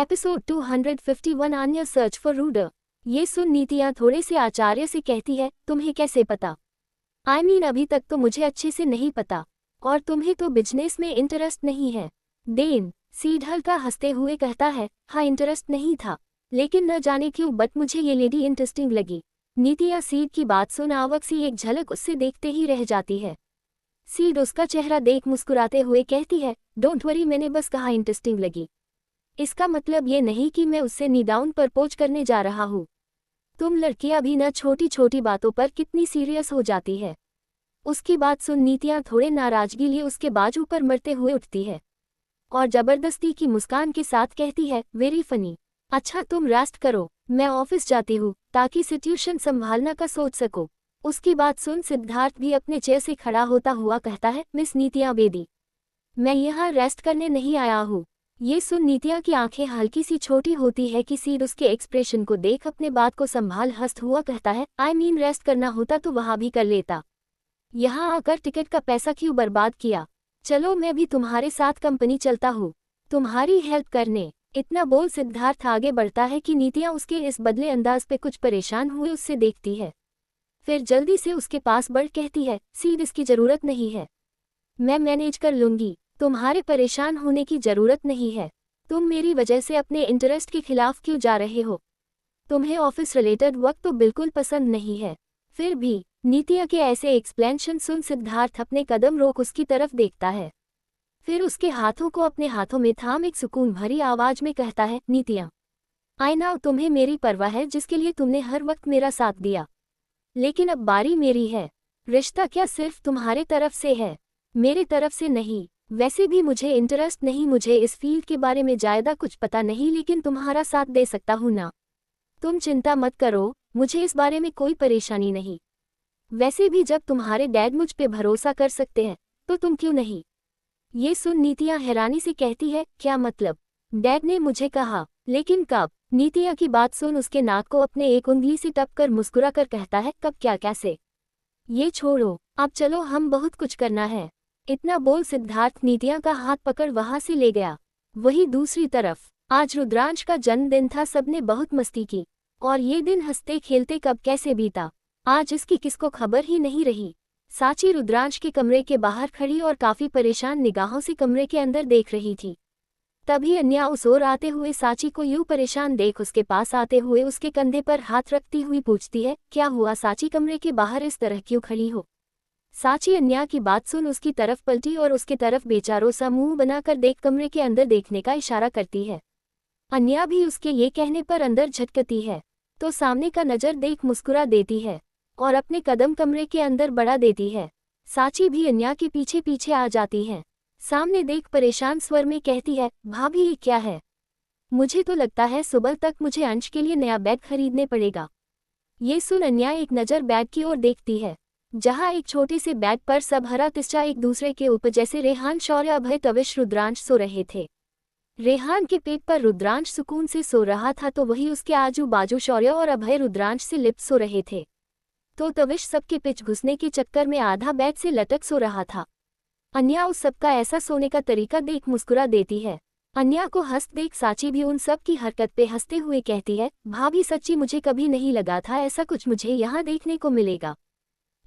Episode 251 अन्य search for rudder. ये सुन नीतियाँ थोड़े से आचार्य से कहती है, तुम्हें कैसे पता? अभी तक तो मुझे अच्छे से नहीं पता, और तुम्हें तो बिजनेस में इंटरेस्ट नहीं है। देन सीड हल्का हंसते हुए कहता है, हाँ इंटरेस्ट नहीं था, लेकिन न जाने क्यों बट मुझे ये लेडी इंटरेस्टिंग लगी। नीतियाँ सीड की बात सुन आवक सी एक झलक उससे देखते ही रह जाती है। सीड उसका चेहरा देख मुस्कुराते हुए कहती है, डोंट वरी, मैंने बस कहा इंटरेस्टिंग लगी। इसका मतलब ये नहीं कि मैं उससे नी डाउन प्रपोज करने जा रहा हूँ। तुम लड़कियां भी न छोटी छोटी बातों पर कितनी सीरियस हो जाती है। उसकी बात सुन नीतियाँ थोड़े नाराजगी लिए उसके बाजू पर मरते हुए उठती है और जबरदस्ती की मुस्कान के साथ कहती है, वेरी फनी। अच्छा तुम रेस्ट करो, मैं ऑफिस जाती हूँ ताकि सिचुएशन संभालना का सोच सको। उसकी बात सुन सिद्धार्थ भी अपने चेयर से खड़ा होता हुआ कहता है, मिस नीतियाँ बेदी, मैं यहाँ रेस्ट करने नहीं आया हूँ। ये सुन नीतिया की आंखें हल्की सी छोटी होती है कि सीड उसके एक्सप्रेशन को देख अपने बात को संभाल हंसता हुआ कहता है, रेस्ट करना होता तो वहाँ भी कर लेता, यहाँ आकर टिकट का पैसा क्यों बर्बाद किया। चलो मैं भी तुम्हारे साथ कंपनी चलता हूँ, तुम्हारी हेल्प करने। इतना बोल सिद्धार्थ आगे बढ़ता है कि नीतिया उसके इस बदले अंदाज पे कुछ परेशान हुए उससे देखती है। फिर जल्दी से उसके पास बढ़ कहती है, सीड इसकी जरूरत नहीं है, मैं मैनेज कर लूंगी, तुम्हारे परेशान होने की जरूरत नहीं है। तुम मेरी वजह से अपने इंटरेस्ट के खिलाफ क्यों जा रहे हो? तुम्हें ऑफिस रिलेटेड वक्त तो बिल्कुल पसंद नहीं है। फिर भी नीतिया के ऐसे एक्सप्लेनेशन सुन सिद्धार्थ अपने कदम रोक उसकी तरफ देखता है। फिर उसके हाथों को अपने हाथों में थाम एक सुकून भरी आवाज में कहता है, नीतिया, आई नो तुम्हें मेरी परवाह है जिसके लिए तुमने हर वक्त मेरा साथ दिया, लेकिन अब बारी मेरी है। रिश्ता क्या सिर्फ तुम्हारे तरफ से है, मेरे तरफ से नहीं। वैसे भी मुझे इंटरेस्ट नहीं, मुझे इस फील्ड के बारे में ज़्यादा कुछ पता नहीं, लेकिन तुम्हारा साथ दे सकता हूँ ना। तुम चिंता मत करो, मुझे इस बारे में कोई परेशानी नहीं। वैसे भी जब तुम्हारे डैड मुझ पे भरोसा कर सकते हैं तो तुम क्यों नहीं? ये सुन नीतिया हैरानी से कहती है, क्या मतलब? डैड ने मुझे कहा, लेकिन कब? नीतिया की बात सुन उसके नाक को अपने एक उंगली से टपकर मुस्कुरा कर कहता है, कब क्या कैसे? ये छोड़ो, अब चलो हम बहुत कुछ करना है। इतना बोल सिद्धार्थ नीतिया का हाथ पकड़ वहां से ले गया। वही दूसरी तरफ आज रुद्रांश का जन्मदिन था, सबने बहुत मस्ती की और ये दिन हंसते खेलते कब कैसे बीता आज इसकी किसको खबर ही नहीं रही। साची रुद्रांश के कमरे के बाहर खड़ी और काफी परेशान निगाहों से कमरे के अंदर देख रही थी। तभी अन्या उस ओर आते हुए साची को यूं परेशान देख उसके पास आते हुए उसके कंधे पर हाथ रखती हुई पूछती है, क्या हुआ साची, कमरे के बाहर इस तरह क्यों खड़ी हो? साची अन्या की बात सुन उसकी तरफ पलटी और उसके तरफ बेचारों सा मुंह बनाकर देख कमरे के अंदर देखने का इशारा करती है। अन्या भी उसके ये कहने पर अंदर झटकती है तो सामने का नजर देख मुस्कुरा देती है और अपने कदम कमरे के अंदर बढ़ा देती है। साची भी अन्या के पीछे पीछे आ जाती है। सामने देख परेशान स्वर में कहती है, भाभी ये क्या है? मुझे तो लगता है सुबह तक मुझे अंश के लिए नया बैग खरीदने पड़ेगा। ये सुन अन्या एक नज़र बैग की ओर देखती है जहां एक छोटे से बैग पर सब हरा तिस्सा एक दूसरे के ऊपर जैसे रेहान, शौर्य, अभय, तविश, रुद्रांश सो रहे थे। रेहान के पेट पर रुद्रांश सुकून से सो रहा था तो वही उसके आजू बाजू शौर्य और अभय रुद्रांश से लिप्त सो रहे थे। तो तविश सबके पिच घुसने के चक्कर में आधा बैग से लटक सो रहा था। अन्या उस सबका ऐसा सोने का तरीका देख मुस्कुरा देती है। अन्या को हंस देख साची भी उन सब की हरकत पे हंसते हुए कहती है, भाभी सच्ची मुझे कभी नहीं लगा था ऐसा कुछ मुझे यहाँ देखने को मिलेगा।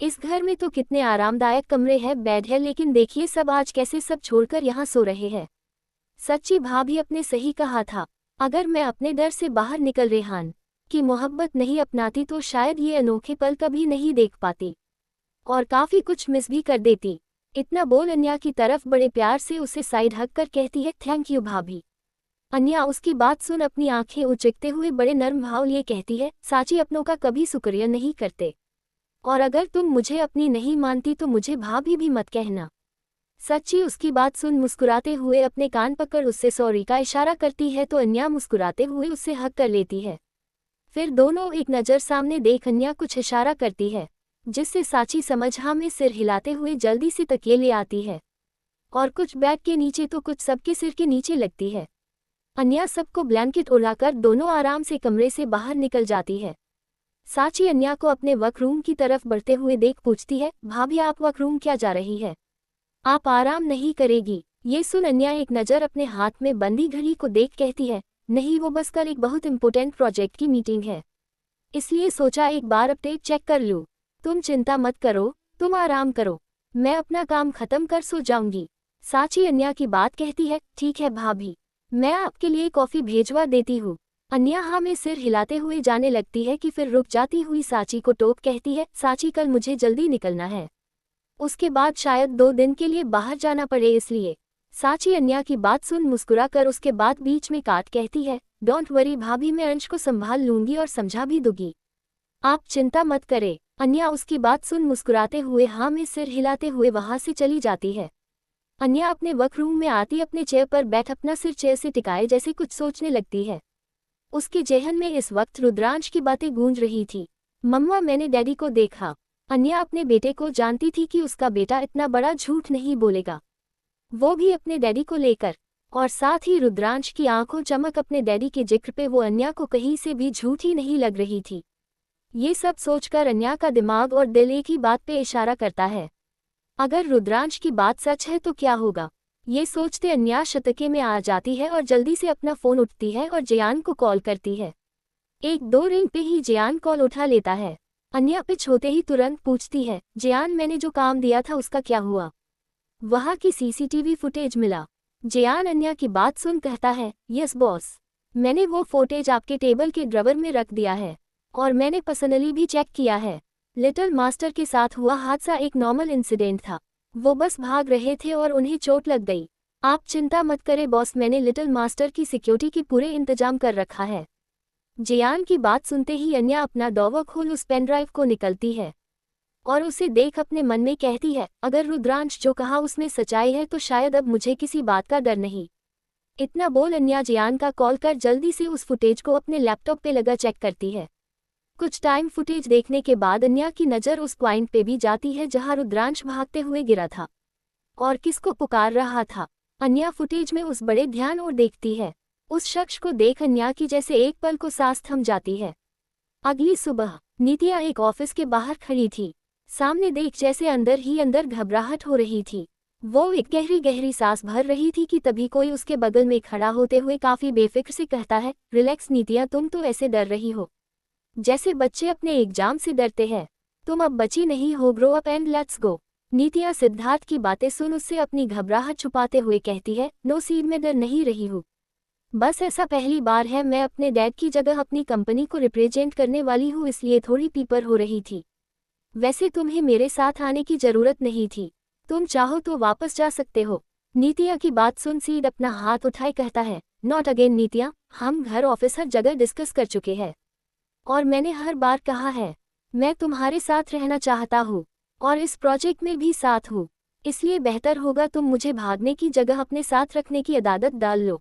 इस घर में तो कितने आरामदायक कमरे हैं, बेड है, लेकिन देखिए सब आज कैसे सब छोड़कर यहाँ सो रहे हैं। सच्ची भाभी अपने सही कहा था, अगर मैं अपने डर से बाहर निकल रेहान की मोहब्बत नहीं अपनाती तो शायद ये अनोखे पल कभी नहीं देख पाती और काफी कुछ मिस भी कर देती। इतना बोल अन्या की तरफ बड़े प्यार से उसे साइड हक कर कहती है, थैंक यू भाभी। अन्या उसकी बात सुन अपनी आंखें उचकते हुए बड़े नर्म भाव लिए कहती है, साची अपनों का कभी शुक्रिया नहीं करते, और अगर तुम मुझे अपनी नहीं मानती तो मुझे भाभी भी मत कहना। सच्ची उसकी बात सुन मुस्कुराते हुए अपने कान पकड़ उससे सॉरी का इशारा करती है तो अन्या मुस्कुराते हुए उससे हक कर लेती है। फिर दोनों एक नज़र सामने देख अन्या कुछ इशारा करती है जिससे साची समझ हाँ में सिर हिलाते हुए जल्दी से तकिए ले आती है और कुछ बैग के नीचे तो कुछ सबके सिर के नीचे लगती है। अन्या सबको ब्लैंकेट उड़ाकर दोनों आराम से कमरे से बाहर निकल जाती है। साची अन्या को अपने वर्करूम की तरफ बढ़ते हुए देख पूछती है, भाभी आप वर्करूम क्या जा रही है? आप आराम नहीं करेगी? ये सुन अन्या एक नज़र अपने हाथ में बंदी घड़ी को देख कहती है, नहीं, वो बस कल एक बहुत इम्पोर्टेंट प्रोजेक्ट की मीटिंग है, इसलिए सोचा एक बार अपडेट चेक कर लूँ। तुम चिंता मत करो, तुम आराम करो, मैं अपना काम खत्म कर सो जाऊंगी। साची अन्या की बात कहती है, ठीक है भाभी, मैं आपके लिए कॉफी भेजवा देती हूँ। अन्या हाँ में सिर हिलाते हुए जाने लगती है कि फिर रुक जाती हुई साची को टोक कहती है, साची कल मुझे जल्दी निकलना है, उसके बाद शायद 2 दिन के लिए बाहर जाना पड़े इसलिए। साची अन्या की बात सुन मुस्कुरा कर उसके बाद बीच में काट कहती है, डोंट वरी भाभी, मैं अंश को संभाल लूंगी और समझा भी दूंगी, आप चिंता मत करें। अन्या उसकी बात सुन मुस्कुराते हुए हाँ में सिर हिलाते हुए वहां से चली जाती है। अन्या अपने वर्करूम में आती अपने चेयर पर बैठ अपना सिर चेयर से टिकाए जैसे कुछ सोचने लगती है। उसके जेहन में इस वक्त रुद्रांश की बातें गूंज रही थी। मम्मा, मैंने डैडी को देखा। अन्या अपने बेटे को जानती थी कि उसका बेटा इतना बड़ा झूठ नहीं बोलेगा, वो भी अपने डैडी को लेकर। और साथ ही रुद्रांश की आंखों चमक अपने डैडी के जिक्र पे वो अन्या को कहीं से भी झूठी नहीं लग रही थी। ये सब सोचकर अन्या का दिमाग और दिल एक ही बात पे इशारा करता है, अगर रुद्रांश की बात सच है तो क्या होगा। ये सोचते अन्या शतके में आ जाती है और जल्दी से अपना फोन उठती है और जियान को कॉल करती है। 1-2 रिंग पे ही जियान कॉल उठा लेता है। अन्या पिच होते ही तुरंत पूछती है, जियान, मैंने जो काम दिया था उसका क्या हुआ? वहाँ की सीसीटीवी फुटेज मिला? जियान अन्या की बात सुन कहता है, यस बॉस, मैंने वो फुटेज आपके टेबल के ड्रॉवर में रख दिया है और मैंने पर्सनली भी चेक किया है। लिटिल मास्टर के साथ हुआ हादसा एक नॉर्मल इंसिडेंट था, वो बस भाग रहे थे और उन्हें चोट लग गई। आप चिंता मत करें बॉस, मैंने लिटिल मास्टर की सिक्योरिटी की पूरे इंतजाम कर रखा है। जियान की बात सुनते ही अन्या अपना डॉवर खोल उस पेन ड्राइव को निकलती है और उसे देख अपने मन में कहती है, अगर रुद्रांश जो कहा उसमें सच्चाई है तो शायद अब मुझे किसी बात का डर नहीं। इतना बोल अन्या जियान का कॉल कर जल्दी से उस फुटेज को अपने लैपटॉप पे लगा चेक करती है। कुछ टाइम फुटेज देखने के बाद अन्या की नज़र उस पॉइंट पे भी जाती है जहां रुद्रांश भागते हुए गिरा था और किसको पुकार रहा था। अन्या फुटेज में उस बड़े ध्यान और देखती है। उस शख्स को देख अन्या की जैसे एक पल को सांस थम जाती है। अगली सुबह नित्या एक ऑफिस के बाहर खड़ी थी। सामने देख जैसे अंदर ही अंदर घबराहट हो रही थी। वो एक गहरी गहरी सांस भर रही थी कि तभी कोई उसके बगल में खड़ा होते हुए काफी बेफिक्र से कहता है, रिलैक्स नित्या, तुम तो ऐसे डर रही हो जैसे बच्चे अपने एग्जाम से डरते हैं। तुम अब बची नहीं हो, grow up and let's go. Nitya Siddharth की बातें सुन उससे अपनी घबराहट छुपाते हुए कहती है, नो सीड, में डर नहीं रही हूँ, बस ऐसा पहली बार है, मैं अपने डैड की जगह अपनी कंपनी को रिप्रेजेंट करने वाली हूँ इसलिए थोड़ी पीपर हो रही थी। वैसे तुम्हें मेरे साथ आने की जरूरत नहीं थी, तुम चाहो तो वापस जा सकते हो। नित्या की बात सुन सीड अपना हाथ उठाए कहता है, नॉट अगेन नित्या, हम घर ऑफिस हर जगह डिस्कस कर चुके हैं और मैंने हर बार कहा है, मैं तुम्हारे साथ रहना चाहता हूँ और इस प्रोजेक्ट में भी साथ हूँ, इसलिए बेहतर होगा तुम मुझे भागने की जगह अपने साथ रखने की आदत डाल लो,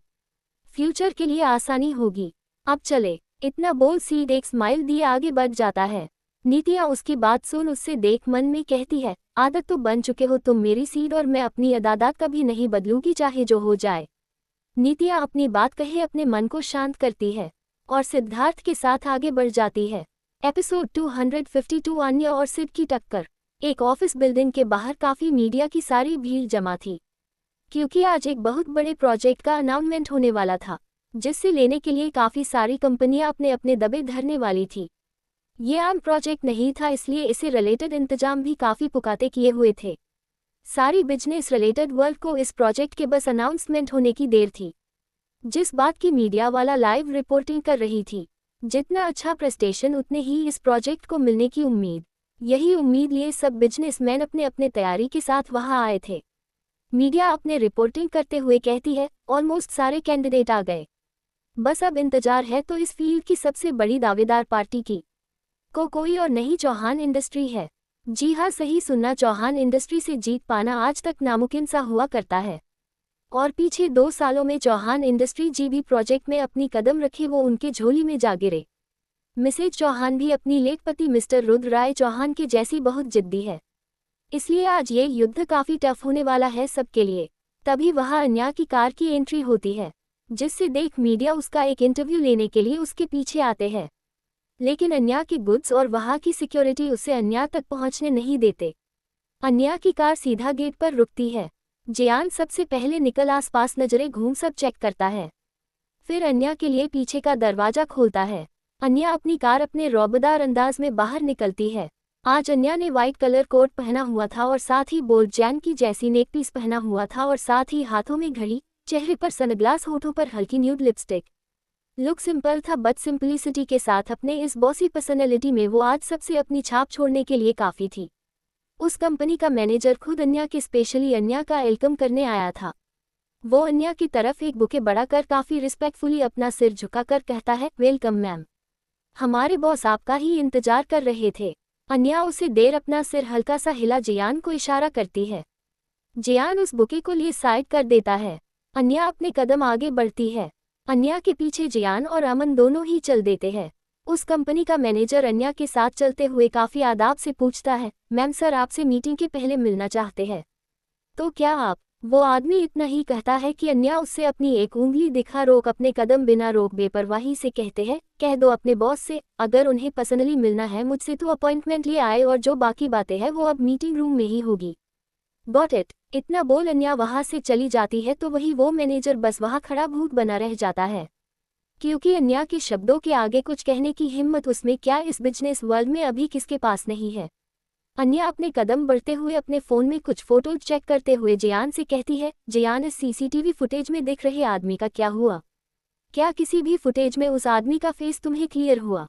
फ्यूचर के लिए आसानी होगी। अब चले। इतना बोल सीड एक स्माइल दिए आगे बढ़ जाता है। नित्या उसकी बात सुन उससे देख मन में कहती है, आदत तो बन चुके हो तुम मेरी सीड और मैं अपनी आदत कभी नहीं बदलूंगी चाहे जो हो जाए। नित्या अपनी बात कहे अपने मन को शांत करती है और सिद्धार्थ के साथ आगे बढ़ जाती है। एपिसोड 252 अन्या और सिड की टक्कर। एक ऑफिस बिल्डिंग के बाहर काफी मीडिया की सारी भीड़ जमा थी क्योंकि आज एक बहुत बड़े प्रोजेक्ट का अनाउंसमेंट होने वाला था जिससे लेने के लिए काफी सारी कंपनियां अपने अपने दबे धरने वाली थी। ये आम प्रोजेक्ट नहीं था इसलिए इसे रिलेटेड इंतजाम भी काफी पुख्ता किए हुए थे। सारी बिजनेस रिलेटेड वर्ल्ड को इस प्रोजेक्ट के बस अनाउंसमेंट होने की देर थी। जिस बात की मीडिया वाला लाइव रिपोर्टिंग कर रही थी, जितना अच्छा प्रेस्टेशन उतने ही इस प्रोजेक्ट को मिलने की उम्मीद। यही उम्मीद लिए सब बिजनेसमैन अपने अपने तैयारी के साथ वहां आए थे। मीडिया अपने रिपोर्टिंग करते हुए कहती है, ऑलमोस्ट सारे कैंडिडेट आ गए, बस अब इंतजार है तो इस फील्ड की सबसे बड़ी दावेदार पार्टी की को कोई और नहीं चौहान इंडस्ट्री है। जी हाँ, सही सुनना, चौहान इंडस्ट्री से जीत पाना आज तक नामुमकिन सा हुआ करता है और पीछे 2 सालों में चौहान इंडस्ट्री जी भी प्रोजेक्ट में अपनी कदम रखे वो उनके झोली में जा गिरे। मिसेज चौहान भी अपनी लेट पति मिस्टर रुद्र राय चौहान के जैसी बहुत जिद्दी है, इसलिए आज ये युद्ध काफी टफ होने वाला है सबके लिए। तभी वहां अन्या की कार की एंट्री होती है जिससे देख मीडिया उसका एक इंटरव्यू लेने के लिए उसके पीछे आते हैं, लेकिन अन्या के गुड्स और वहां की सिक्योरिटी उसे अन्या तक पहुंचने नहीं देते। अन्या की कार सीधा गेट पर रुकती है। जियान सबसे पहले निकल आसपास नजरें घूम सब चेक करता है, फिर अन्या के लिए पीछे का दरवाजा खोलता है। अन्या अपनी कार अपने रौबदार अंदाज में बाहर निकलती है। आज अन्या ने व्हाइट कलर कोट पहना हुआ था और साथ ही बोल्ड जैन की जैसी नेक पीस पहना हुआ था और साथ ही हाथों में घड़ी, चेहरे पर सनग्लास, होठों पर हल्की न्यूड लिपस्टिक। लुक सिंपल था बट सिंपलिसिटी के साथ अपने इस बॉसी पर्सनैलिटी में वो आज सबसे अपनी छाप छोड़ने के लिए काफ़ी थी। उस कंपनी का मैनेजर खुद अन्या के स्पेशली अन्या का वेलकम करने आया था। वो अन्या की तरफ एक बुके बढ़ाकर काफ़ी रिस्पेक्टफुली अपना सिर झुकाकर कहता है, वेलकम मैम, हमारे बॉस आपका ही इंतजार कर रहे थे। अन्या उसे देर अपना सिर हल्का सा हिला जियान को इशारा करती है। जियान उस बुके को लिए साइड कर देता है। अन्या अपने कदम आगे बढ़ती है। अन्या के पीछे जियान और अमन दोनों ही चल देते हैं। उस कंपनी का मैनेजर अन्या के साथ चलते हुए काफ़ी आदाब से पूछता है, मैम सर आपसे मीटिंग के पहले मिलना चाहते हैं। तो क्या आप? वो आदमी इतना ही कहता है कि अन्या उससे अपनी एक उंगली दिखा रोक अपने कदम बिना रोक बेपरवाही से कहते हैं, कह दो अपने बॉस से अगर उन्हें पर्सनली मिलना है मुझसे तो अपॉइंटमेंट ले आए और जो बाकी बातें हैं वो अब मीटिंग रूम में ही होगी। Got it. इतना बोल अन्या वहाँ से चली जाती है तो वही वो मैनेजर बस वहाँ खड़ा भूत बना रह जाता है, क्योंकि अन्या के शब्दों के आगे कुछ कहने की हिम्मत उसमें क्या इस बिजनेस वर्ल्ड में अभी किसके पास नहीं है। अन्या अपने कदम बढ़ते हुए अपने फ़ोन में कुछ फोटोज चेक करते हुए जियान से कहती है, जियान इस सीसीटीवी फुटेज में दिख रहे आदमी का क्या हुआ? क्या किसी भी फुटेज में उस आदमी का फेस तुम्हें क्लियर हुआ?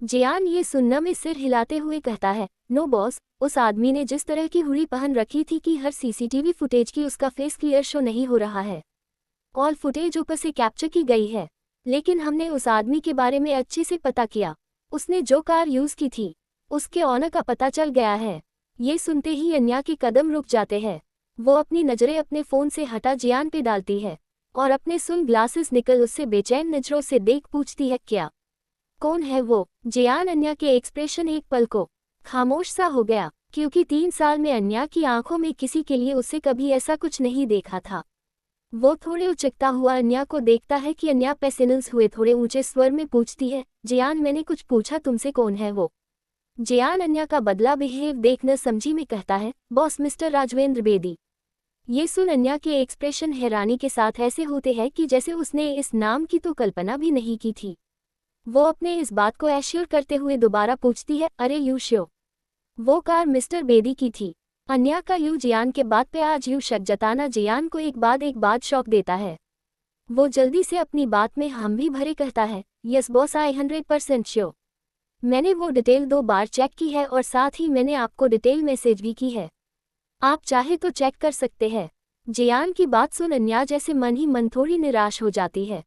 जियान ये सुनना में सिर हिलाते हुए कहता है, नो बॉस, उस आदमी ने जिस तरह की हुडी पहन रखी थी कि हर सीसीटीवी फुटेज की उसका फेस क्लियर शो नहीं हो रहा है। ऑल फुटेज ऊपर से कैप्चर की गई है, लेकिन हमने उस आदमी के बारे में अच्छे से पता किया। उसने जो कार यूज़ की थी उसके ऑनर का पता चल गया है। ये सुनते ही अन्या के कदम रुक जाते हैं। वो अपनी नज़रें अपने फ़ोन से हटा जियान पे डालती है और अपने सन ग्लासेस निकल उससे बेचैन नज़रों से देख पूछती है, क्या? कौन है वो? जियान अन्या के एक्सप्रेशन एक पल को खामोश सा हो गया, क्योंकि 3 साल में अन्या की आंखों में किसी के लिए उससे कभी ऐसा कुछ नहीं देखा था। वो थोड़े उचकता हुआ अन्या को देखता है कि अन्या पैसेनल्स हुए थोड़े ऊंचे स्वर में पूछती है, जियान मैंने कुछ पूछा तुमसे, कौन है वो? जियान अन्या का बदला बिहेव देख न समझी में कहता है, बॉस मिस्टर राजवेंद्र बेदी। ये सुन अन्या के एक्सप्रेशन हैरानी के साथ ऐसे होते हैं कि जैसे उसने इस नाम की तो कल्पना भी नहीं की थी। वो अपने इस बात को एश्योर करते हुए दोबारा पूछती है, अरे यू श्योर? वो कार मिस्टर बेदी की थी। अन्या का यू जियान के बात पे आज यू शक जताना जियान को एक बाद शॉक देता है। वो जल्दी से अपनी बात में हम भी भरे कहता है, यस बॉस, आई 100% श्योर। मैंने वो डिटेल 2 बार चेक की है और साथ ही मैंने आपको डिटेल मैसेज भी की है। आप चाहे तो चेक कर सकते हैं। जियान की बात सुन अन्या जैसे मन ही मन थोड़ी निराश हो जाती है।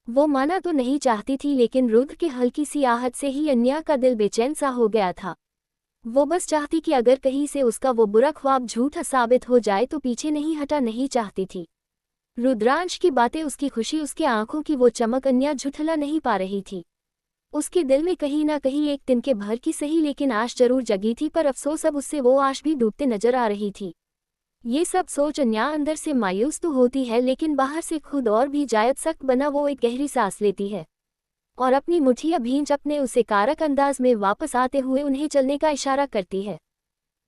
वो माना तो नहीं चाहती थी, लेकिन रुद्र के हल्की सी आहट से ही अन्या का दिल बेचैन सा हो गया था। वो बस चाहती कि अगर कहीं से उसका वो बुरा ख्वाब झूठा साबित हो जाए तो पीछे नहीं हटा नहीं चाहती थी। रुद्रांश की बातें, उसकी खुशी, उसके आंखों की वो चमक अन्या झुठला नहीं पा रही थी। उसके दिल में कहीं ना कहीं एक तिनके भर की सही लेकिन आश जरूर जगी थी, पर अफसोस अब उससे वो आश भी डूबते नजर आ रही थी। ये सब सोच अन्या अंदर से मायूस तो होती है, लेकिन बाहर से खुद और भी जायद सख्त बना वो एक गहरी सांस लेती है और अपनी मुठिया भींच अपने उसे कारक अंदाज में वापस आते हुए उन्हें चलने का इशारा करती है।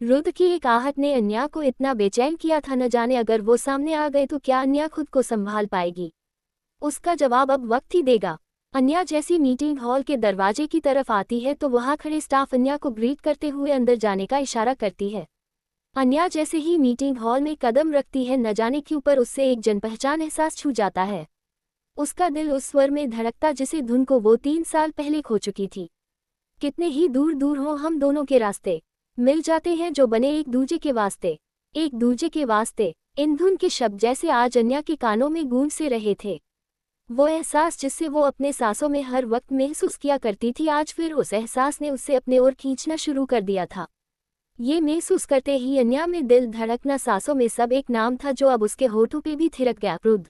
रुद्र की एक आहट ने अन्या को इतना बेचैन किया था, न जाने अगर वो सामने आ गए तो क्या अन्या खुद को संभाल पाएगी। उसका जवाब अब वक्त ही देगा। अन्या जैसी मीटिंग हॉल के दरवाजे की तरफ आती है तो वहां खड़े स्टाफ अन्या को ग्रीट करते हुए अंदर जाने का इशारा करती है। अन्या जैसे ही मीटिंग हॉल में कदम रखती है, न जाने क्यों पर उससे एक जनपहचान एहसास छू जाता है। उसका दिल उस स्वर में धड़कता जिसे धुन को वो 3 साल पहले खो चुकी थी। कितने ही दूर दूर हो हम दोनों के रास्ते मिल जाते हैं जो बने एक दूजे के वास्ते, एक दूजे के वास्ते। इन धुन के शब्द जैसे आज अन्या के कानों में गूंज से रहे थे। वो एहसास जिससे वो अपने सांसों में हर वक्त महसूस किया करती थी, आज फिर उस एहसास ने उससे अपने ओर खींचना शुरू कर दिया था। ये महसूस करते ही अन्या में दिल धड़कना, सांसों में सब एक नाम था जो अब उसके होठों पे भी थिरक गया, रुद्र।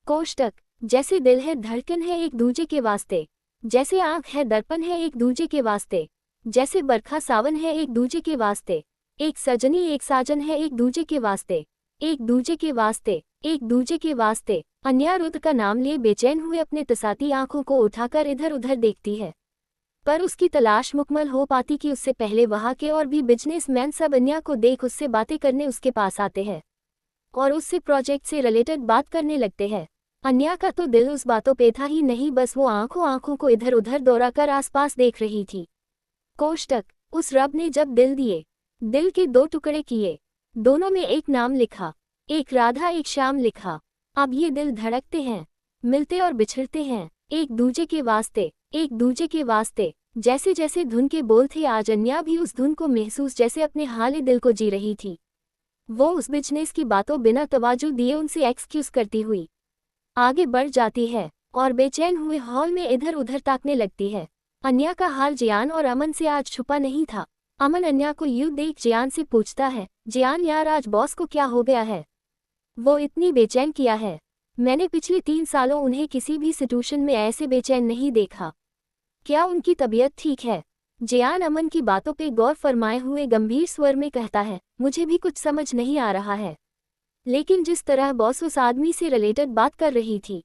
कोष्टक। जैसे दिल है धड़कन है एक दूजे के वास्ते, जैसे आंख है दर्पण है एक दूजे के वास्ते, जैसे बरखा सावन है एक दूजे के वास्ते, एक सजनी एक साजन है एक दूजे के वास्ते, एक दूजे के वास्ते, एक दूजे के वास्ते। अन्या रुद्र का नाम लिए बेचैन हुए अपने तसाती आंखों को उठाकर इधर उधर देखती है, पर उसकी तलाश मुकम्मल हो पाती कि उससे पहले वहां के और भी बिजनेसमैन सब अन्या को देख उससे बातें करने उसके पास आते हैं और उससे प्रोजेक्ट से रिलेटेड बात करने लगते हैं। अन्या का तो दिल उस बातों पे था ही नहीं, बस वो आंखों आंखों को इधर उधर दौड़ा कर आसपास देख रही थी। कोष्टक, उस रब ने जब दिल दिए, दिल के दो टुकड़े किए, दोनों में एक नाम लिखा, एक राधा एक श्याम लिखा। अब ये दिल धड़कते हैं, मिलते और बिछड़ते हैं, एक दूजे के वास्ते, एक दूजे के वास्ते। जैसे जैसे धुन के बोल थे, आज अन्या भी उस धुन को महसूस जैसे अपने हाले दिल को जी रही थी। वो उस बिजनेस की बातों बिना तवाजु दिए उनसे एक्सक्यूज करती हुई आगे बढ़ जाती है और बेचैन हुए हॉल में इधर उधर ताकने लगती है। अन्या का हाल जियान और अमन से आज छुपा नहीं था। अमन अन्या को यूं देख जियान से पूछता है, जियान यार आज बॉस को क्या हो गया है, वो इतनी बेचैन किया है? मैंने पिछले 3 सालों उन्हें किसी भी सिचुएशन में ऐसे बेचैन नहीं देखा। क्या उनकी तबीयत ठीक है? जियान अमन की बातों पे गौर फरमाए हुए गंभीर स्वर में कहता है, मुझे भी कुछ समझ नहीं आ रहा है, लेकिन जिस तरह बॉस उस आदमी से रिलेटेड बात कर रही थी,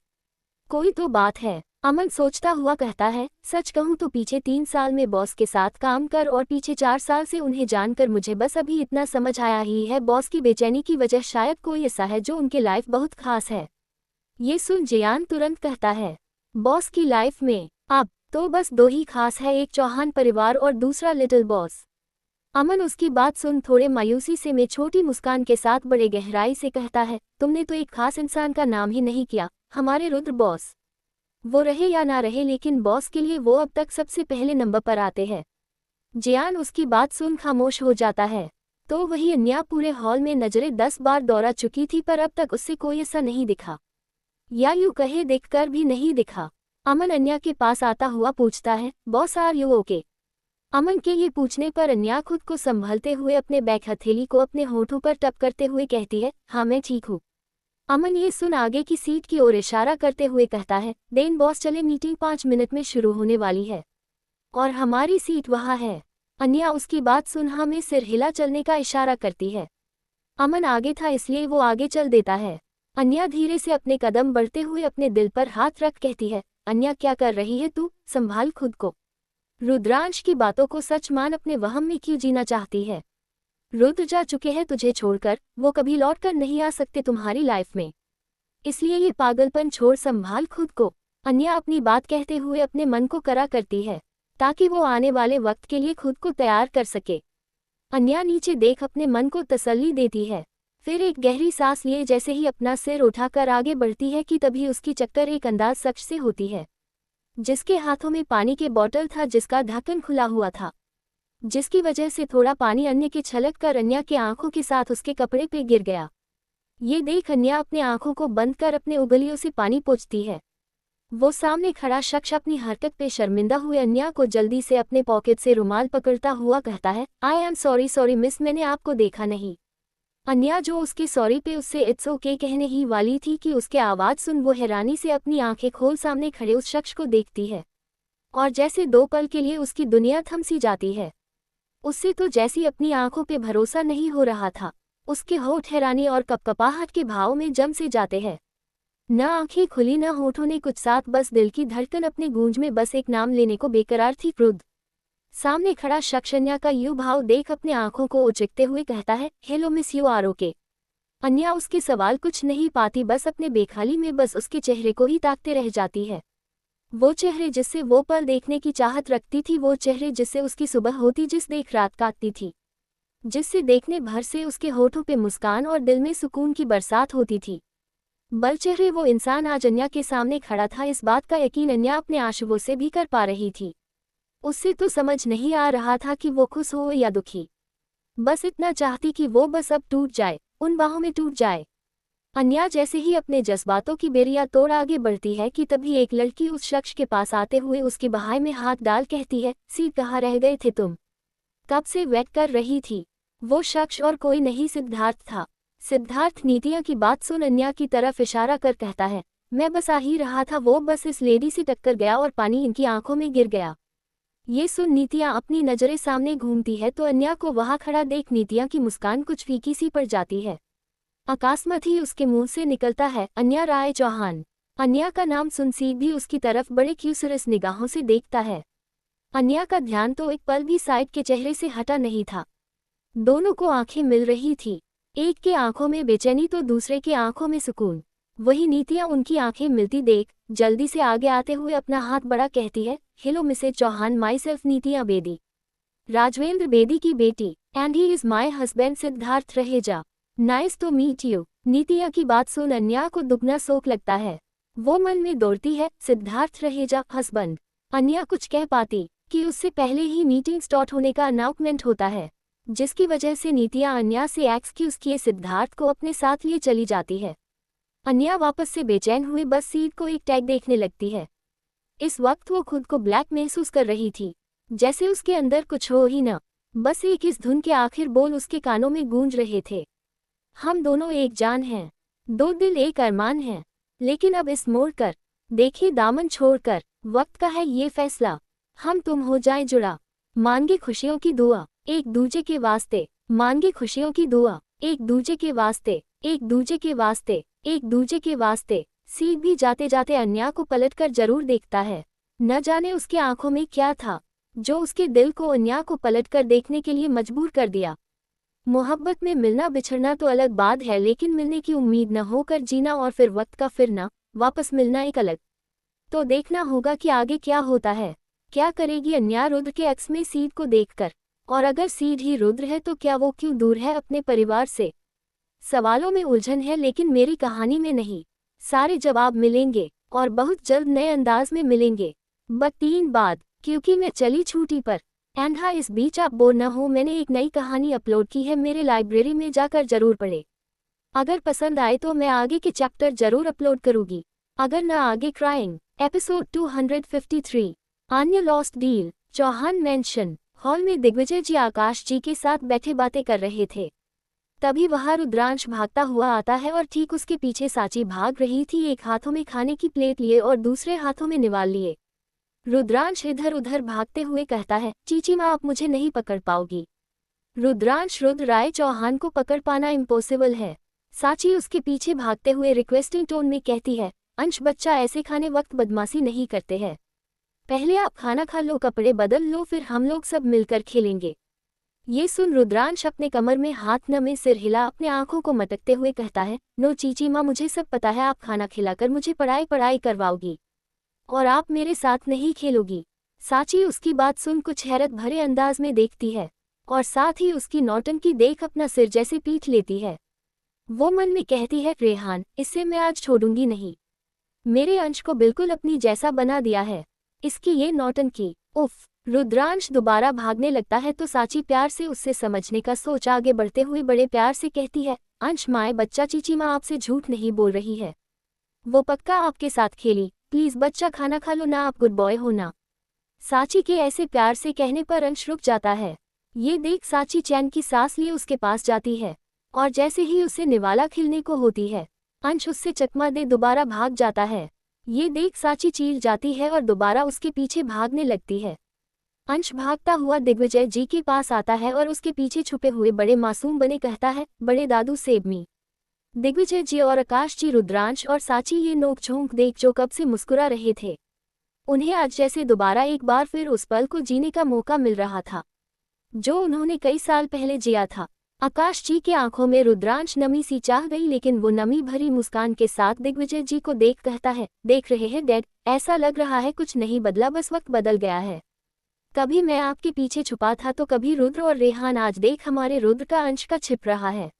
कोई तो बात है। अमन सोचता हुआ कहता है, सच कहूँ तो पीछे 3 साल में बॉस के साथ काम कर और पीछे 4 साल से उन्हें जानकर मुझे बस अभी इतना समझ आया ही है, बॉस की बेचैनी की वजह शायद कोई ऐसा है जो उनके लाइफ बहुत खास है। ये सुन जियान तुरंत कहता है, बॉस की लाइफ में अब तो बस 2 ही खास है, एक चौहान परिवार और दूसरा लिटिल बॉस। अमन उसकी बात सुन थोड़े मायूसी से में छोटी मुस्कान के साथ बड़े गहराई से कहता है, तुमने तो एक खास इंसान का नाम ही नहीं किया, हमारे रुद्र बॉस। वो रहे या ना रहे, लेकिन बॉस के लिए वो अब तक सबसे पहले नंबर पर आते हैं। जियान उसकी बात सुन खामोश हो जाता है। तो वही अन्या पूरे हॉल में नजरें 10 बार दौड़ा चुकी थी, पर अब तक उससे कोई ऐसा नहीं दिखा, या यूं कहे देखकर भी नहीं दिखा। अमन अन्या के पास आता हुआ पूछता है, बॉस आर यू ओके? अमन के ये पूछने पर अन्या खुद को संभलते हुए अपने बैक हथेली को अपने होठों पर टप करते हुए कहती है, हाँ मैं ठीक हूँ। अमन ये सुन आगे की सीट की ओर इशारा करते हुए कहता है, देन बॉस चले, मीटिंग 5 मिनट में शुरू होने वाली है और हमारी सीट वहाँ है। अन्या उसकी बात सुन हमें सिर हिला चलने का इशारा करती है। अमन आगे था इसलिए वो आगे चल देता है। अन्या धीरे से अपने कदम बढ़ते हुए अपने दिल पर हाथ रख कहती है, अन्या क्या कर रही है तू, संभाल खुद को। रुद्रांश की बातों को सच मान, अपने वहम में क्यों जीना चाहती है? रुद्र जा चुके हैं तुझे छोड़कर, वो कभी लौट कर नहीं आ सकते तुम्हारी लाइफ में, इसलिए ये पागलपन छोड़, संभाल खुद को। अन्या अपनी बात कहते हुए अपने मन को करा करती है ताकि वो आने वाले वक्त के लिए खुद को तैयार कर सके। अन्या नीचे देख अपने मन को तसल्ली देती है, फिर एक गहरी सांस लिए जैसे ही अपना सिर उठाकर आगे बढ़ती है कि तभी उसकी चक्कर एक अंदाज शख्स से होती है, जिसके हाथों में पानी के बोतल था, जिसका ढक्कन खुला हुआ था, जिसकी वजह से थोड़ा पानी अन्य के छलक कर अन्या के आंखों के साथ उसके कपड़े पे गिर गया। ये देख अन्या अपने आंखों को बंद कर अपने उंगलियों से पानी पोंछती है। वो सामने खड़ा शख्स अपनी हरकत पे शर्मिंदा हुए अन्या को जल्दी से अपने पॉकेट से रुमाल पकड़ता हुआ कहता है, I am sorry sorry miss, मैंने आपको देखा नहीं। अन्या जो उसके सॉरी पे उससे इट्स ओके कहने ही वाली थी कि उसके आवाज़ सुन वो हैरानी से अपनी आंखें खोल सामने खड़े उस शख्स को देखती है और जैसे 2 पल के लिए उसकी दुनिया थम सी जाती है। उससे तो जैसी अपनी आंखों पे भरोसा नहीं हो रहा था, उसके होठ हैरानी और कपकपाहट के भाव में जम से जाते हैं। न आंखें खुली न होठों ने कुछ साथ, बस दिल की धड़कन अपने गूंज में बस एक नाम लेने को बेकरार थी, रुद्र। सामने खड़ा शख्स अन्या का यूं भाव देख अपने आंखों को उचकते हुए कहता है, hello miss, you are okay? Anya उसके सवाल कुछ नहीं पाती, बस अपने बेखाली में बस उसके चेहरे को ही ताकते रह जाती है। वो चेहरे जिससे वो पल देखने की चाहत रखती थी, वो चेहरे जिससे उसकी सुबह होती, जिस देख रात काटती थी, जिससे देखने भर से उसके होठों पे मुस्कान और दिल में सुकून की बरसात होती थी। बल चेहरे वो इंसान आज अन्या के सामने खड़ा था, इस बात का यकीन अन्या अपने आंसुओं से भी कर पा रही थी। उससे तो समझ नहीं आ रहा था कि वो खुश हो या दुखी, बस इतना चाहती कि वो बस अब टूट जाए, उन बाहों में टूट जाए। अन्या जैसे ही अपने जज्बातों की बेरिया तोड़ आगे बढ़ती है कि तभी एक लड़की उस शख्स के पास आते हुए उसकी बाह में हाथ डाल कहती है, सी कहाँ रह गए थे तुम, कब से वेट कर रही थी। वो शख्स और कोई नहीं सिद्धार्थ था। सिद्धार्थ नीतिया की बात सुन अन्या की तरफ इशारा कर कहता है, मैं बस आ ही रहा था, वो बस इस लेडी से टक्कर गया और पानी इनकी आंखों में गिर गया। ये सुन नीतिया अपनी नजरें सामने घूमती है तो अन्या को वहां खड़ा देख नीतिया की मुस्कान कुछ फीकी सी पड़ जाती है। अकस्मात ही उसके मुंह से निकलता है, अन्या राय चौहान। अन्या का नाम सुन सीध भी उसकी तरफ बड़े क्यूसरस निगाहों से देखता है। अन्या का ध्यान तो एक पल भी साइड के चेहरे से हटा नहीं था। दोनों को आंखें मिल रही थी, एक के आंखों में बेचैनी तो दूसरे के आंखों में सुकून। वही नीतियाँ उनकी आंखें मिलती देख जल्दी से आगे आते हुए अपना हाथ बड़ा कहती है, hello Mrs Chauhan, myself Nitiya Bedi, Rajvendra Bedi की बेटी, and he is my husband Siddharth Raheja. Nice to meet you. Nitiya की बात सुन अन्या को दुगना शौक लगता है। वो मन में दौड़ती है, सिद्धार्थ रहेजा हस्बैंड। अन्या कुछ कह पाती कि उससे पहले ही मीटिंग स्टार्ट होने का अनाउंसमेंट होता है, जिसकी वजह से नीतिया अन्या से एक्सक्यूज किए सिद्धार्थ को अपने साथ लिए चली जाती है। अन्या वापस से बेचैन हुए बस सीट को एक टैग देखने लगती है। इस वक्त वो खुद को ब्लैक महसूस कर रही थी, जैसे उसके अंदर कुछ हो ही न, बस एक इस धुन के आखिर बोल उसके कानों में गूंज रहे थे। हम दोनों एक जान हैं, दो दिल एक अरमान हैं, लेकिन अब इस मोड़ कर देखिए दामन छोड़कर, वक्त का है ये फैसला, हम तुम हो जाए जुड़ा। मांगे खुशियों की दुआ एक दूजे के वास्ते, मांगे खुशियों की दुआ एक दूजे के वास्ते, एक दूजे के वास्ते, एक दूजे के वास्ते। सीट भी जाते जाते अन्या को पलटकर जरूर देखता है। न जाने उसकी आंखों में क्या था जो उसके दिल को अन्या को पलटकर देखने के लिए मजबूर कर दिया। मोहब्बत में मिलना बिछड़ना तो अलग बात है, लेकिन मिलने की उम्मीद न होकर जीना और फिर वक्त का फिरना, वापस मिलना एक अलग। तो देखना होगा कि आगे क्या होता है। क्या करेगी अन्या रुद्र के एक्स में सीड को देखकर, और अगर सीड ही रुद्र है तो क्या वो क्यों दूर है अपने परिवार से। सवालों में उलझन है, लेकिन मेरी कहानी में नहीं। सारे जवाब मिलेंगे और बहुत जल्द नए अंदाज में मिलेंगे। बट 3 बाद, क्योंकि मैं चली छुट्टी पर। एंड हाँ, इस बीच आप बोर न हो, मैंने एक नई कहानी अपलोड की है, मेरे लाइब्रेरी में जाकर जरूर पढ़े। अगर पसंद आए तो मैं आगे के चैप्टर जरूर अपलोड करूंगी। अगर न आगे crying. Episode 253 Anya lost deal. Chauhan mansion hall में दिग्विजय जी आकाश जी के साथ बैठे बातें कर रहे थे। तभी वहां रुद्रांश भागता हुआ आता है और ठीक उसके पीछे साची भाग रही थी, एक हाथों में खाने की प्लेट लिए और दूसरे हाथों में निवाल लिए। रुद्रांश इधर उधर भागते हुए कहता है, चीची माँ आप मुझे नहीं पकड़ पाओगी। रुद्रांश रुद्र राय चौहान को पकड़ पाना इम्पॉसिबल है। साची उसके पीछे भागते हुए रिक्वेस्टिंग टोन में कहती है, अंश बच्चा ऐसे खाने वक्त बदमाशी नहीं करते हैं, पहले आप खाना खा लो, कपड़े बदल लो, फिर हम लोग सब मिलकर खेलेंगे। ये सुन रुद्रांश अपने कमर में हाथ न में सिर हिला अपने आंखों को मटकते हुए कहता है, नो चीची माँ मुझे सब पता है, आप खाना खिलाकर मुझे पढ़ाई करवाओगी और आप मेरे साथ नहीं खेलोगी। साची उसकी बात सुन कुछ हैरत भरे अंदाज में देखती है और साथ ही उसकी नौटंकी देख अपना सिर जैसे पीट लेती है। वो मन में कहती है, रेहान इससे मैं आज छोड़ूंगी नहीं, मेरे अंश को बिल्कुल अपनी जैसा बना दिया है, इसकी ये नौटंकी, उफ। रुद्रांश दोबारा भागने लगता है तो साची प्यार से उससे समझने का सोच आगे बढ़ते हुए बड़े प्यार से कहती है, अंश माए बच्चा, चीची माँ आपसे झूठ नहीं बोल रही है, वो पक्का आपके साथ खेली, प्लीज बच्चा खाना खा लो ना, आप गुड बॉय हो ना। साची के ऐसे प्यार से कहने पर अंश रुक जाता है। ये देख साची चैन की सांस लिए उसके पास जाती है और जैसे ही उसे निवाला खिलने को होती है, अंश उससे चकमा दे दोबारा भाग जाता है। ये देख साची चीर जाती है और दोबारा उसके पीछे भागने लगती है। अंश भागता हुआ दिग्विजय जी के पास आता है और उसके पीछे छुपे हुए बड़े मासूम बने कहता है, बड़े दादू सेव मी। दिग्विजय जी और आकाश जी रुद्रांश और साची ये नोक-झोंक देख जो कब से मुस्कुरा रहे थे, उन्हें आज जैसे दोबारा एक बार फिर उस पल को जीने का मौका मिल रहा था जो उन्होंने कई साल पहले जिया था। आकाश जी के आंखों में रुद्रांश नमी सी चाह गई, लेकिन वो नमी भरी मुस्कान के साथ दिग्विजय जी को देख कहता है, देख रहे हैं डैड, ऐसा लग रहा है कुछ नहीं बदला, बस वक्त बदल गया है। कभी मैं आपके पीछे छुपा था तो कभी रुद्र और रेहान, आज देख हमारे रुद्र का अंश का छिप रहा है।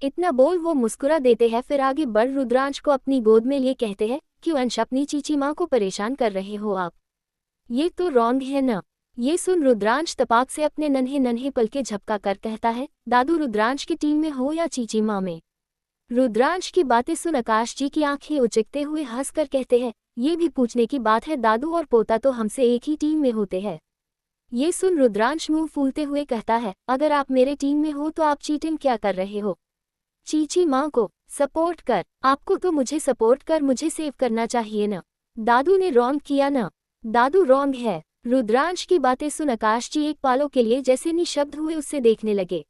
इतना बोल वो मुस्कुरा देते हैं, फिर आगे बढ़ रुद्रांश को अपनी गोद में लिए कहते हैं, क्यों अंश अपनी चीची माँ को परेशान कर रहे हो आप, ये तो रॉन्ग है ना। ये सुन रुद्रांश तपाक से अपने नन्हे नन्हे पलके झपका कर कहता है, दादू रुद्रांश की टीम में हो या चीची माँ में। रुद्रांश की बातें सुन आकाश जी की आंखें उचकते हुए हंसकर कहते हैं, ये भी पूछने की बात है, दादू और पोता तो हमसे एक ही टीम में होते हैं। ये सुन रुद्रांश मुंह फूलते हुए कहता है, अगर आप मेरे टीम में हो तो आप चीटिंग क्या कर रहे हो, चीची माँ को सपोर्ट कर, आपको तो मुझे सपोर्ट कर मुझे सेव करना चाहिए ना, दादू ने रॉन्ग किया ना, दादू रॉन्ग है। रुद्रांश की बातें सुन आकाश जी एक पालों के लिए जैसे निशब्द हुए उससे देखने लगे।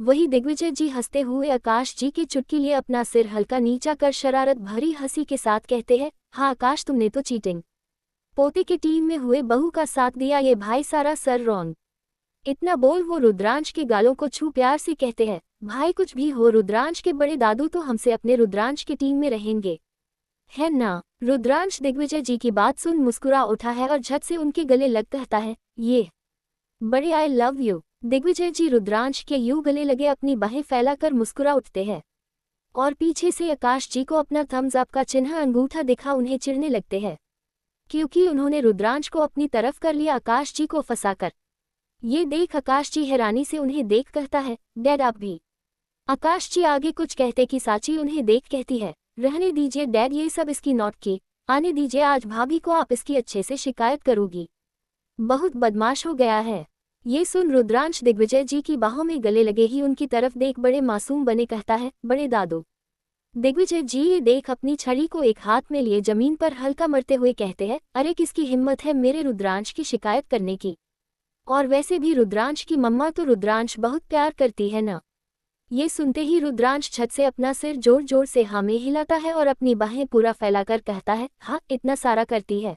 वही दिग्विजय जी हंसते हुए आकाश जी की चुटकी लिए अपना सिर हल्का नीचा कर शरारत भरी हंसी के साथ कहते हैं, हाँ आकाश तुमने तो चीटिंग पोते की टीम में हुए बहू का साथ दिया, ये भाई सारा सर रॉन्ग। इतना बोल वो रुद्रांश के गालों को छू प्यार से कहते हैं, भाई कुछ भी हो, रुद्रांश के बड़े दादू तो हमसे अपने रुद्रांश की टीम में रहेंगे, है ना। रुद्रांश दिग्विजय जी की बात सुन मुस्कुरा उठा है और झट से उनके गले लग कहता है, ये बड़े आई लव यू। दिग्विजय जी रुद्रांश के यूं गले लगे अपनी बाहें फैलाकर मुस्कुरा उठते हैं और पीछे से आकाश जी को अपना थम्स अप का चिन्ह अंगूठा दिखा उन्हें चिढ़ने लगते हैं, क्योंकि उन्होंने रुद्रांश को अपनी तरफ कर लिया आकाश जी को फंसाकर। ये देख आकाश जी हैरानी से उन्हें देख कहता है, डैड आप भी। आकाश जी आगे कुछ कहते कि साची उन्हें देख कहती है, रहने दीजिए डैड, ये सब इसकी नॉट की, आने दीजिए, आज भाभी को आप इसकी अच्छे से शिकायत करोगी, बहुत बदमाश हो गया है। ये सुन रुद्रांश दिग्विजय जी की बाहों में गले लगे ही उनकी तरफ देख बड़े मासूम बने कहता है, बड़े दादू। दिग्विजय जी ये देख अपनी छड़ी को एक हाथ में लिए जमीन पर हल्का मरते हुए कहते हैं, अरे किसकी हिम्मत है मेरे रुद्रांश की शिकायत करने की, और वैसे भी रुद्रांश की मम्मा तो रुद्रांश बहुत प्यार करती है ना। ये सुनते ही रुद्रांश छत से अपना सिर जोर जोर से हाँ में हिलाता है और अपनी बाहें पूरा फैलाकर कहता है, हाँ इतना सारा करती है।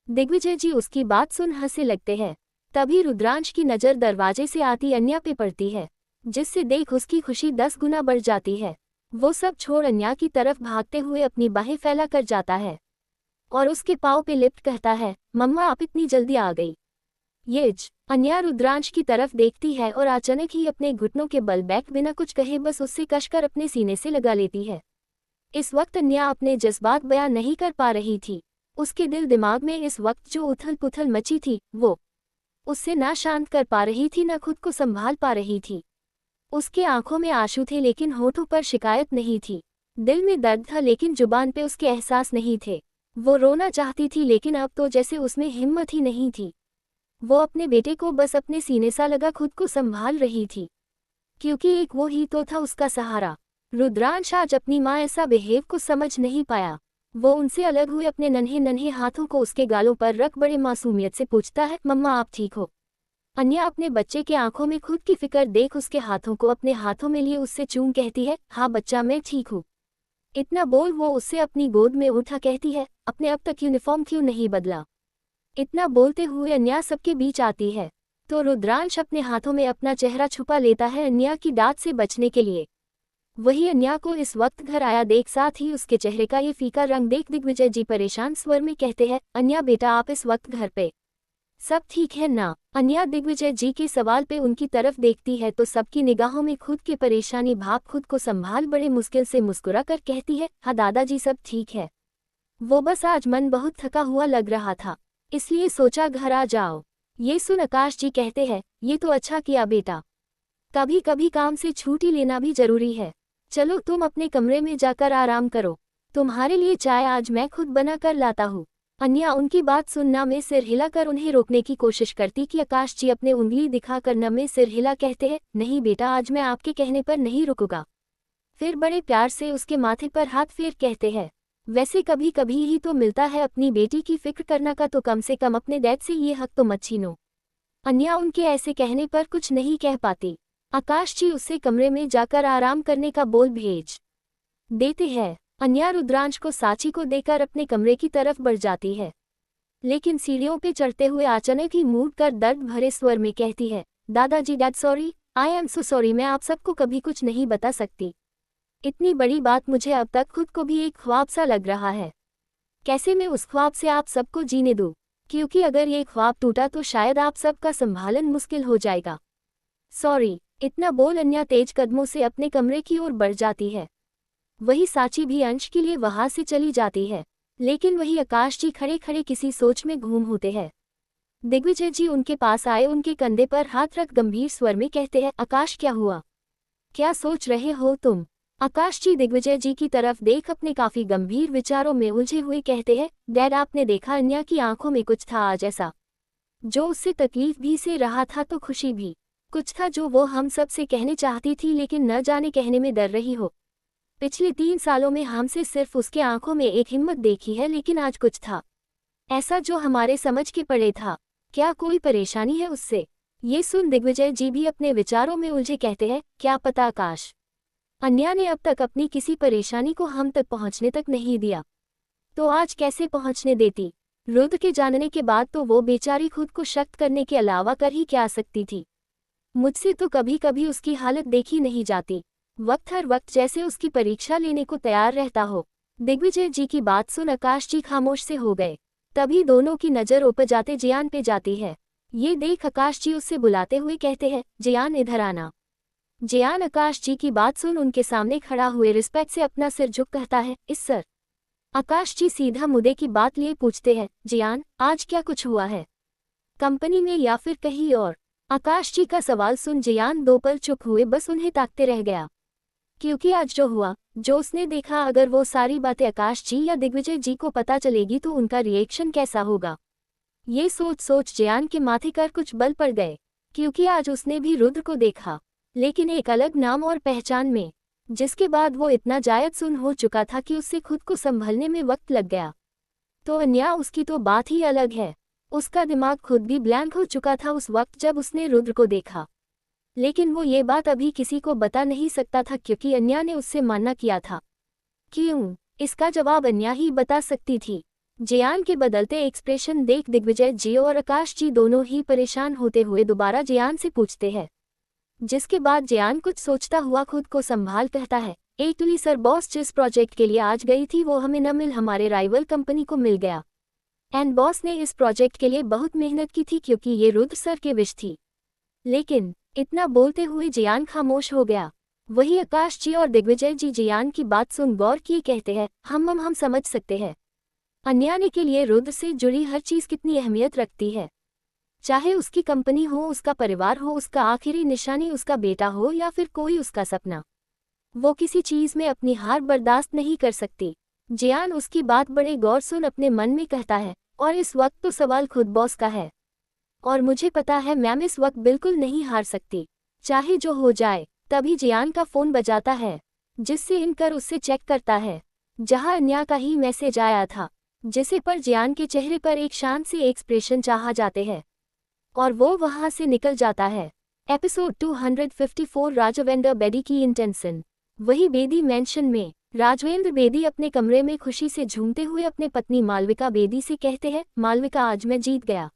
दिग्विजय जी उसकी बात सुन हंसने लगते हैं। तभी रुद्रांश की नज़र दरवाजे से आती अन्या पे पड़ती है, जिससे देख उसकी खुशी 10 गुना बढ़ जाती है। वो सब छोड़ अन्या की तरफ भागते हुए अपनी बाहें फैला कर जाता है और उसके पाँव पे लिपट कहता है, मम्मा आप इतनी जल्दी आ गई। येज अन्या रुद्रांश की तरफ देखती है और अचानक ही अपने घुटनों के बल बैठ बिना कुछ कहे बस उससे कसकर अपने सीने से लगा लेती है। इस वक्त अन्या अपने जज्बात बयां नहीं कर पा रही थी। उसके दिल दिमाग में इस वक्त जो उथल पुथल मची थी वो उससे ना शांत कर पा रही थी, ना खुद को संभाल पा रही थी। उसके आंखों में आंसू थे लेकिन होठों पर शिकायत नहीं थी। दिल में दर्द था लेकिन जुबान पे उसके एहसास नहीं थे। वो रोना चाहती थी लेकिन अब तो जैसे उसमें हिम्मत ही नहीं थी। वो अपने बेटे को बस अपने सीने सा लगा खुद को संभाल रही थी, क्योंकि एक वो ही तो था उसका सहारा। रुद्रांश आज अपनी माँ ऐसा बिहेव को समझ नहीं पाया। वो उनसे अलग हुए अपने नन्हे नन्हे हाथों को उसके गालों पर रख बड़े मासूमियत से पूछता है, मम्मा आप ठीक हो। अन्या अपने बच्चे के आंखों में खुद की फिक्र देख उसके हाथों को अपने हाथों में लिए उससे चूम कहती है, हाँ बच्चा मैं ठीक हूँ। इतना बोल वो उससे अपनी गोद में उठा कहती है, अपने अब तक यूनिफॉर्म क्यों नहीं बदला। इतना बोलते हुए अन्या सबके बीच आती है तो रुद्रांश अपने हाथों में अपना चेहरा छुपा लेता है अन्या की डांट से बचने के लिए। वही अन्या को इस वक्त घर आया देख साथ ही उसके चेहरे का ये फीका रंग देख दिग्विजय जी परेशान स्वर में कहते हैं, अन्या बेटा आप इस वक्त घर पे सब ठीक है ना। अन्या दिग्विजय जी के सवाल पे उनकी तरफ देखती है तो सबकी निगाहों में खुद के परेशानी भाप खुद को संभाल बड़े मुश्किल से मुस्कुरा कर कहती है, हाँ दादाजी सब ठीक है, वो बस आज मन बहुत थका हुआ लग रहा था इसलिए सोचा घर आ जाओ। ये सुन आकाश जी कहते हैं, ये तो अच्छा किया बेटा, कभी कभी काम से छुट्टी लेना भी जरूरी है। चलो तुम अपने कमरे में जाकर आराम करो, तुम्हारे लिए चाय आज मैं खुद बना कर लाता हूँ। अन्या उनकी बात सुनना में सिर हिलाकर उन्हें रोकने की कोशिश करती कि आकाश जी अपने उंगली दिखाकर न में सिर हिला कहते हैं, नहीं बेटा आज मैं आपके कहने पर नहीं रुकूंगा। फिर बड़े प्यार से उसके माथे पर हाथ फेर कहते हैं, वैसे कभी कभी ही तो मिलता है अपनी बेटी की फिक्र करना का, तो कम से कम अपने डैड से ये हक तो मत छीनो। अन्या उनके ऐसे कहने पर कुछ नहीं कह पाती। आकाश जी उससे कमरे में जाकर आराम करने का बोल भेज देते हैं। अन्या रुद्रांश को साची को देकर अपने कमरे की तरफ बढ़ जाती है, लेकिन सीढ़ियों पे चढ़ते हुए अचानक ही मूड कर दर्द भरे स्वर में कहती है, दादाजी dad sorry, I am so sorry, मैं आप सबको कभी कुछ नहीं बता सकती। इतनी बड़ी बात मुझे अब तक खुद को भी एक ख्वाब सा लग रहा है, कैसे मैं उस ख्वाब से आप सबको जीने दूँ, क्योंकि अगर ये ख्वाब टूटा तो शायद आप सबका संभालन मुश्किल हो जाएगा। सॉरी। इतना बोल अन्या तेज कदमों से अपने कमरे की ओर बढ़ जाती है। वही साची भी अंश के लिए वहां से चली जाती है, लेकिन वही आकाश जी खड़े खड़े किसी सोच में घूम होते हैं। दिग्विजय जी उनके पास आए, उनके कंधे पर हाथ रख गंभीर स्वर में कहते हैं, आकाश क्या हुआ, क्या सोच रहे हो तुम। आकाश जी दिग्विजय जी की तरफ देख अपने काफी गंभीर विचारों में उलझे हुए कहते हैं, डैड आपने देखा अन्या की आंखों में कुछ था आज ऐसा, जो उससे तकलीफ भी से रहा था तो खुशी भी, कुछ था जो वो हम सब से कहने चाहती थी लेकिन न जाने कहने में डर रही हो। पिछले 3 सालों में हमसे सिर्फ उसके आंखों में एक हिम्मत देखी है, लेकिन आज कुछ था ऐसा जो हमारे समझ के परे था। क्या कोई परेशानी है उससे। ये सुन दिग्विजय जी भी अपने विचारों में उलझे कहते हैं, क्या पता आकाश, अन्या ने अब तक अपनी किसी परेशानी को हम तक पहुंचने तक नहीं दिया, तो आज कैसे पहुंचने देती। रुद्र के जानने के बाद तो वो बेचारी खुद को शक्त करने के अलावा कर ही क्या सकती थी। मुझसे तो कभी कभी उसकी हालत देखी नहीं जाती। हर वक्त जैसे उसकी परीक्षा लेने को तैयार रहता हो। दिग्विजय जी की बात सुन आकाश जी खामोश से हो गए। तभी दोनों की नज़र ऊपर जाते जियान पे जाती है। ये देख आकाश जी उससे बुलाते हुए कहते हैं, जियान इधर आना। जियान आकाश जी की बात सुन उनके सामने खड़ा हुए रिस्पेक्ट से अपना सिर झुक कहता है, इस सर। आकाश जी सीधा मुद्दे की बात लिए पूछते हैं, जियान आज क्या कुछ हुआ है, कंपनी में या फिर कहीं और? आकाश जी का सवाल सुन जियान दो पल चुप हुए, बस उन्हें ताकते रह गया। क्योंकि आज जो हुआ, जो उसने देखा, अगर वो सारी बातें आकाश जी या दिग्विजय जी को पता चलेगी तो उनका रिएक्शन कैसा होगा। ये सोच सोच जियान के माथे पर कुछ बल पड़ गए। क्योंकि आज उसने भी रुद्र को देखा, लेकिन एक अलग नाम और पहचान में, जिसके बाद वो इतना जायद सुन हो चुका था कि उससे खुद को संभलने में वक्त लग गया। तो अन्या उसकी तो बात ही अलग है। उसका दिमाग खुद भी ब्लैंक हो चुका था उस वक्त जब उसने रुद्र को देखा। लेकिन वो ये बात अभी किसी को बता नहीं सकता था क्योंकि अन्या ने उससे माना किया था। क्यों? इसका जवाब अन्या ही बता सकती थी। जियान के बदलते एक्सप्रेशन देख दिग्विजय जी और आकाश जी दोनों ही परेशान होते हुए दोबारा जियान से पूछते हैं। जिसके बाद जियान कुछ सोचता हुआ खुद को संभाल कहता है, एक्चुअली सर बॉस जिस प्रोजेक्ट के लिए आज गई थी वो हमें न मिल हमारे राइवल कंपनी को मिल गया। एंड बॉस ने इस प्रोजेक्ट के लिए बहुत मेहनत की थी क्योंकि ये रुद्र सर के विश थी। लेकिन इतना बोलते हुए जियान खामोश हो गया। वही आकाश जी और दिग्विजय जी जियान की बात सुन गौर किए कहते हैं, हम समझ सकते हैं अन्याने के लिए रुद्र से जुड़ी हर चीज कितनी अहमियत रखती है। चाहे उसकी कंपनी हो, उसका परिवार हो, उसका आखिरी निशानी उसका बेटा हो या फिर कोई उसका सपना, वो किसी चीज में अपनी हार बर्दाश्त नहीं कर सकती। जियान उसकी बात बड़े गौर सुन अपने मन में कहता है, और इस वक्त तो सवाल खुद बॉस का है। और मुझे पता है मैम इस वक्त बिल्कुल नहीं हार सकती, चाहे जो हो जाए। तभी जियान का फोन बजाता है, जिससे इनकर उससे चेक करता है, जहां अन्या का ही मैसेज आया था, जिसे पर जियान के चेहरे पर एक शांत से एक्सप्रेशन चाहा जाते हैं और वो वहां से निकल जाता है। एपिसोड 254 राघवेंद्र बेदी की इंटेंशन। वही बेदी मैंशन में राघवेंद्र बेदी अपने कमरे में खुशी से झूमते हुए अपने पत्नी मालविका बेदी से कहते हैं, मालविका आज मैं जीत गया।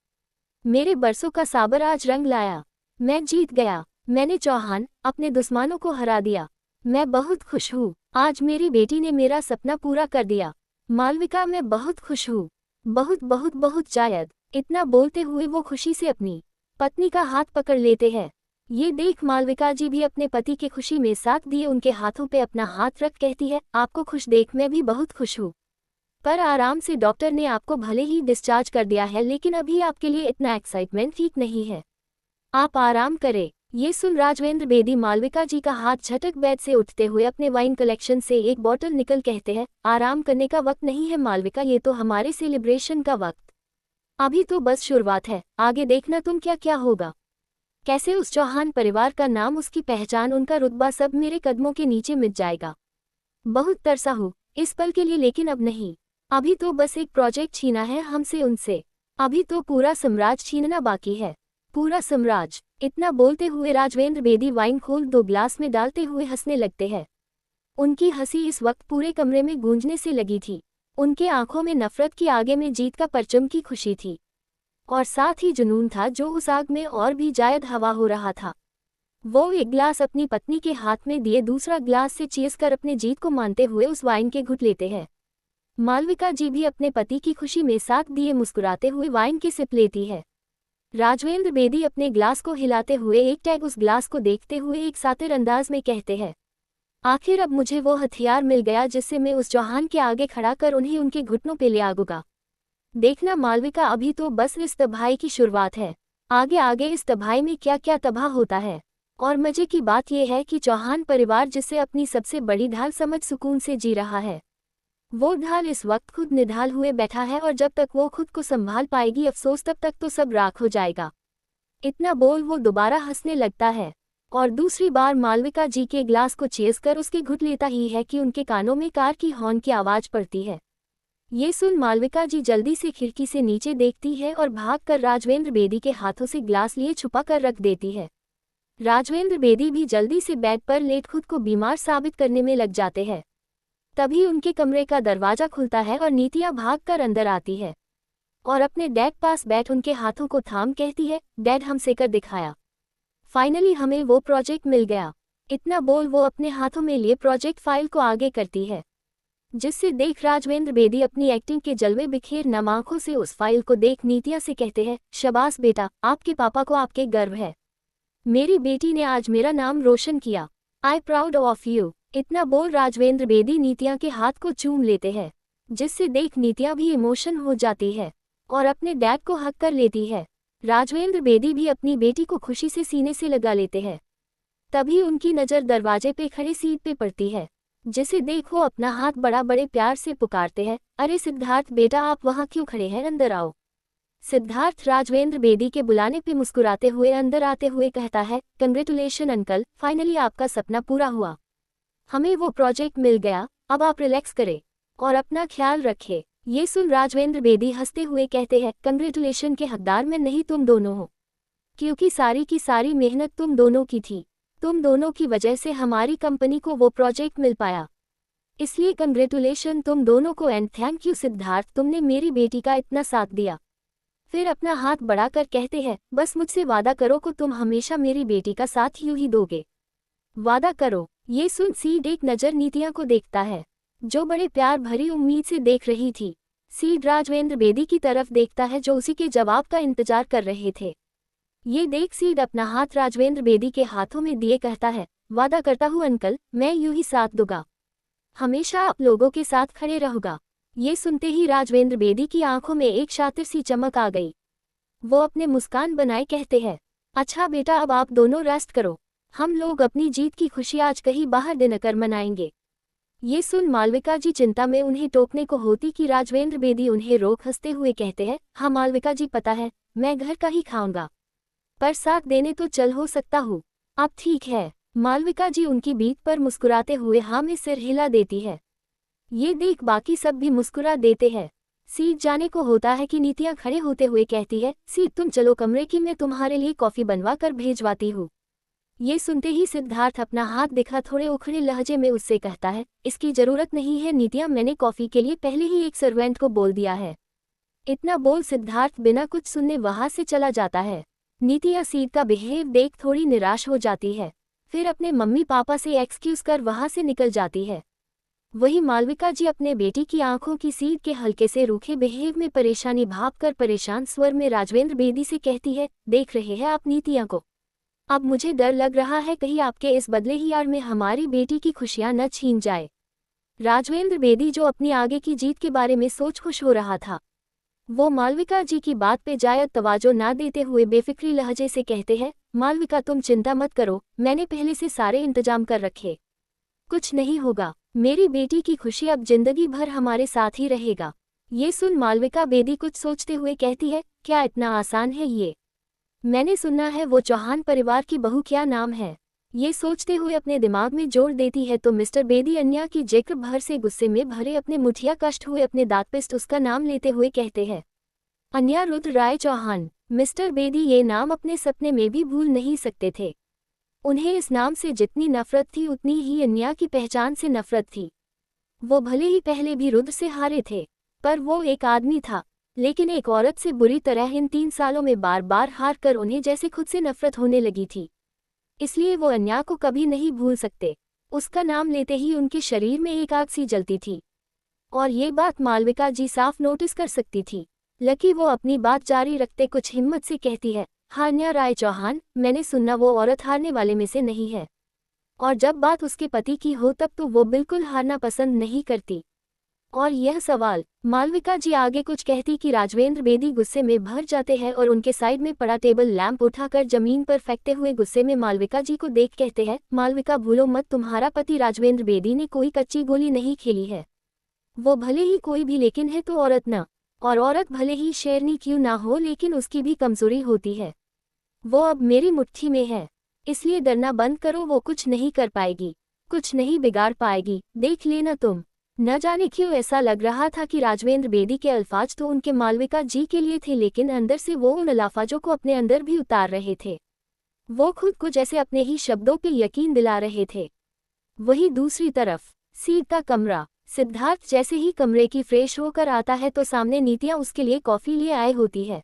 मेरे बरसों का साबर आज रंग लाया। मैं जीत गया। मैंने चौहान अपने दुश्मनों को हरा दिया। मैं बहुत खुश हूँ। आज मेरी बेटी ने मेरा सपना पूरा कर दिया। मालविका मैं बहुत खुश हूँ। बहुत बहुत बहुत जायद। इतना बोलते हुए वो खुशी से अपनी पत्नी का हाथ पकड़ लेते हैं। ये देख मालविका जी भी अपने पति के खुशी में साथ दिए उनके हाथों पे अपना हाथ रख कहती है, आपको खुश देख मैं भी बहुत खुश हूँ। पर आराम से, डॉक्टर ने आपको भले ही डिस्चार्ज कर दिया है लेकिन अभी आपके लिए इतना एक्साइटमेंट ठीक नहीं है। आप आराम करें। ये सुन राघवेंद्र बेदी मालविका जी का हाथ झटक बेड से उठते हुए अपने वाइन कलेक्शन से एक बॉटल निकल कहते हैं, आराम करने का वक्त नहीं है मालविका, ये तो हमारे सेलिब्रेशन का वक्त। अभी तो बस शुरुआत है, आगे देखना तुम क्या क्या होगा। कैसे उस चौहान परिवार का नाम, उसकी पहचान, उनका रुतबा सब मेरे कदमों के नीचे मिट जाएगा। बहुत तरसा हूँ इस पल के लिए, लेकिन अब नहीं। अभी तो बस एक प्रोजेक्ट छीना है हमसे उनसे। अभी तो पूरा साम्राज्य छीनना बाकी है, पूरा साम्राज्य। इतना बोलते हुए राघवेंद्र बेदी वाइन खोल 2 ग्लास में डालते हुए हंसने लगते हैं। उनकी हंसी इस वक्त पूरे कमरे में गूंजने से लगी थी। उनके आंखों में नफरत की आगे में जीत का परचम की खुशी थी और साथ ही जुनून था जो उस आग में और भी जायद हवा हो रहा था। वो एक ग्लास अपनी पत्नी के हाथ में दिए दूसरा ग्लास से चीस कर अपने जीत को मानते हुए उस वाइन के घुट लेते हैं। मालविका जी भी अपने पति की खुशी में साथ दिए मुस्कुराते हुए वाइन की सिप लेती है। राघवेंद्र बेदी अपने ग्लास को हिलाते हुए एक टैग उस ग्लास को देखते हुए एक सातिर अंदाज में कहते हैं, आखिर अब मुझे वो हथियार मिल गया जिससे मैं उस चौहान के आगे खड़ा कर उन्हें उनके घुटनों पे ले आऊंगा। देखना मालविका, अभी तो बस इस तबाही की शुरुआत है। आगे आगे इस तबाही में क्या क्या तबाह होता है। और मजे की बात यह है कि चौहान परिवार जिसे अपनी सबसे बड़ी ढाल समझ सुकून से जी रहा है, वो ढाल इस वक्त खुद निढाल हुए बैठा है और जब तक वो खुद को संभाल पाएगी अफसोस तब तक तो सब राख हो जाएगा। इतना बोल वो दोबारा हंसने लगता है और दूसरी बार मालविका जी के ग्लास को चेस कर उसके घुट लेता ही है कि उनके कानों में कार की हॉर्न की आवाज पड़ती है। ये सुन मालविका जी जल्दी से खिड़की से नीचे देखती है और भागकर राघवेंद्र बेदी के हाथों से ग्लास लिए छुपा कर रख देती है। राघवेंद्र बेदी भी जल्दी से बेड पर लेट खुद को बीमार साबित करने में लग जाते हैं। तभी उनके कमरे का दरवाजा खुलता है और नीतिया भागकर अंदर आती है और अपने डैड पास बैठ उनके हाथों को थाम कहती है, डैड हमसे कर दिखाया। फाइनली हमें वो प्रोजेक्ट मिल गया। इतना बोल वो अपने हाथों में लिए प्रोजेक्ट फाइल को आगे करती है, जिससे देख राजवेंद्र बेदी अपनी एक्टिंग के जलवे बिखेर नम आंखों से उस फाइल को देख नीतिया से कहते हैं, शाबाश बेटा, आपके पापा को आपके गर्व है। मेरी बेटी ने आज मेरा नाम रोशन किया। I proud of you. इतना बोल राजवेंद्र बेदी नीतिया के हाथ को चूम लेते हैं, जिससे देख नीतिया भी इमोशन हो जाती है और अपने डैड को हक कर लेती है। राजवेंद्र बेदी भी अपनी बेटी को खुशी से सीने से लगा लेते हैं। तभी उनकी नज़र दरवाजे पे खड़े सीट पे पड़ती है, जिसे देख वो अपना हाथ बड़ा बड़े प्यार से पुकारते हैं, अरे सिद्धार्थ बेटा, आप वहाँ क्यों खड़े हैं, अंदर आओ। सिद्धार्थ राजवेंद्र बेदी के बुलाने पे मुस्कुराते हुए अंदर आते हुए कहता है, कंग्रेचुलेशन अंकल, फाइनली आपका सपना पूरा हुआ। हमें वो प्रोजेक्ट मिल गया, अब आप रिलैक्स करें और अपना ख्याल रखें। ये सुन राजवेंद्र बेदी हंसते हुए कहते हैं, कंग्रेचुलेशन के हकदार मैं नहीं, तुम दोनों हो, क्योंकि सारी की सारी मेहनत तुम दोनों की थी। तुम दोनों की वजह से हमारी कंपनी को वो प्रोजेक्ट मिल पाया, इसलिए कंग्रेचुलेशन तुम दोनों को एंड थैंक यू सिद्धार्थ, तुमने मेरी बेटी का इतना साथ दिया। फिर अपना हाथ बढ़ाकर कहते हैं, बस मुझसे वादा करो कि तुम हमेशा मेरी बेटी का साथ यूं ही दोगे, वादा करो। ये सुन सीड एक नज़र नीतिया को देखता है, जो बड़े प्यार भरी उम्मीद से देख रही थी। सीड राजवेंद्र बेदी की तरफ देखता है, जो उसी के जवाब का इंतजार कर रहे थे। ये देख सीड अपना हाथ राजवेंद्र बेदी के हाथों में दिए कहता है, वादा करता हूँ अंकल, मैं यूं ही साथ दूंगा, हमेशा आप लोगों के साथ खड़े रहूंगा। ये सुनते ही राजवेंद्र बेदी की आंखों में एक शातिर सी चमक आ गई। वो अपने मुस्कान बनाए कहते हैं, अच्छा बेटा, अब आप दोनों रेस्ट करो, हम लोग अपनी जीत की खुशी आज कहीं बाहर डिनर कर मनाएंगे। ये सुन मालविका जी चिंता में उन्हें टोकने को होती कि राजवेंद्र बेदी उन्हें रोक हंसते हुए कहते हैं, हाँ मालविका जी, पता है मैं घर का ही खाऊंगा, पर साथ देने तो चल हो सकता हूँ। अब ठीक है। मालविका जी उनकी बीत पर मुस्कुराते हुए हाँ में सिर हिला देती है। ये देख बाकी सब भी मुस्कुरा देते हैं। सीट जाने को होता है कि नीतियाँ खड़े होते हुए कहती है, सीट तुम चलो कमरे की, मैं तुम्हारे लिए कॉफ़ी बनवा कर भेजवाती हूँ। ये सुनते ही सिद्धार्थ अपना हाथ दिखा थोड़े उखड़े लहजे में उससे कहता है, इसकी ज़रूरत नहीं है नीतिया, मैंने कॉफ़ी के लिए पहले ही एक सर्वेंट को बोल दिया है। इतना बोल सिद्धार्थ बिना कुछ सुनने वहाँ से चला जाता है। नीतिया सीट का बिहेव देख थोड़ी निराश हो जाती है, फिर अपने मम्मी पापा से एक्सक्यूज कर वहाँ से निकल जाती है। वही मालविका जी अपने बेटी की आंखों की सीट के हल्के से रूखे बिहेव में परेशानी भाप कर परेशान स्वर में राजवेंद्र बेदी से कहती है, देख रहे हैं आप नीतिया को, अब मुझे डर लग रहा है कहीं आपके इस बदले ही यार में हमारी बेटी की खुशियां न छीन जाए। राजवेंद्र बेदी जो अपनी आगे की जीत के बारे में सोच खुश हो रहा था, वो मालविका जी की बात पे जायद तवाजो ना देते हुए बेफिक्री लहजे से कहते हैं, मालविका तुम चिंता मत करो, मैंने पहले से सारे इंतजाम कर रखे, कुछ नहीं होगा, मेरी बेटी की खुशी अब जिंदगी भर हमारे साथ ही रहेगा। ये सुन मालविका बेदी कुछ सोचते हुए कहती है, क्या इतना आसान है ये? मैंने सुना है वो चौहान परिवार की बहू, क्या नाम है? ये सोचते हुए अपने दिमाग में जोड़ देती है तो मिस्टर बेदी अन्या की जिक्र भर से गुस्से में भरे अपने मुठिया कष्ट हुए अपने दांत पिस्ट उसका नाम लेते हुए कहते हैं, अन्या रुद्र राय चौहान। मिस्टर बेदी ये नाम अपने सपने में भी भूल नहीं सकते थे। उन्हें इस नाम से जितनी नफरत थी उतनी ही अन्या की पहचान से नफरत थी। वो भले ही पहले भी रुद्र से हारे थे, पर वो एक आदमी था, लेकिन एक औरत से बुरी तरह इन 3 सालों में बार बार हार कर उन्हें जैसे खुद से नफरत होने लगी थी। इसलिए वो अन्या को कभी नहीं भूल सकते। उसका नाम लेते ही उनके शरीर में एक आग सी जलती थी, और ये बात मालविका जी साफ नोटिस कर सकती थी। लकी वो अपनी बात जारी रखते कुछ हिम्मत से कहती है, अन्या राय चौहान, मैंने सुना वो औरत हारने वाले में से नहीं है, और जब बात उसके पति की हो तब तो वो बिल्कुल हारना पसंद नहीं करती। और यह सवाल, मालविका जी आगे कुछ कहती कि राजवेंद्र बेदी गुस्से में भर जाते हैं और उनके साइड में पड़ा टेबल लैंप उठाकर जमीन पर फेंकते हुए गुस्से में मालविका जी को देख कहते हैं, मालविका भूलो मत, तुम्हारा पति राजवेंद्र बेदी ने कोई कच्ची गोली नहीं खेली है। वो भले ही कोई भी लेकिन है तो औरत न, और औरत भले ही शेरनी क्यों ना हो लेकिन उसकी भी कमजोरी होती है। वो अब मेरी मुट्ठी में है, इसलिए डरना बंद करो, वो कुछ नहीं कर पाएगी, कुछ नहीं बिगाड़ पाएगी, देख लेना तुम। न जाने क्यों ऐसा लग रहा था कि राजवेंद्र बेदी के अल्फाज तो उनके मालविका जी के लिए थे, लेकिन अंदर से वो उन अल्फाजों को अपने अंदर भी उतार रहे थे। वो खुद को जैसे अपने ही शब्दों पे यकीन दिला रहे थे। वही दूसरी तरफ सीट का कमरा, सिद्धार्थ जैसे ही कमरे की फ्रेश होकर आता है तो सामने नीतियाँ उसके लिए कॉफ़ी लिए आए होती है।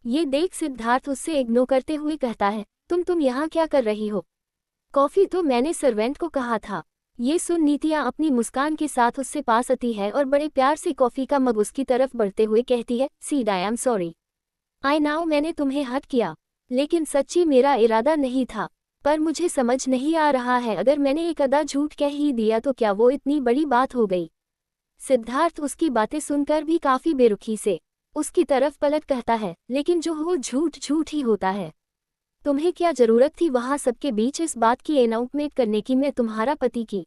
ये देख सिद्धार्थ उससे इग्नोर करते हुए कहता है, तुम यहाँ क्या कर रही हो? कॉफी तो मैंने सर्वेंट को कहा था। ये सुन नीतिया अपनी मुस्कान के साथ उससे पास आती है और बड़े प्यार से कॉफी का मग उसकी तरफ बढ़ते हुए कहती है, seed I am sorry. I now मैंने तुम्हें हर्ट किया, लेकिन सच्ची मेरा इरादा नहीं था। पर मुझे समझ नहीं आ रहा है, अगर मैंने एक आधा झूठ कह ही दिया तो क्या वो इतनी बड़ी बात हो गई? सिद्धार्थ उसकी बातें सुनकर भी काफी बेरुखी से उसकी तरफ पलट कहता है, लेकिन जो हो झूठ झूठ ही होता है। तुम्हें क्या जरूरत थी वहां सबके बीच इस बात की अनाउंसमेंट करने की, मैं तुम्हारा पति की,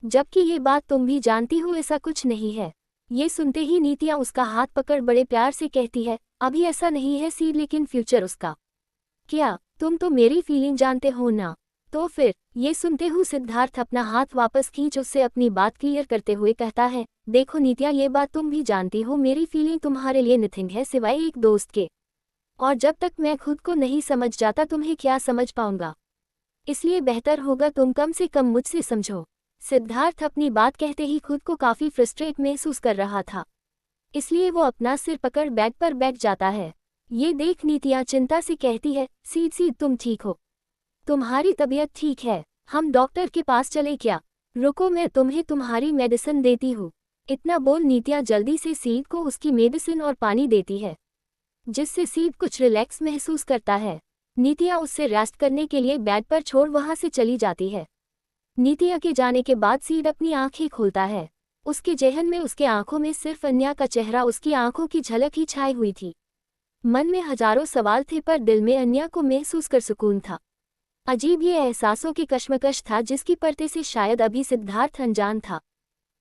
जबकि ये बात तुम भी जानती हो ऐसा कुछ नहीं है। ये सुनते ही नीतिया उसका हाथ पकड़ बड़े प्यार से कहती है, अभी ऐसा नहीं है सीड, लेकिन फ्यूचर उसका। क्या तुम तो मेरी फीलिंग जानते हो ना? तो फिर? ये सुनते हुए सिद्धार्थ अपना हाथ वापस खींच उससे अपनी बात क्लियर करते हुए कहता है, देखो नीतिया, ये बात तुम भी जानती हो, मेरी फीलिंग तुम्हारे लिए नथिंग है सिवाय एक दोस्त के। और जब तक मैं खुद को नहीं समझ जाता तुम्हें क्या समझ पाऊंगा? इसलिए बेहतर होगा तुम कम से कम मुझसे समझो। सिद्धार्थ अपनी बात कहते ही खुद को काफी फ्रस्ट्रेट महसूस कर रहा था, इसलिए वो अपना सिर पकड़ बेड पर बैठ जाता है। ये देख नीतिया चिंता से कहती है, सीड सीड तुम ठीक हो? तुम्हारी तबीयत ठीक है? हम डॉक्टर के पास चले क्या? रुको मैं तुम्हें तुम्हारी मेडिसिन देती हूँ। इतना बोल नीतिया जल्दी से सीड को उसकी मेडिसिन और पानी देती है, जिससे सीड कुछ रिलैक्स महसूस करता है। नीतिया उससे रेस्ट करने के लिए बेड पर छोड़ वहां से चली जाती है। नीतिया के जाने के बाद सीड अपनी आंखें खोलता है। उसके जेहन में उसके आंखों में सिर्फ अन्या का चेहरा, उसकी आंखों की झलक ही छाई हुई थी। मन में हजारों सवाल थे पर दिल में अन्या को महसूस कर सुकून था। अजीब ये एहसासों की कश्मकश था जिसकी परते से शायद अभी सिद्धार्थ अनजान था,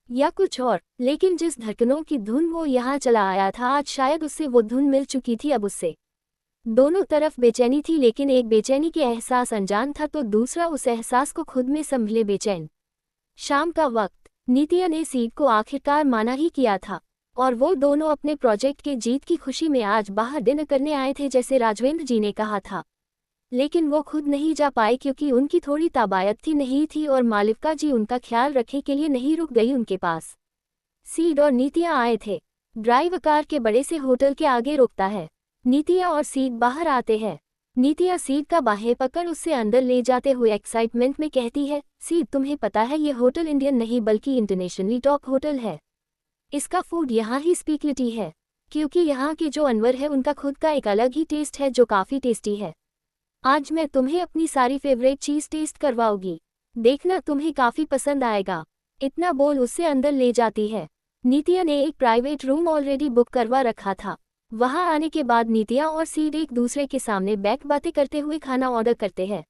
या कुछ और, लेकिन जिस धड़कनों की धुन वो यहाँ चला आया था आज शायद उससे वो धुन मिल चुकी थी। अब उससे दोनों तरफ बेचैनी थी, लेकिन एक बेचैनी के एहसास अनजान था तो दूसरा उस एहसास को खुद में संभले बेचैन। शाम का वक्त, नीतिया ने सीड को आखिरकार माना ही किया था और वो दोनों अपने प्रोजेक्ट के जीत की खुशी में आज बाहर डिनर करने आए थे जैसे राजवेंद्र जी ने कहा था। लेकिन वो खुद नहीं जा पाए क्योंकि उनकी थोड़ी ताबायत नहीं थी और मालिका जी उनका ख्याल रखने के लिए नहीं रुक गई उनके पास। सीड और नीतिया आए थे। ड्राइव कार के बड़े से होटल के आगे रुकता है। नीतिया और सीड बाहर आते हैं। नीतिया सीड का बाहें पकड़ उससे अंदर ले जाते हुए एक्साइटमेंट में कहती है, सीड तुम्हें पता है ये होटल इंडियन नहीं बल्कि इंटरनेशनली टॉप होटल है। इसका फूड यहाँ ही स्पेशलिटी है, क्योंकि यहाँ के जो अनवर है उनका खुद का एक अलग ही टेस्ट है जो काफ़ी टेस्टी है। आज मैं तुम्हें अपनी सारी फेवरेट चीज़ टेस्ट करवाऊंगी, देखना तुम्हें काफ़ी पसंद आएगा। इतना बोल उससे अंदर ले जाती है। नीतिया ने एक प्राइवेट रूम ऑलरेडी बुक करवा रखा था। वहां आने के बाद नीतिया और सीड एक दूसरे के सामने बैठ बातें करते हुए खाना ऑर्डर करते हैं।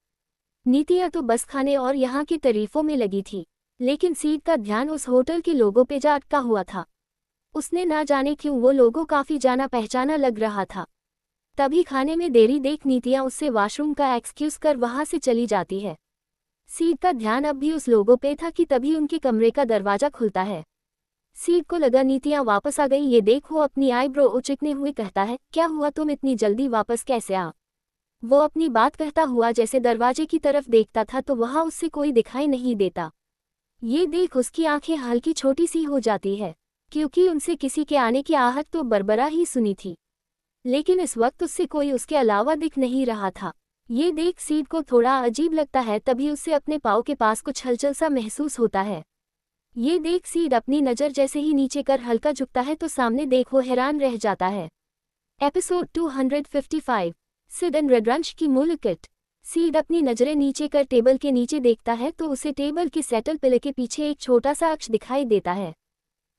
नीतिया तो बस खाने और यहाँ की तारीफों में लगी थी, लेकिन सीड का ध्यान उस होटल के लोगों पे जा अटका हुआ था। उसने ना जाने क्यों वो लोगों काफ़ी जाना पहचाना लग रहा था। तभी खाने में देरी देख नीतिया उससे वॉशरूम का एक्सक्यूज कर वहां से चली जाती है। सीड का ध्यान अब भी उस लोगों पे था कि तभी उनके कमरे का दरवाजा खुलता है। सीड को लगा नीतिया वापस आ गई। ये देख वो अपनी आईब्रो उचकने हुए कहता है, क्या हुआ, तुम इतनी जल्दी वापस कैसे आ? वो अपनी बात कहता हुआ जैसे दरवाजे की तरफ देखता था तो वहां उससे कोई दिखाई नहीं देता। ये देख उसकी आंखें हल्की छोटी सी हो जाती है, क्योंकि उनसे किसी के आने की आहट तो बरबरा ही सुनी थी, लेकिन इस वक्त उससे कोई उसके अलावा दिख नहीं रहा था। ये देख सीड को थोड़ा अजीब लगता है। तभी उससे अपने पाँव के पास कुछ हलचल सा महसूस होता है। ये देख सीड अपनी नज़र जैसे ही नीचे कर हल्का झुकता है तो सामने देख वो हैरान रह जाता है। एपिसोड 255, सिड एंड रुद्रांश की मुलाकात। सीड अपनी नज़रें नीचे कर टेबल के नीचे देखता है तो उसे टेबल के सेटल पिले के पीछे एक छोटा सा अक्ष दिखाई देता है,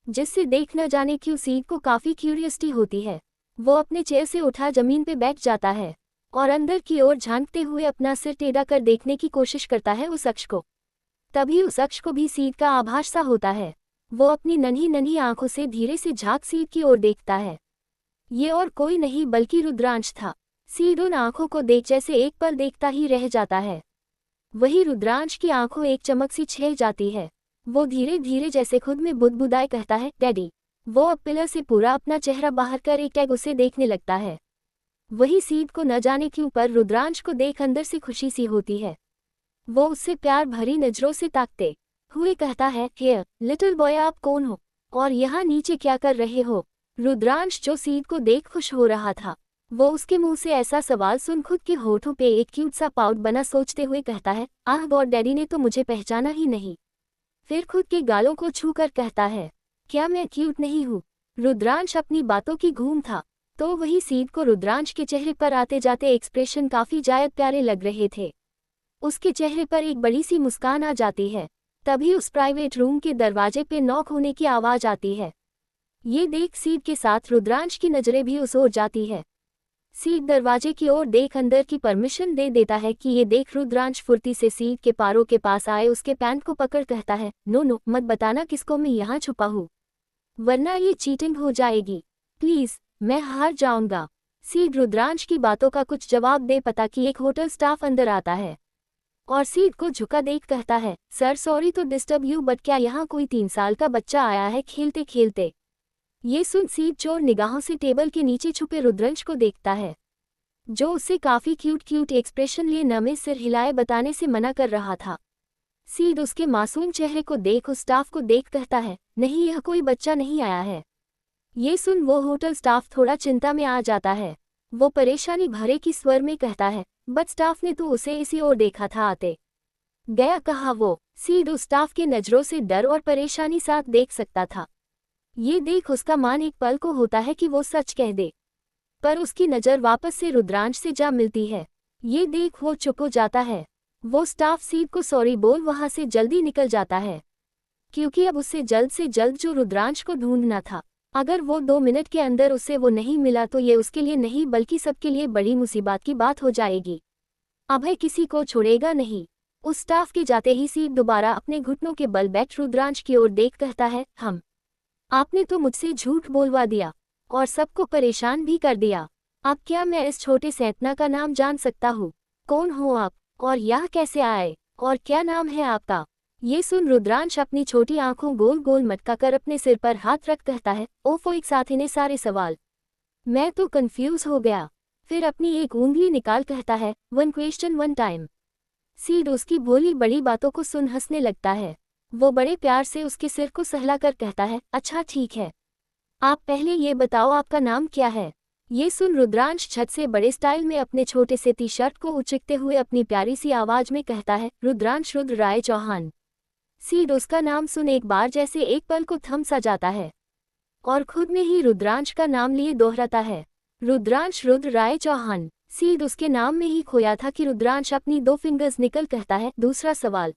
जिससे देख न जाने क्यों सीड को काफ़ी क्यूरियसिटी होती है। वो अपने चेयर से उठा जमीन पे बैठ जाता है और अंदर की ओर झांकते हुए अपना सिर टेढ़ा कर देखने की कोशिश करता है उस अक्ष को। तभी उस अक्ष को भी सीड का आभास सा होता है। वो अपनी नन्ही नन्ही आंखों से धीरे से झांक सीड की ओर देखता है। ये और कोई नहीं बल्कि रुद्रांश था। सीड उन आंखों को देख जैसे एक पल देखता ही रह जाता है। वही रुद्रांश की आंखों एक चमक सी छह जाती है। वो धीरे धीरे जैसे खुद में बुदबुदाए कहता है, डैडी। वो अब पिलर से पूरा अपना चेहरा बाहर कर एक टैग उसे देखने लगता है। वही सीड को न जाने क्यों पर रुद्रांश को देख अंदर से खुशी सी होती है। वो उससे प्यार भरी नजरों से ताकते हुए कहता है, हे लिटिल बॉय, आप कौन हो और यहाँ नीचे क्या कर रहे हो? रुद्रांश जो सीड को देख खुश हो रहा था, वो उसके मुंह से ऐसा सवाल सुन खुद के होठों पे एक क्यूट सा पाउट बना सोचते हुए कहता है, आह गॉड, डैडी ने तो मुझे पहचाना ही नहीं। फिर खुद के गालों को छू कर कहता है, क्या मैं क्यूट नहीं हूँ? रुद्रांश अपनी बातों की घूम था, तो वही सीड को रुद्रांश के चेहरे पर आते जाते एक्सप्रेशन काफी जायद प्यारे लग रहे थे। उसके चेहरे पर एक बड़ी सी मुस्कान आ जाती है। तभी उस प्राइवेट रूम के दरवाजे पे नॉक होने की आवाज आती है। ये देख सीड के साथ रुद्रांश की नजरें भी उस ओर जाती है। सीड दरवाजे की ओर देख अंदर की परमिशन दे देता है कि ये देख रुद्रांश फुर्ती से सीड के पारों के पास आए उसके पैंट को पकड़ कहता है, नो नो, मत बताना किसको मैं यहाँ छुपा हूँ, वरना ये चीटिंग हो जाएगी। प्लीज, मैं हार जाऊंगा। सीड रुद्रांश की बातों का कुछ जवाब दे पता कि एक होटल स्टाफ अंदर आता है और सीड को झुका देख कहता है, sir sorry to disturb you, but क्या यहाँ कोई 3 साल का बच्चा आया है खेलते खेलते? ये सुन सीड चोर निगाहों से टेबल के नीचे छुपे रुद्रांश को देखता है, जो उससे काफी क्यूट एक्सप्रेशन लिए नमे सिर हिलाए बताने से मना कर रहा था। सीड उसके मासूम चेहरे को देख उस स्टाफ को देख कहता है, नहीं, यह कोई बच्चा नहीं आया है। ये सुन वो होटल स्टाफ थोड़ा चिंता में आ जाता है। वो परेशानी भरे की स्वर में कहता है, बट स्टाफ ने तो उसे इसी ओर देखा था आते गया कहा वो। सीड उस स्टाफ के नजरों से डर और परेशानी साथ देख सकता था। ये देख उसका मान एक पल को होता है कि वो सच कह दे, पर उसकी नज़र वापस से रुद्रांश से जा मिलती है। ये देख वो चुप हो जाता है। वो स्टाफ सीड को सॉरी बोल वहां से जल्दी निकल जाता है, क्योंकि अब उससे जल्द जो रुद्रांश को ढूंढना था, अगर वो 2 मिनट के अंदर उससे वो नहीं मिला तो ये उसके लिए नहीं बल्कि सबके लिए बड़ी मुसीबत की बात हो जाएगी। अभय किसी को छोड़ेगा नहीं। उस स्टाफ के जाते ही सीड दोबारा अपने घुटनों के बल बैठ रुद्रांश की ओर देख कहता है, आपने तो मुझसे झूठ बोलवा दिया और सबको परेशान भी कर दिया। अब क्या मैं इस छोटे सैतना का नाम जान सकता हूँ? कौन हो आप और यहाँ कैसे आए और क्या नाम है आपका? ये सुन रुद्रांश अपनी छोटी आंखों गोल गोल मटका कर अपने सिर पर हाथ रख कहता है, ओफो, एक साथ इन्हें सारे सवाल, मैं तो कंफ्यूज हो गया। फिर अपनी एक उंगली निकाल कहता है, 1 क्वेश्चन 1 टाइम। सीड उसकी भोली बड़ी बातों को सुन हंसने लगता है। वो बड़े प्यार से उसके सिर को सहलाकर कहता है, अच्छा ठीक है, आप पहले ये बताओ आपका नाम क्या है? ये सुन रुद्रांश छत से बड़े स्टाइल में अपने छोटे से टी शर्ट को उचकते हुए अपनी प्यारी सी आवाज में कहता है, रुद्रांश रुद्र राय चौहान। सीड उसका नाम सुन एक बार जैसे एक पल को थम सा जाता है और खुद में ही रुद्रांश का नाम लिए दोहराता है, रुद्रांश रुद्र राय चौहान। सीड उसके नाम में ही खोया था कि रुद्रांश अपनी 2 फिंगर्स निकल कहता है, दूसरा सवाल।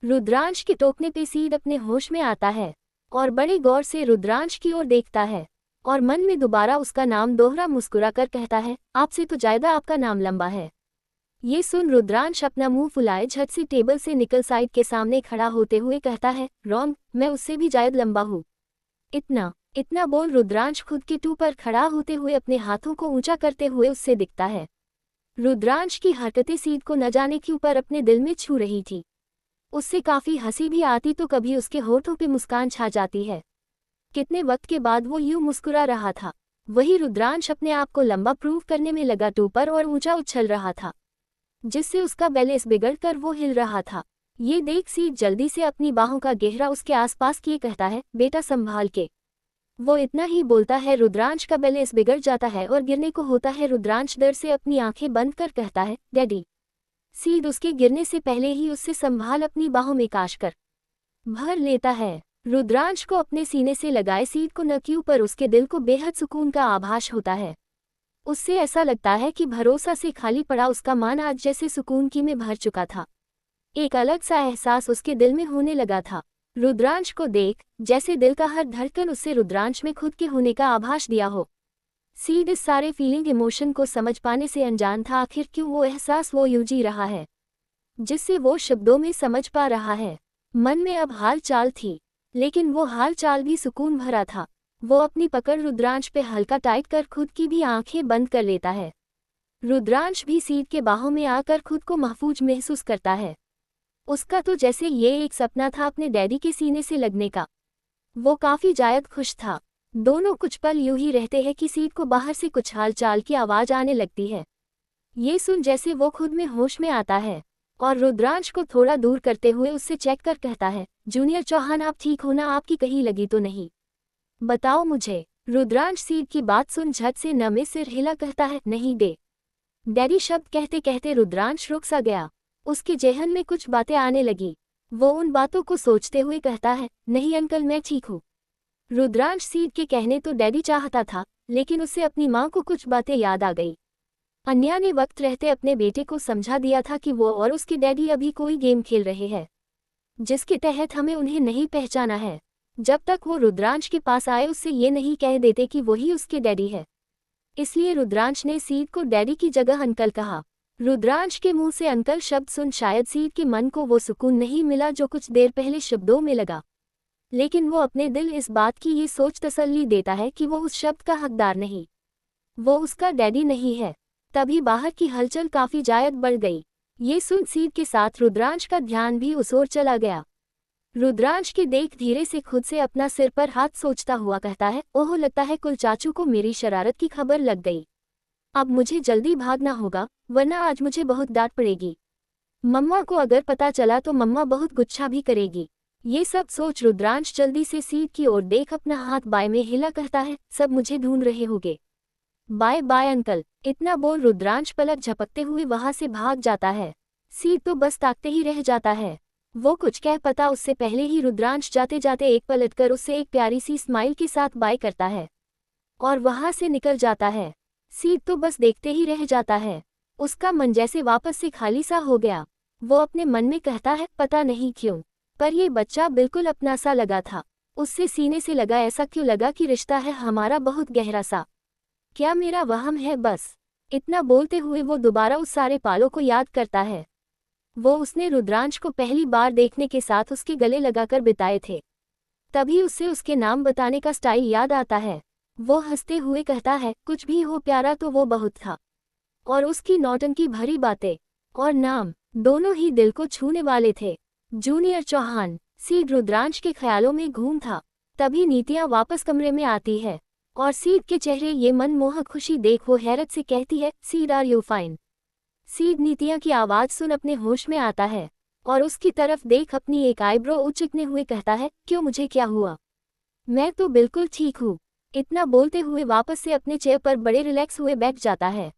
रुद्रांश के टोकने पे सीड अपने होश में आता है और बड़े गौर से रुद्रांश की ओर देखता है और मन में दोबारा उसका नाम दोहरा मुस्कुराकर कहता है, आपसे तो ज्यादा आपका नाम लंबा है। ये सुन रुद्रांश अपना मुंह फुलाए झट से टेबल से निकल साइड के सामने खड़ा होते हुए कहता है, रॉन्ग, मैं उससे भी ज्यादा लंबा हूँ। इतना बोल रुद्रांश खुद के टू पर खड़ा होते हुए अपने हाथों को ऊंचा करते हुए उससे दिखता है। रुद्रांश की हरकतें सीड को न जाने क्यों पर अपने दिल में छू रही थी। उससे काफी हंसी भी आती तो कभी उसके होठों पे मुस्कान छा जाती है। कितने वक्त के बाद वो यूं मुस्कुरा रहा था। वही रुद्रांश अपने आप को लंबा प्रूव करने में लगा टू पर और ऊंचा उछल रहा था, जिससे उसका बैलेंस बिगड़कर वो हिल रहा था। ये देख सीड जल्दी से अपनी बाहों का गहरा उसके आसपास किए कहता है, बेटा संभाल के। वो इतना ही बोलता है, रुद्रांश का बैलेंस बिगड़ जाता है और गिरने को होता है। रुद्रांश डर से अपनी आंखें बंद कर कहता है, डैडी। सीड उसके गिरने से पहले ही उससे संभाल अपनी बाहों में काश कर भर लेता है। रुद्रांश को अपने सीने से लगाए सीड को न क्यों पर उसके दिल को बेहद सुकून का आभास होता है। उससे ऐसा लगता है कि भरोसा से खाली पड़ा उसका मान आज जैसे सुकून की में भर चुका था। एक अलग सा एहसास उसके दिल में होने लगा था। रुद्रांश को देख जैसे दिल का हर धड़कन उससे रुद्रांश में खुद के होने का आभास दिया हो। सीड इस सारे फीलिंग इमोशन को समझ पाने से अनजान था आखिर क्यों वो एहसास वो यूं जी रहा है, जिससे वो शब्दों में समझ पा रहा है। मन में अब हाल चाल थी, लेकिन वो हाल चाल भी सुकून भरा था। वो अपनी पकड़ रुद्रांश पे हल्का टाइट कर खुद की भी आंखें बंद कर लेता है। रुद्रांश भी सीड के बाहों में आकर खुद को महफूज महसूस करता है। उसका तो जैसे ये एक सपना था अपने डैडी के सीने से लगने का। वो काफी जायद खुश था। दोनों कुछ पल यूं ही रहते हैं कि सीड को बाहर से कुछ हाल चाल की आवाज आने लगती है। ये सुन जैसे वो खुद में होश में आता है और रुद्रांश को थोड़ा दूर करते हुए उससे चेक कर कहता है, जूनियर चौहान आप ठीक हो ना? आपकी कहीं लगी तो नहीं? बताओ मुझे। रुद्रांश सीड की बात सुन झट से नमे सिर हिला कहता है, नहीं डैडी शब्द कहते कहते रुद्रांश रुक सा गया। उसके जेहन में कुछ बातें आने लगी। वो उन बातों को सोचते हुए कहता है, नहीं अंकल मैं ठीक हूँ। रुद्रांश सीड के कहने तो डैडी चाहता था, लेकिन उससे अपनी माँ को कुछ बातें याद आ गई। अन्या ने वक्त रहते अपने बेटे को समझा दिया था कि वो और उसके डैडी अभी कोई गेम खेल रहे हैं, जिसके तहत हमें उन्हें नहीं पहचाना है। जब तक वो रुद्रांश के पास आए उससे ये नहीं कह देते कि वही उसके डैडी है। इसलिए रुद्रांश ने सीड को डैडी की जगह अंकल कहा। रुद्रांश के मुंह से अंकल शब्द सुन शायद सीड के मन को वो सुकून नहीं मिला जो कुछ देर पहले शब्दों में लगा, लेकिन वो अपने दिल इस बात की ये सोच तसल्ली देता है कि वो उस शब्द का हकदार नहीं, वो उसका डैडी नहीं है। तभी बाहर की हलचल काफी ज्यादा बढ़ गई। ये सुन सीड के साथ रुद्रांश का ध्यान भी उस ओर चला गया। रुद्रांश के देख धीरे से खुद से अपना सिर पर हाथ सोचता हुआ कहता है, ओह लगता है कुल चाचू को मेरी शरारत की खबर लग गई। अब मुझे जल्दी भागना होगा, वरना आज मुझे बहुत डांट पड़ेगी। मम्मा को अगर पता चला तो मम्मा बहुत गुस्सा भी करेगी। ये सब सोच रुद्रांश जल्दी से सीड की ओर देख अपना हाथ बाएं में हिला कहता है, सब मुझे ढूंढ रहे होंगे। Bye bye uncle. इतना बोल रुद्रांश पलक झपकते हुए वहां से भाग जाता है। सीड तो बस ताकते ही रह जाता है। वो कुछ कह पाता उससे पहले ही रुद्रांश जाते जाते एक पलटकर उससे एक प्यारी सी स्माइल के साथ बाय करता है और वहां से निकल जाता है। सीड तो बस देखते ही रह जाता है। उसका मन जैसे वापस से खाली सा हो गया। वो अपने मन में कहता है, पता नहीं क्यों, पर ये बच्चा बिल्कुल अपना सा लगा था। उससे सीने से लगा, ऐसा क्यों लगा कि रिश्ता है हमारा बहुत गहरा सा। क्या मेरा वहम है बस? इतना बोलते हुए वो दोबारा उस सारे पालों को याद करता है वो उसने रुद्रांश को पहली बार देखने के साथ उसके गले लगाकर बिताए थे। तभी उससे उसके नाम बताने का स्टाइल याद आता है। वो हंसते हुए कहता है, कुछ भी हो प्यारा तो वो बहुत था, और उसकी नौटंकी भरी बातें और नाम दोनों ही दिल को छूने वाले थे। जूनियर चौहान। सीड रुद्रांश के ख्यालों में घूम था। तभी नीतियाँ वापस कमरे में आती है और सीड के चेहरे ये मनमोहक खुशी देख वो हैरत से कहती है, Sid are you fine. Sid Nitiya की आवाज सुन अपने होश में आता है और उसकी तरफ देख अपनी एक आईब्रो उचकने हुए कहता है, क्यों मुझे क्या हुआ? मैं तो बिल्कुल ठीक हूँ। इतना बोलते हुए वापस से अपने चेयर पर बड़े रिलैक्स हुए बैठ जाता है।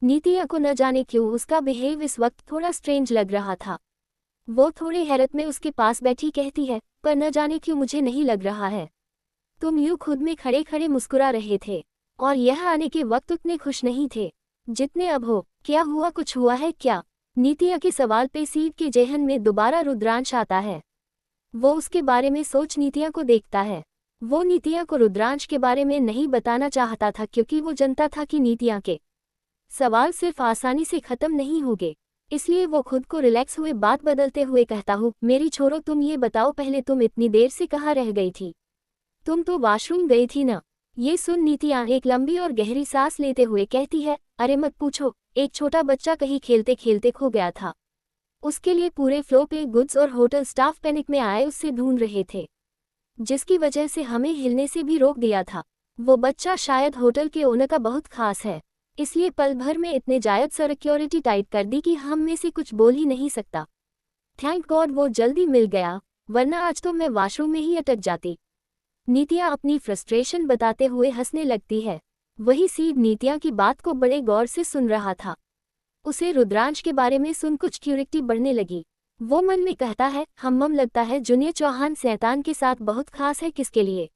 नीतिया को न जाने क्यों उसका बिहेव इस वक्त थोड़ा स्ट्रेंज लग रहा था। वो थोड़ी हैरत में उसके पास बैठी कहती है, पर न जाने क्यों मुझे नहीं लग रहा है। तुम यूं खुद में खड़े खड़े मुस्कुरा रहे थे और यह आने के वक्त उतने खुश नहीं थे जितने अब हो। क्या हुआ, कुछ हुआ है क्या? नीतिया के सवाल पे सीड के जेहन में दोबारा रुद्रांश आता है। वो उसके बारे में सोच नीतिया को देखता है। वो नीतिया को रुद्रांश के बारे में नहीं बताना चाहता था क्योंकि वो जानता था कि नीतिया के सवाल सिर्फ आसानी से खत्म नहीं होंगे। इसलिए वो खुद को रिलैक्स हुए बात बदलते हुए कहता हूँ, मेरी छोरो तुम ये बताओ पहले तुम इतनी देर से कहाँ रह गई थी? तुम तो वॉशरूम गई थी ना? ये सुन नीतिया एक लंबी और गहरी सांस लेते हुए कहती है, अरे मत पूछो, एक छोटा बच्चा कहीं खेलते खेलते खो गया था। उसके लिए पूरे फ्लो पे गुड्स और होटल स्टाफ पैनिक में आए उससे ढूंढ रहे थे, जिसकी वजह से हमें हिलने से भी रोक दिया था। वो बच्चा शायद होटल के ओनर का बहुत खास है, इसलिए पल भर में इतने जायद सिक्योरिटी टाइट कर दी कि हम में से कुछ बोल ही नहीं सकता। थैंक गॉड वो जल्दी मिल गया, वरना आज तो मैं वॉशरूम में ही अटक जाती। नीतिया अपनी फ्रस्ट्रेशन बताते हुए हंसने लगती है। वही सीड नीतिया की बात को बड़े गौर से सुन रहा था। उसे रुद्रांश के बारे में सुन कुछ क्यूरियोसिटी बढ़ने लगी। वो मन में कहता है, हम्म लगता है जूनियर चौहान शैतान के साथ बहुत खास है, किसके लिए?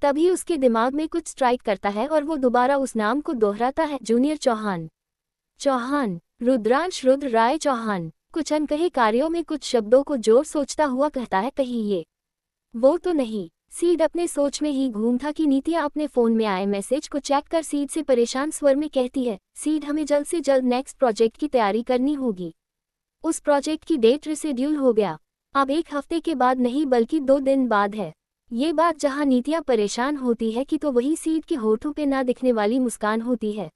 तभी उसके दिमाग में कुछ स्ट्राइक करता है और वो दोबारा उस नाम को दोहराता है, जूनियर चौहान। चौहान, रुद्रांश रुद्र राय चौहान। कुछ अनकहे कार्यों में कुछ शब्दों को जोर सोचता हुआ कहता है, कहीं ये वो तो नहीं? सीड अपने सोच में ही घूम था कि नीतिया अपने फोन में आए मैसेज को चेक कर सीड से परेशान स्वर में कहती है, सीड हमें जल्द से जल्द नेक्स्ट प्रोजेक्ट की तैयारी करनी होगी। उस प्रोजेक्ट की डेट रिशेड्यूल हो गया। अब 1 हफ्ते के बाद नहीं बल्कि 2 दिन बाद है। ये बात जहां नीतिया परेशान होती है कि तो वही सीड के होठों पे ना दिखने वाली मुस्कान होती है,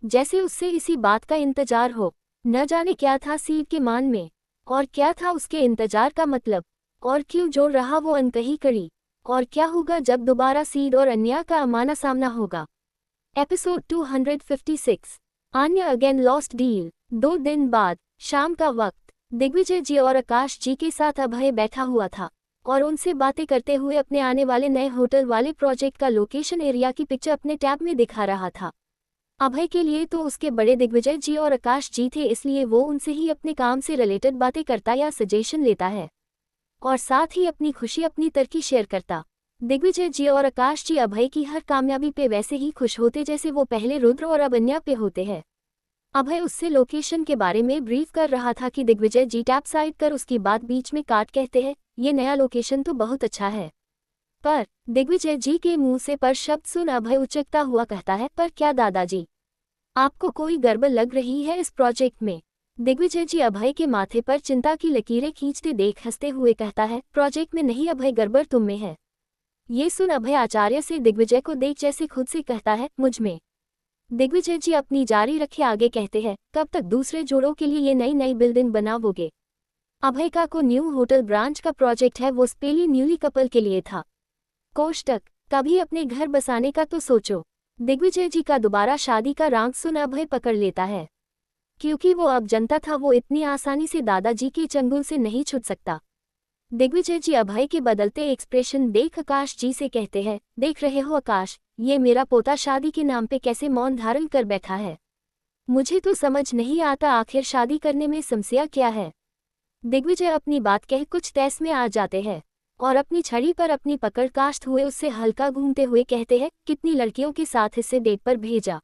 जैसे उससे इसी बात का इंतजार हो। न जाने क्या था सीड के मान में, और क्या था उसके इंतजार का मतलब, और क्यों जोड़ रहा वो अनकही कड़ी, और क्या होगा जब दोबारा सीड और अन्या का आमना सामना होगा। Episode 256, Anya again lost deal. 2 दिन बाद शाम का वक्त दिग्विजय जी और आकाश जी के साथ अभय बैठा हुआ था। और उनसे बातें करते हुए अपने आने वाले नए होटल वाले प्रोजेक्ट का लोकेशन एरिया की पिक्चर अपने टैब में दिखा रहा था। अभय के लिए तो उसके बड़े दिग्विजय जी और आकाश जी थे, इसलिए वो उनसे ही अपने काम से रिलेटेड बातें करता या सजेशन लेता है और साथ ही अपनी खुशी अपनी तरक्की शेयर करता। दिग्विजय जी और आकाश जी अभय की हर कामयाबी पे वैसे ही खुश होते जैसे वो पहले रुद्र और अबन्या पे होते हैं। अभय उससे लोकेशन के बारे में ब्रीफ कर रहा था कि दिग्विजय जी टैप साइड कर उसकी बात बीच में काट कहते हैं, ये नया लोकेशन तो बहुत अच्छा है। पर दिग्विजय जी के मुंह से पर शब्द सुन अभय उचकता हुआ कहता है, पर क्या दादाजी, आपको कोई गड़बड़ लग रही है इस प्रोजेक्ट में? दिग्विजय जी अभय के माथे पर चिंता की लकीरें खींचते देख हंसते हुए कहता है, प्रोजेक्ट में नहीं अभय, गड़बड़ तुम में है। ये सुन अभय आचार्य से दिग्विजय को देख जैसे खुद से कहता है, मुझ में। दिग्विजय जी अपनी जारी रखे आगे कहते हैं, कब तक दूसरे जोड़ों के लिए ये नई नई बिल्डिंग बनाओगे? अभय का को न्यू होटल ब्रांच का प्रोजेक्ट है, वो स्पेली न्यूली कपल के लिए था। कोष्टक, कभी अपने घर बसाने का तो सोचो। दिग्विजय जी का दोबारा शादी का रांग सुन अभय पकड़ लेता है, क्योंकि वो अब जनता था वो इतनी आसानी से दादाजी के चंगुल से नहीं छूट सकता। दिग्विजय जी अभय के बदलते एक्सप्रेशन देख आकाश जी से कहते हैं, देख रहे हो आकाश, ये मेरा पोता शादी के नाम पे कैसे मौन धारण कर बैठा है। मुझे तो समझ नहीं आता आखिर शादी करने में समस्या क्या है। दिग्विजय अपनी बात कह कुछ तैस में आ जाते हैं और अपनी छड़ी पर अपनी पकड़ काश्त हुए उससे हल्का घूमते हुए कहते हैं, कितनी लड़कियों के साथ इसे डेट पर भेजा,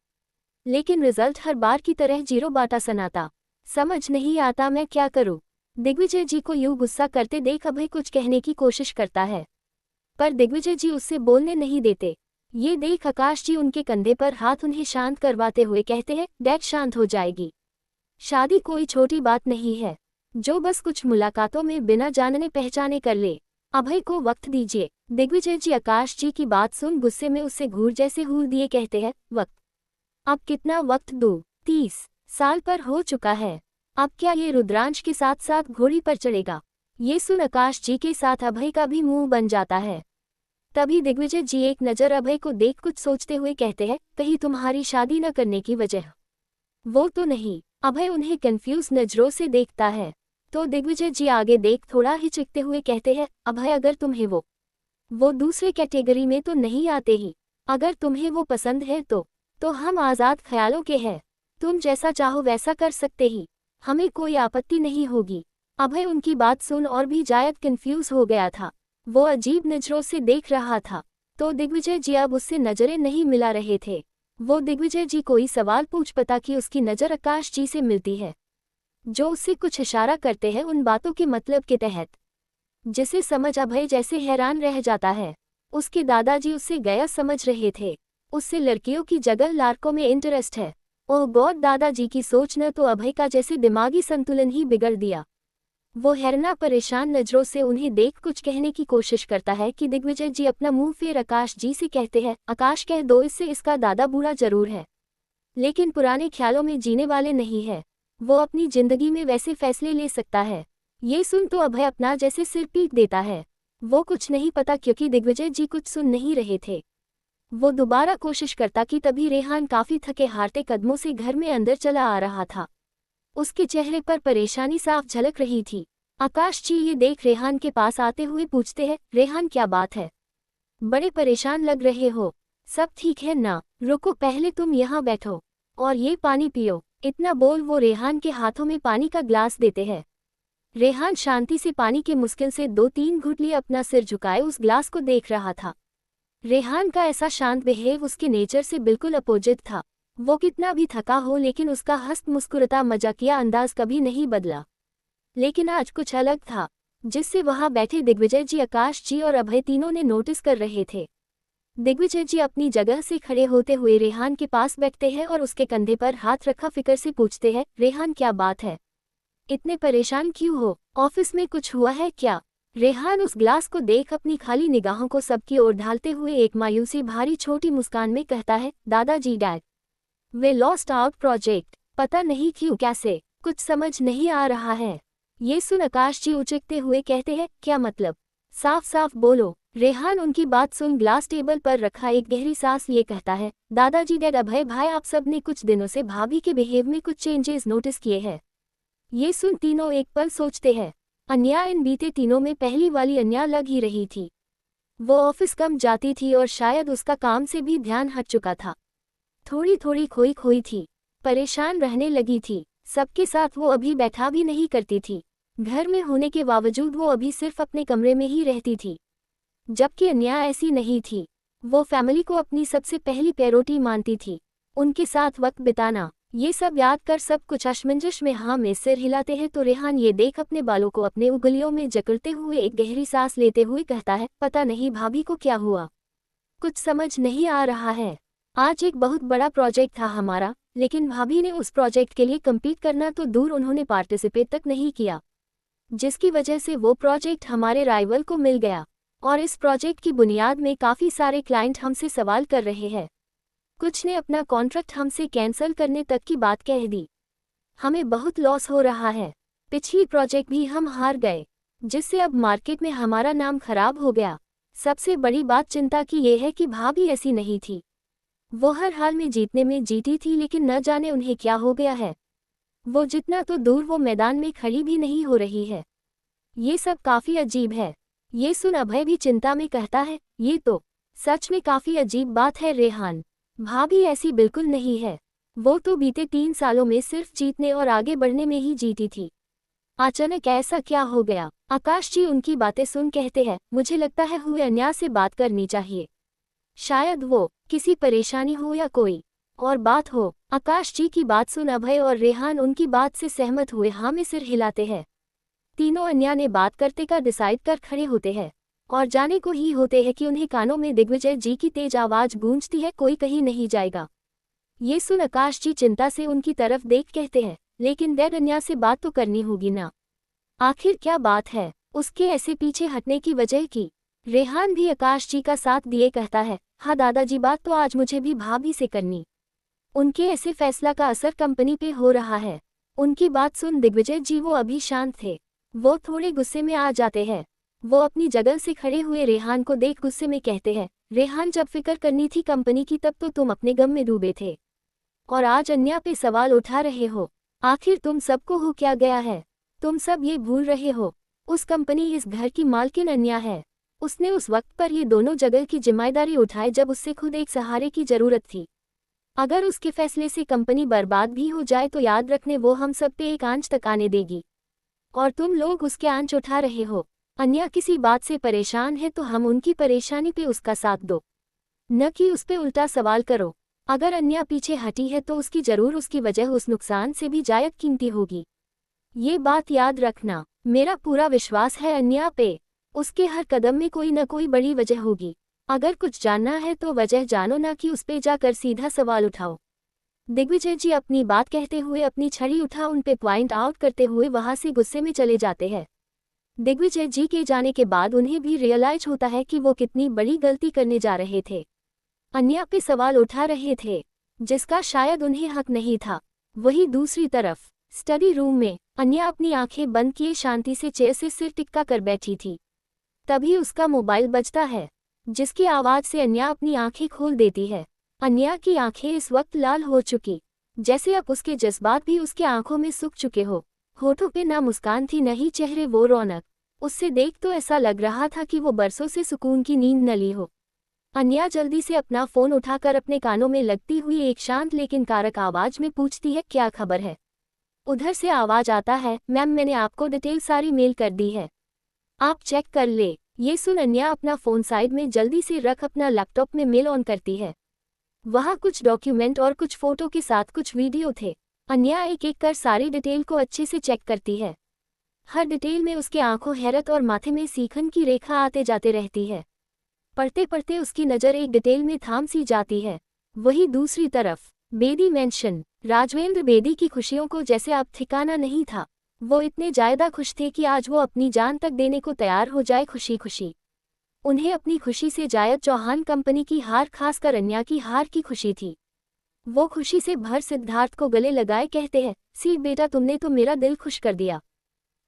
लेकिन रिजल्ट हर बार की तरह 0 बाटा सनाता। समझ नहीं आता मैं क्या करूं। दिग्विजय जी को यूं गुस्सा करते देख अभय कुछ कहने की कोशिश करता है, पर दिग्विजय जी उससे बोलने नहीं देते। ये देख आकाश जी उनके कंधे पर हाथ उन्हें शांत करवाते हुए कहते हैं, डैड शांत हो जाएगी, शादी कोई छोटी बात नहीं है, जो बस कुछ मुलाकातों में बिना जानने पहचाने कर ले। अभय को वक्त दीजिए। दिग्विजय जी आकाश जी की बात सुन गुस्से में उससे घूर जैसे हूर दिए कहते हैं, वक्त? अब कितना वक्त दूं? 30 साल पर हो चुका है, अब क्या ये रुद्रांश के साथ साथ घोड़ी पर चढ़ेगा? ये सुन आकाश जी के साथ अभय का भी मुंह बन जाता है। तभी दिग्विजय जी एक नज़र अभय को देख कुछ सोचते हुए कहते हैं, कहीं तुम्हारी शादी न करने की वजह वो तो नहीं? अभय उन्हें कंफ्यूज नजरों से देखता है, तो दिग्विजय जी आगे देख थोड़ा हिचकते हुए कहते हैं, अभय अगर तुम्हें वो दूसरे कैटेगरी में तो नहीं आते ही, अगर तुम्हें वो पसंद है तो हम आज़ाद ख्यालों के हैं, तुम जैसा चाहो वैसा कर सकते ही, हमें कोई आपत्ति नहीं होगी। अभय उनकी बात सुन और भी जायद कंफ्यूज हो गया था, वो अजीब नजरों से देख रहा था, तो दिग्विजय जी अब उससे नजरें नहीं मिला रहे थे। वो दिग्विजय जी कोई सवाल पूछ पता कि उसकी नज़र आकाश जी से मिलती है, जो उससे कुछ इशारा करते हैं उन बातों के मतलब के तहत, जिसे समझ अभय जैसे हैरान रह जाता है। उसके दादाजी उससे गया समझ रहे थे, उससे लड़कियों की जगह लड़कों में इंटरेस्ट है। ओह गॉड, दादाजी की सोच न तो अभय का जैसे दिमागी संतुलन ही बिगड़ दिया। वो हैराना परेशान नजरों से उन्हें देख कुछ कहने की कोशिश करता है कि दिग्विजय जी अपना मुंह फेर आकाश जी से कहते हैं, आकाश कह दो इससे, इसका दादा बूढ़ा जरूर है लेकिन पुराने ख्यालों में जीने वाले नहीं है, वो अपनी जिंदगी में वैसे फैसले ले सकता है। ये सुन तो अभय अपना जैसे सिर पीट देता है, वो कुछ नहीं पता क्योंकि दिग्विजय जी कुछ सुन नहीं रहे थे। वो दोबारा कोशिश करता कि तभी रेहान काफी थके हारते कदमों से घर में अंदर चला आ रहा था, उसके चेहरे पर परेशानी साफ झलक रही थी। आकाश जी ये देख रेहान के पास आते हुए पूछते हैं, रेहान क्या बात है, बड़े परेशान लग रहे हो, सब ठीक है ना? रुको पहले तुम यहाँ बैठो और ये पानी पियो। इतना बोल वो रेहान के हाथों में पानी का ग्लास देते हैं। रेहान शांति से पानी के मुश्किल से 2-3 घूंट लिए अपना सिर झुकाए उस ग्लास को देख रहा था। रेहान का ऐसा शांत बिहेव उसके नेचर से बिल्कुल अपोजिट था। वो कितना भी थका हो लेकिन उसका हंस मुस्कुराता मजाकिया अंदाज कभी नहीं बदला। लेकिन आज कुछ अलग था, जिससे वहां बैठे दिग्विजय जी, आकाश जी और अभय तीनों ने नोटिस कर रहे थे। दिग्विजय जी अपनी जगह से खड़े होते हुए रेहान के पास बैठते हैं और उसके कंधे पर हाथ रखा फिक्र से पूछते हैं, रेहान क्या बात है, इतने परेशान क्यों हो, ऑफिस में कुछ हुआ है क्या? रेहान उस ग्लास को देख अपनी खाली निगाहों को सबकी ओर ढालते हुए एक मायूसी भरी छोटी मुस्कान में कहता है, दादाजी dad, way lost out project, पता नहीं क्यों कैसे, कुछ समझ नहीं आ रहा है। ये सुन आकाश जी उचकते हुए कहते हैं, क्या मतलब, साफ साफ बोलो। रेहान उनकी बात सुन ग्लास टेबल पर रखा एक गहरी सांस लिए कहता है, दादाजी डैड, अभय भाई, आप सब ने कुछ दिनों से भाभी के बिहेव में कुछ चेंजेस नोटिस किए हैं। ये सुन तीनों एक पल सोचते हैं अन्या इन बीते तीनों में पहली वाली अन्या लग ही रही थी। वो ऑफिस कम जाती थी और शायद उसका काम से भी ध्यान हट चुका था। थोड़ी थोड़ी खोई खोई थी, परेशान रहने लगी थी। सबके साथ वो अभी बैठा भी नहीं करती थी। घर में होने के बावजूद वो अभी सिर्फ अपने कमरे में ही रहती थी। जबकि अन्या ऐसी नहीं थी। वो फैमिली को अपनी सबसे पहली प्रायोरिटी मानती थी। उनके साथ वक्त बिताना, ये सब याद कर सब कुछ असमंजस में हाँ में सिर हिलाते हैं तो रेहान ये देख अपने बालों को अपने उंगलियों में जकड़ते हुए एक गहरी सांस लेते हुए कहता है, पता नहीं भाभी को क्या हुआ, कुछ समझ नहीं आ रहा है। आज एक बहुत बड़ा प्रोजेक्ट था हमारा, लेकिन भाभी ने उस प्रोजेक्ट के लिए कम्पीट करना तो दूर उन्होंने पार्टिसिपेट तक नहीं किया, जिसकी वजह से वो प्रोजेक्ट हमारे राइवल को मिल गया। और इस प्रोजेक्ट की बुनियाद में काफ़ी सारे क्लाइंट हमसे सवाल कर रहे हैं। कुछ ने अपना कॉन्ट्रैक्ट हमसे कैंसिल करने तक की बात कह दी। हमें बहुत लॉस हो रहा है। पिछली प्रोजेक्ट भी हम हार गए, जिससे अब मार्केट में हमारा नाम खराब हो गया। सबसे बड़ी बात चिंता की ये है कि भाभी ऐसी नहीं थी। वो हर हाल में जीतने में जीती थी, लेकिन न जाने उन्हें क्या हो गया है। वो जितना तो दूर वो मैदान में खड़ी भी नहीं हो रही है। ये सब काफ़ी अजीब है। ये सुन अभय भी चिंता में कहता है, ये तो सच में काफ़ी अजीब बात है रेहान। भाभी ऐसी बिल्कुल नहीं है। वो तो बीते 3 सालों में सिर्फ जीतने और आगे बढ़ने में ही जीती थी। अचानक ऐसा क्या हो गया? आकाश जी उनकी बातें सुन कहते हैं, मुझे लगता है हुए अन्याय से बात करनी चाहिए। शायद वो किसी परेशानी हो या कोई और बात हो। आकाश जी की बात सुन अभय और रेहान उनकी बात से सहमत हुए हाँ में सिर हिलाते हैं। तीनों अन्या ने बात करते का डिसाइड कर खड़े होते हैं और जाने को ही होते हैं कि उन्हें कानों में दिग्विजय जी की तेज आवाज गूंजती है, कोई कहीं नहीं जाएगा। ये सुन आकाश जी चिंता से उनकी तरफ देख कहते हैं, लेकिन डैड अन्या से बात तो करनी होगी ना, आखिर क्या बात है उसके ऐसे पीछे हटने की वजह की। रेहान भी आकाश जी का साथ दिए कहता है, हाँ दादाजी बात तो आज मुझे भी भाभी से करनी। उनके ऐसे फैसला का असर कंपनी पे हो रहा है। उनकी बात सुन दिग्विजय जी वो अभी शांत थे, वो थोड़े गुस्से में आ जाते हैं। वो अपनी जगह से खड़े हुए रेहान को देख गुस्से में कहते हैं, रेहान जब फिक्र करनी थी कंपनी की तब तो तुम अपने गम में डूबे थे, और आज अन्या पे सवाल उठा रहे हो। आखिर तुम सबको हो क्या गया है? तुम सब ये भूल रहे हो, उस कंपनी इस घर की मालकिन अन्या है। उसने उस वक्त पर ये दोनों जगह की जिम्मेदारी उठाई जब उससे खुद एक सहारे की जरूरत थी। अगर उसके फैसले से कंपनी बर्बाद भी हो जाए तो याद रखने वो हम सब पे एक आंच तक आने देगी, और तुम लोग उसके आंच उठा रहे हो। अन्या किसी बात से परेशान है तो हम उनकी परेशानी पे उसका साथ दो, न कि उस पे उल्टा सवाल करो। अगर अन्या पीछे हटी है तो उसकी जरूर उसकी वजह उस नुकसान से भी जायद कीमती होगी। ये बात याद रखना। मेरा पूरा विश्वास है अन्या पे, उसके हर कदम में कोई न कोई बड़ी वजह होगी। अगर कुछ जानना है तो वजह जानो, ना कि उस पे जाकर सीधा सवाल उठाओ। दिग्विजय जी अपनी बात कहते हुए अपनी छड़ी उठा उन पे पॉइंट आउट करते हुए वहां से गुस्से में चले जाते हैं। दिग्विजय जी के जाने के बाद उन्हें भी रियलाइज होता है कि वो कितनी बड़ी गलती करने जा रहे थे। अन्या पे सवाल उठा रहे थे जिसका शायद उन्हें हक नहीं था। वहीं दूसरी तरफ स्टडी रूम में अन्या अपनी आंखें बंद किए शांति से चेयर से सिर टिक्का कर बैठी थी। तभी उसका मोबाइल बजता है, जिसकी आवाज से अन्या अपनी आंखें खोल देती है। अन्या की आंखें इस वक्त लाल हो चुकी, जैसे अब उसके जज्बात भी उसके आंखों में सूख चुके हो। होठों पे ना मुस्कान थी न ही चेहरे वो रौनक। उससे देख तो ऐसा लग रहा था कि वो बरसों से सुकून की नींद न ली हो। अन्या जल्दी से अपना फोन उठाकर अपने कानों में लगती हुई एक शांत लेकिन कारक आवाज में पूछती है, क्या खबर है? उधर से आवाज आता है, मैम मैंने आपको डिटेल सारी मेल कर दी है, आप चेक कर ले। ये सुन अन्या अपना फोन साइड में जल्दी से रख अपना लैपटॉप में मेल ऑन करती है। वहाँ कुछ डॉक्यूमेंट और कुछ फोटो के साथ कुछ वीडियो थे। अन्या एक एक कर सारी डिटेल को अच्छे से चेक करती है। हर डिटेल में उसके आंखों हैरत और माथे में सीखन की रेखा आते जाते रहती है। पढ़ते पढ़ते उसकी नज़र एक डिटेल में थाम सी जाती है। वही दूसरी तरफ बेदी मेंशन, राजवेंद्र बेदी की खुशियों को जैसे अब ठिकाना नहीं था। वो इतने ज्यादा खुश थे कि आज वो अपनी जान तक देने को तैयार हो जाए खुशी खुशी। उन्हें अपनी खुशी से जायद चौहान कंपनी की हार, खासकर अन्या की हार की खुशी थी। वो खुशी से भर सिद्धार्थ को गले लगाए कहते हैं, सी बेटा तुमने तो मेरा दिल खुश कर दिया।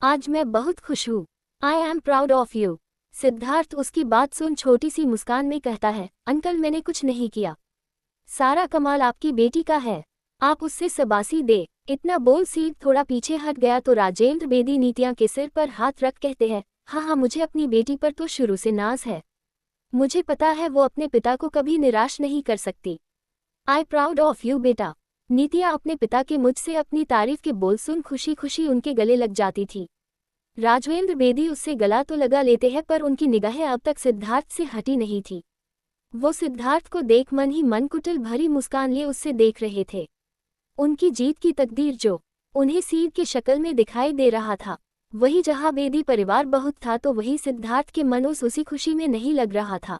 आज मैं बहुत खुश हूँ। I am proud of you. Siddharth उसकी बात सुन छोटी सी मुस्कान में कहता है, अंकल मैंने कुछ नहीं किया, सारा कमाल आपकी बेटी का है। आप उससे शाबाशी दे। इतना बोल सीड थोड़ा पीछे हट गया तो राजेंद्र बेदी नीतिया के सिर पर हाथ रख कहते हैं, हाँ, मुझे अपनी बेटी पर तो शुरू से नाज है। मुझे पता है वो अपने पिता को कभी निराश नहीं कर सकती। आई प्राउड ऑफ यू बेटा। नीतिया अपने पिता के मुझसे अपनी तारीफ के बोल सुन खुशी खुशी उनके गले लग जाती थी। राजवेंद्र बेदी उससे गला तो लगा लेते हैं पर उनकी निगाहें अब तक सिद्धार्थ से हटी नहीं थी। वो सिद्धार्थ को देख मन ही मन कुटिल भरी मुस्कान लिए उससे देख रहे थे। उनकी जीत की तकदीर जो उन्हें सीड की शक्ल में दिखाई दे रहा था, वही जहां बेदी परिवार बहुत था तो वही सिद्धार्थ के मन उसी खुशी में नहीं लग रहा था।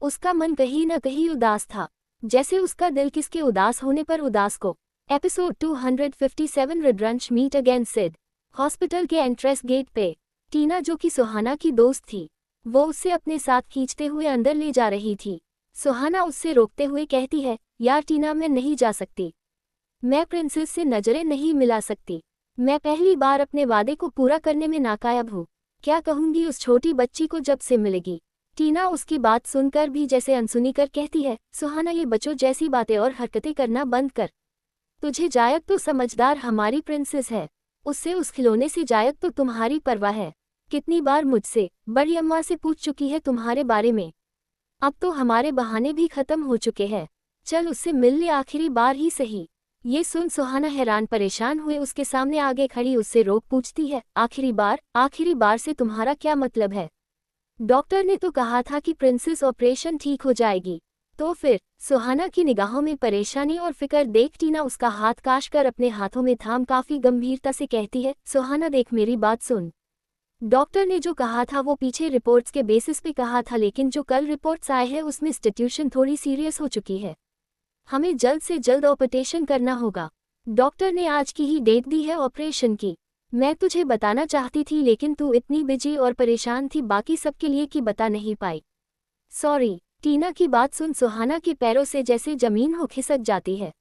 उसका मन कहीं न कहीं उदास था, जैसे उसका दिल किसके उदास होने पर उदास को। एपिसोड 257 रिड्रंच मीट अगेन सिड। हॉस्पिटल के एंट्रेंस गेट पे टीना, जो कि सुहाना की दोस्त थी, वो उससे अपने साथ खींचते हुए अंदर ले जा रही थी। सुहाना उससे रोकते हुए कहती है, यार टीना, मैं नहीं जा सकती। मैं प्रिंसेस से नजरें नहीं मिला सकती। मैं पहली बार अपने वादे को पूरा करने में नाकामयाब हूँ। क्या कहूँगी उस छोटी बच्ची को जब से मिलेगी। टीना उसकी बात सुनकर भी जैसे अनसुनी कर कहती है, सुहाना, ये बच्चों जैसी बातें और हरकतें करना बंद कर। तुझे जायक तो समझदार हमारी प्रिंसेस है, उससे उस खिलौने से जायक तो तुम्हारी परवाह है। कितनी बार मुझसे बड़ी अम्मा से पूछ चुकी है तुम्हारे बारे में। अब तो हमारे बहाने भी खत्म हो चुके हैं। चल उससे मिल ले आखिरी बार ही सही। ये सुन सुहाना हैरान परेशान हुए उसके सामने आगे खड़ी उससे रोक पूछती है, आखिरी बार से तुम्हारा क्या मतलब है? डॉक्टर ने तो कहा था कि प्रिंसेस ऑपरेशन ठीक हो जाएगी। तो फिर? सुहाना की निगाहों में परेशानी और फिक्र देख टीना उसका हाथ काश कर अपने हाथों में थाम काफी गंभीरता से कहती है, सुहाना देख, मेरी बात सुन। डॉक्टर ने जो कहा था वो पीछे रिपोर्ट्स के बेसिस पे कहा था, लेकिन जो कल रिपोर्ट्स आए हैं उसमें सिचुएशन थोड़ी सीरियस हो चुकी है। हमें जल्द से जल्द ऑपरेशन करना होगा। डॉक्टर ने आज की ही डेट दी है ऑपरेशन की। मैं तुझे बताना चाहती थी लेकिन तू इतनी बिजी और परेशान थी बाकी सबके लिए कि बता नहीं पाई। सॉरी। टीना की बात सुन सुहाना के पैरों से जैसे जमीन हो खिसक जाती है।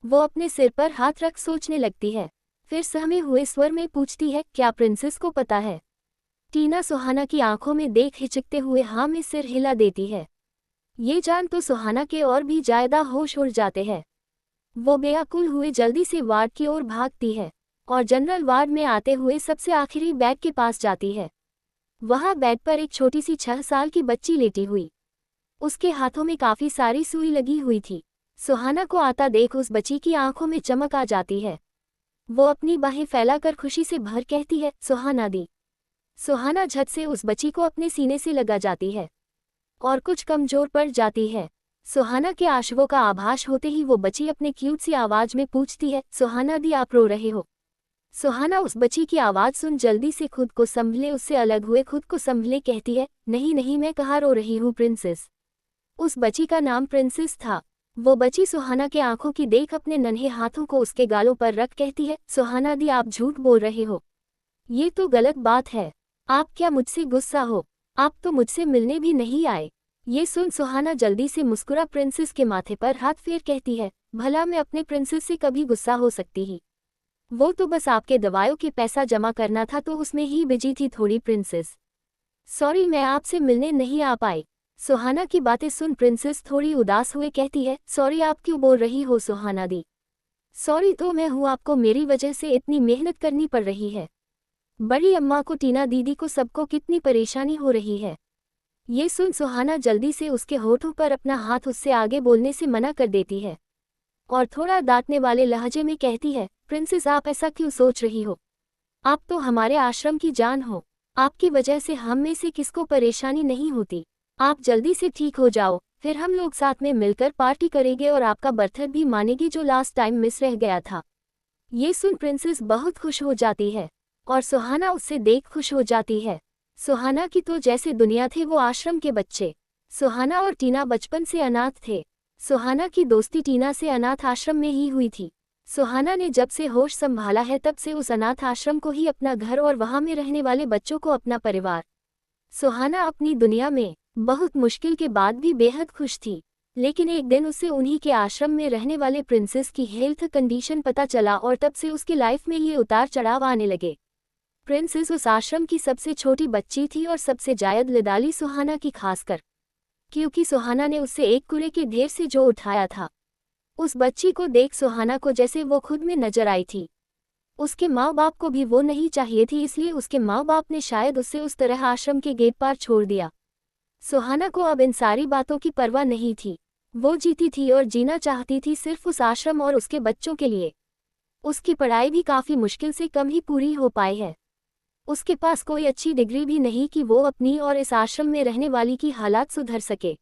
वो अपने सिर पर हाथ रख सोचने लगती है, फिर सहमे हुए स्वर में पूछती है, क्या प्रिंसेस को पता है? टीना सुहाना की आंखों में देख हिचकते हुए हाँ में सिर हिला देती है। ये जान तो सुहाना के और भी ज्यादा होश उड़ जाते हैं। वो बेअकुल हुए जल्दी से वार्ड की ओर भागती है और जनरल वार्ड में आते हुए सबसे आखिरी बेड के पास जाती है। वहां बेड पर एक छोटी सी 6 साल की बच्ची लेटी हुई, उसके हाथों में काफी सारी सुई लगी हुई थी। सुहाना को आता देख उस बच्ची की आंखों में चमक आ जाती है। वो अपनी बाहें फैलाकर खुशी से भर कहती है, सुहाना दी। सुहाना झट से उस बच्ची को अपने सीने से लगा जाती है और कुछ कमजोर पड़ जाती है। सुहाना के आशवों का आभास होते ही वो बच्ची अपने क्यूट सी आवाज में पूछती है, सुहाना दी, आप रो रहे हो? सुहाना उस बच्ची की आवाज सुन जल्दी से खुद को संभले, उससे अलग हुए खुद को संभले कहती है, नहीं नहीं, मैं कहाँ रो रही हूँ प्रिंसेस। उस बच्ची का नाम प्रिंसेस था। वो बच्ची सुहाना के आंखों की देख अपने नन्हे हाथों को उसके गालों पर रख कहती है, सुहाना दी, आप झूठ बोल रहे हो। ये तो गलत बात है। आप क्या मुझसे गुस्सा हो? आप तो मुझसे मिलने भी नहीं आए। ये सुन सुहाना जल्दी से मुस्कुरा प्रिंसेस के माथे पर हाथ फेर कहती है, भला मैं अपने प्रिंसेस से कभी गुस्सा हो सकती ही? वो तो बस आपके दवाइयों के पैसा जमा करना था तो उसमें ही बिजी थी थोड़ी प्रिंसेस। सॉरी, मैं आपसे मिलने नहीं आ पाई। सुहाना की बातें सुन प्रिंसेस थोड़ी उदास हुए कहती है, सॉरी, आप क्यों बोल रही हो सुहाना दी? सॉरी तो मैं हूँ, आपको मेरी वजह से इतनी मेहनत करनी पड़ रही है। बड़ी अम्मा को, टीना दीदी को, सबको कितनी परेशानी हो रही है। ये सुन सुहाना जल्दी से उसके होठों पर अपना हाथ उससे आगे बोलने से मना कर देती है और थोड़ा डांटने वाले लहजे में कहती है, प्रिंसेस, आप ऐसा क्यों सोच रही हो? आप तो हमारे आश्रम की जान हो। आपकी वजह से हम में से किसको परेशानी नहीं होती। आप जल्दी से ठीक हो जाओ, फिर हम लोग साथ में मिलकर पार्टी करेंगे और आपका बर्थडे भी मानेगी जो लास्ट टाइम मिस रह गया था। ये सुन प्रिंसेस बहुत खुश हो जाती है और सुहाना उससे देख खुश हो जाती है। सुहाना की तो जैसे दुनिया थे वो आश्रम के बच्चे। सुहाना और टीना बचपन से अनाथ थे। सुहाना की दोस्ती टीना से अनाथ आश्रम में ही हुई थी। सुहाना ने जब से होश संभाला है तब से उस अनाथ आश्रम को ही अपना घर और वहां में रहने वाले बच्चों को अपना परिवार। सुहाना अपनी दुनिया में बहुत मुश्किल के बाद भी बेहद खुश थी, लेकिन एक दिन उसे उन्हीं के आश्रम में रहने वाले प्रिंसेस की हेल्थ कंडीशन पता चला और तब से उसकी लाइफ में ये उतार चढ़ाव आने लगे। प्रिंसेस उस आश्रम की सबसे छोटी बच्ची थी और सबसे जायद लिदाली सुहाना की, खासकर क्योंकि सुहाना ने उससे एक कूड़े के ढेर से जो उठाया था उस बच्ची को देख सुहाना को जैसे वो खुद में नजर आई थी। उसके माँ बाप को भी वो नहीं चाहिए थी, इसलिए उसके माँ बाप ने शायद उसे उस तरह आश्रम के गेट पार छोड़ दिया। सुहाना को अब इन सारी बातों की परवाह नहीं थी। वो जीती थी और जीना चाहती थी सिर्फ उस आश्रम और उसके बच्चों के लिए। उसकी पढ़ाई भी काफ़ी मुश्किल से कम ही पूरी हो पाई है। उसके पास कोई अच्छी डिग्री भी नहीं कि वो अपनी और इस आश्रम में रहने वाली की हालात सुधर सके।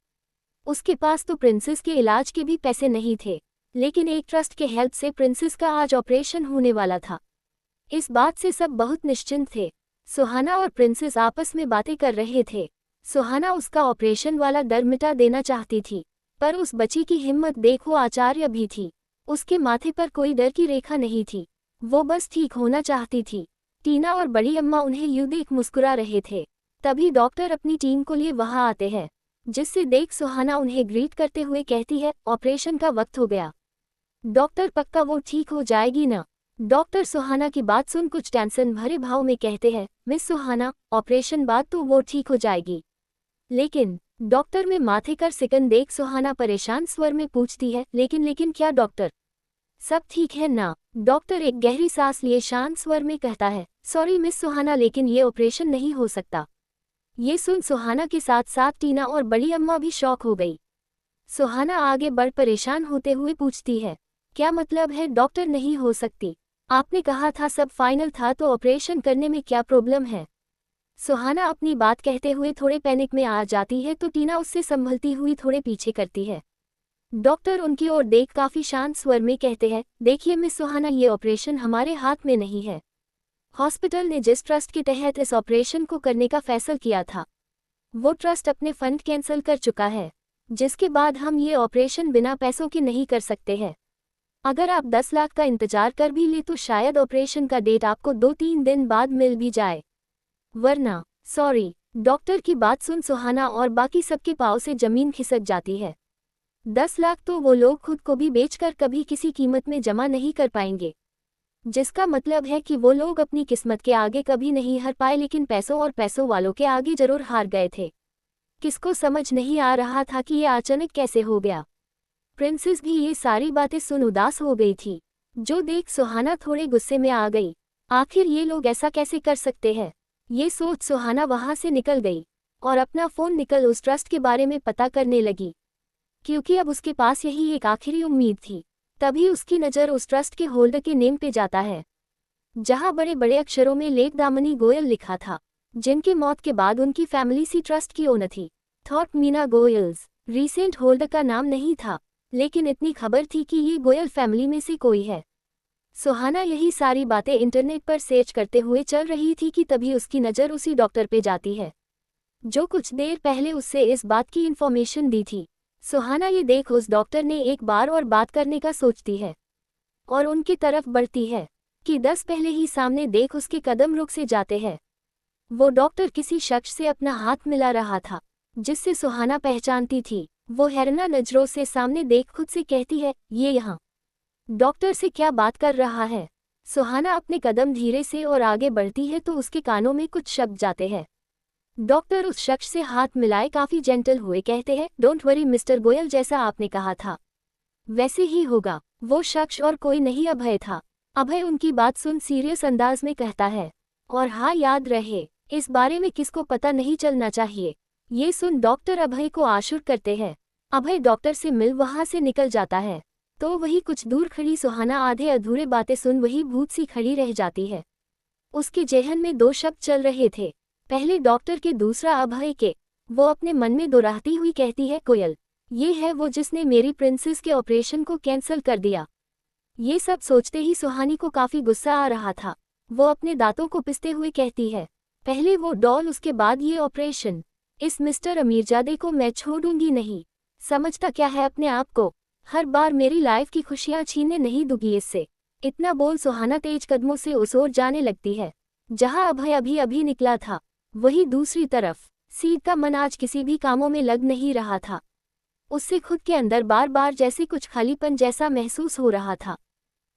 उसके पास तो प्रिंसेस के इलाज के भी पैसे नहीं थे, लेकिन एक ट्रस्ट के हेल्प से प्रिंसेस का आज ऑपरेशन होने वाला था। इस बात से सब बहुत निश्चिंत थे। सुहाना और प्रिंसेस आपस में बातें कर रहे थे। सुहाना उसका ऑपरेशन वाला डर मिटा देना चाहती थी, पर उस बच्ची की हिम्मत देखो आचार्य भी थी। उसके माथे पर कोई डर की रेखा नहीं थी, वो बस ठीक होना चाहती थी। टीना और बड़ी अम्मा उन्हें यूं देख मुस्कुरा रहे थे। तभी डॉक्टर अपनी टीम को लिए वहां आते हैं, जिससे देख सुहाना उन्हें ग्रीट करते हुए कहती है, ऑपरेशन का वक्त हो गया। डॉक्टर पक्का वो ठीक हो जाएगी ना? डॉक्टर सुहाना की बात सुन कुछ टेंशन भरे भाव में कहते हैं, मिस सुहाना, ऑपरेशन बाद तो वो ठीक हो जाएगी। लेकिन डॉक्टर में माथे कर सिकन देख सुहाना परेशान स्वर में पूछती है, लेकिन क्या डॉक्टर, सब ठीक है ना? डॉक्टर एक गहरी सांस लिए शांत स्वर में कहता है, सॉरी मिस सुहाना, लेकिन ये ऑपरेशन नहीं हो सकता। ये सुन सुहाना के साथ साथ टीना और बड़ी अम्मा भी शॉक हो गई। सुहाना आगे बढ़ परेशान होते हुए पूछती है, क्या मतलब है डॉक्टर नहीं हो सकती? आपने कहा था सब फाइनल था, तो ऑपरेशन करने में क्या प्रॉब्लम है? सुहाना अपनी बात कहते हुए थोड़े पैनिक में आ जाती है, तो टीना उससे संभलती हुई थोड़े पीछे करती है। डॉक्टर उनकी ओर देख काफी शांत स्वर में कहते हैं, देखिए मिस सुहाना, ये ऑपरेशन हमारे हाथ में नहीं है। हॉस्पिटल ने जिस ट्रस्ट के तहत इस ऑपरेशन को करने का फैसला किया था, वो ट्रस्ट अपने फंड कैंसिल कर चुका है, जिसके बाद हम ये ऑपरेशन बिना पैसों के नहीं कर सकते हैं। अगर आप 10 लाख का इंतजार कर भी ले तो शायद ऑपरेशन का डेट आपको 2-3 दिन बाद मिल भी जाए, वरना सॉरी। डॉक्टर की बात सुन सुहाना और बाकी सबके पाँव से जमीन खिसक जाती है। 10 लाख तो वो लोग खुद को भी बेचकर कभी किसी कीमत में जमा नहीं कर पाएंगे, जिसका मतलब है कि वो लोग अपनी किस्मत के आगे कभी नहीं हार पाए, लेकिन पैसों और पैसों वालों के आगे जरूर हार गए थे। किसको समझ नहीं आ रहा था कि ये अचानक कैसे हो गया। प्रिंसेस भी ये सारी बातें सुन उदास हो गई थी, जो देख सुहाना थोड़े गुस्से में आ गई। आखिर ये लोग ऐसा कैसे कर सकते हैं? ये सोच सुहाना वहां से निकल गई और अपना फ़ोन निकल उस ट्रस्ट के बारे में पता करने लगी, क्योंकि अब उसके पास यही एक आखिरी उम्मीद थी। तभी उसकी नज़र उस ट्रस्ट के होल्डर के नेम पे जाता है, जहां बड़े बड़े अक्षरों में लेक दामिनी गोयल लिखा था, जिनकी मौत के बाद उनकी फैमिली सी ट्रस्ट की ओनर थी। Thought Meena Goyal's. Recent holder का नाम नहीं था, लेकिन इतनी खबर थी कि ये गोयल फैमिली में से कोई है। सुहाना यही सारी बातें इंटरनेट पर सर्च करते हुए चल रही थी कि तभी उसकी नज़र उसी डॉक्टर पे जाती है, जो कुछ देर पहले उससे इस बात की इन्फॉर्मेशन दी थी। सुहाना ये देख उस डॉक्टर ने एक बार और बात करने का सोचती है और उनकी तरफ बढ़ती है कि 10 पहले ही सामने देख उसके कदम रुक से जाते हैं। वो डॉक्टर किसी शख्स से अपना हाथ मिला रहा था, जिससे सुहाना पहचानती थी। वो हैराना नजरों से सामने देख खुद से कहती है, ये यहाँ डॉक्टर से क्या बात कर रहा है? सुहाना अपने कदम धीरे से और आगे बढ़ती है तो उसके कानों में कुछ शब्द जाते हैं। डॉक्टर उस शख्स से हाथ मिलाए काफी जेंटल हुए कहते हैं, डोंट वरी मिस्टर गोयल, जैसा आपने कहा था वैसे ही होगा। वो शख्स और कोई नहीं अभय था। अभय उनकी बात सुन सीरियस अंदाज में कहता है, और हाँ याद रहे, इस बारे में किसको पता नहीं चलना चाहिए। ये सुन डॉक्टर अभय को आशुर करते हैं। अभय डॉक्टर से मिल वहां से निकल जाता है, तो वही कुछ दूर खड़ी सुहाना आधे अधूरे बातें सुन वही भूत सी खड़ी रह जाती है। उसके जेहन में दो शब्द चल रहे थे, पहले डॉक्टर के, दूसरा अभय के। वो अपने मन में दोहराती हुई कहती है, कोयल, ये है वो जिसने मेरी प्रिंसेस के ऑपरेशन को कैंसिल कर दिया। ये सब सोचते ही सुहानी को काफी गुस्सा आ रहा था। वो अपने दांतों को पिसते हुए कहती है, पहले वो डॉल, उसके बाद ये ऑपरेशन। इस मिस्टर अमीरजादे को मैं छोड़ूंगी नहीं। समझता क्या है अपने आप को? हर बार मेरी लाइफ की खुशियां छीनने नहीं दूंगी इससे। इतना बोल सुहाना तेज कदमों से उस ओर जाने लगती है जहां अभय अभी अभी निकला था। वही दूसरी तरफ सीत का मन आज किसी भी कामों में लग नहीं रहा था। उससे खुद के अंदर बार बार जैसे कुछ खालीपन जैसा महसूस हो रहा था,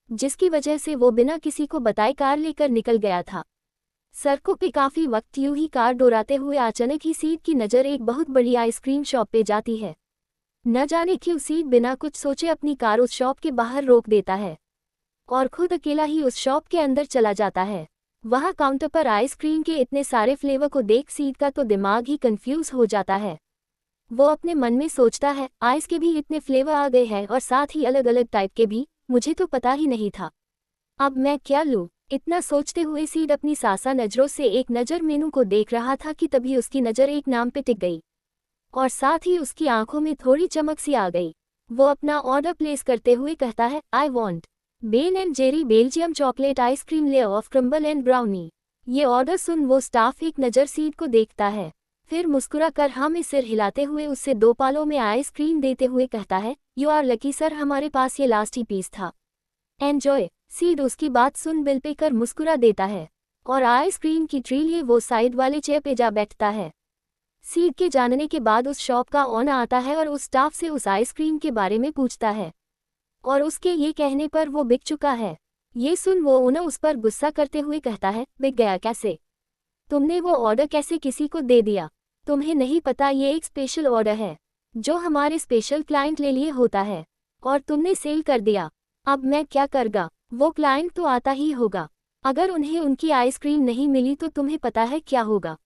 जिसकी वजह से वो बिना किसी को बताए कार लेकर निकल गया था। सड़कों पे काफी वक्त यूं ही कार दौड़ाते हुए अचानक ही सीत की नज़र एक बहुत बड़ी आइसक्रीम शॉप पे जाती है। न जाने क्यों सीड बिना कुछ सोचे अपनी कार उस शॉप के बाहर रोक देता है और खुद अकेला ही उस शॉप के अंदर चला जाता है। वहाँ काउंटर पर आइसक्रीम के इतने सारे फ्लेवर को देख सीड का तो दिमाग ही कंफ्यूज हो जाता है। वो अपने मन में सोचता है, आइस के भी इतने फ्लेवर आ गए हैं और साथ ही अलग अलग टाइप के भी, मुझे तो पता ही नहीं था। अब मैं क्या लूँ? इतना सोचते हुए सीड अपनी सासा नज़रों से एक नज़र मेनू को देख रहा था कि तभी उसकी नज़र एक नाम पे टिक गई और साथ ही उसकी आंखों में थोड़ी चमक सी आ गई। वो अपना ऑर्डर प्लेस करते हुए कहता है, I want Ben and Jerry Belgium chocolate ice cream layer of crumble and brownie. ये ऑर्डर सुन वो स्टाफ एक नज़र सीड को देखता है, फिर मुस्कुरा कर हाँ में सिर हिलाते हुए उससे 2 पालों में आइसक्रीम देते हुए कहता है, यू आर लकी सर, हमारे पास ये लास्ट ही पीस था, एन्जॉय। सीड उसकी बात सुन बिल पे कर मुस्कुरा देता है और आइसक्रीम की ट्री लिए वो साइड वाले चेयर पे जा बैठता है। सीड के जानने के बाद उस शॉप का ओनर आता है और उस स्टाफ से उस आइसक्रीम के बारे में पूछता है और उसके ये कहने पर वो बिक चुका है। ये सुन वो ओनर उस पर गुस्सा करते हुए कहता है, बिक गया कैसे? तुमने वो ऑर्डर कैसे किसी को दे दिया? तुम्हें नहीं पता ये एक स्पेशल ऑर्डर है जो हमारे स्पेशल क्लाइंट ले लिए होता है और तुमने सेल कर दिया। अब मैं क्या करगा? वो क्लाइंट तो आता ही होगा, अगर उन्हें उनकी आइसक्रीम नहीं मिली तो तुम्हें पता है क्या होगा?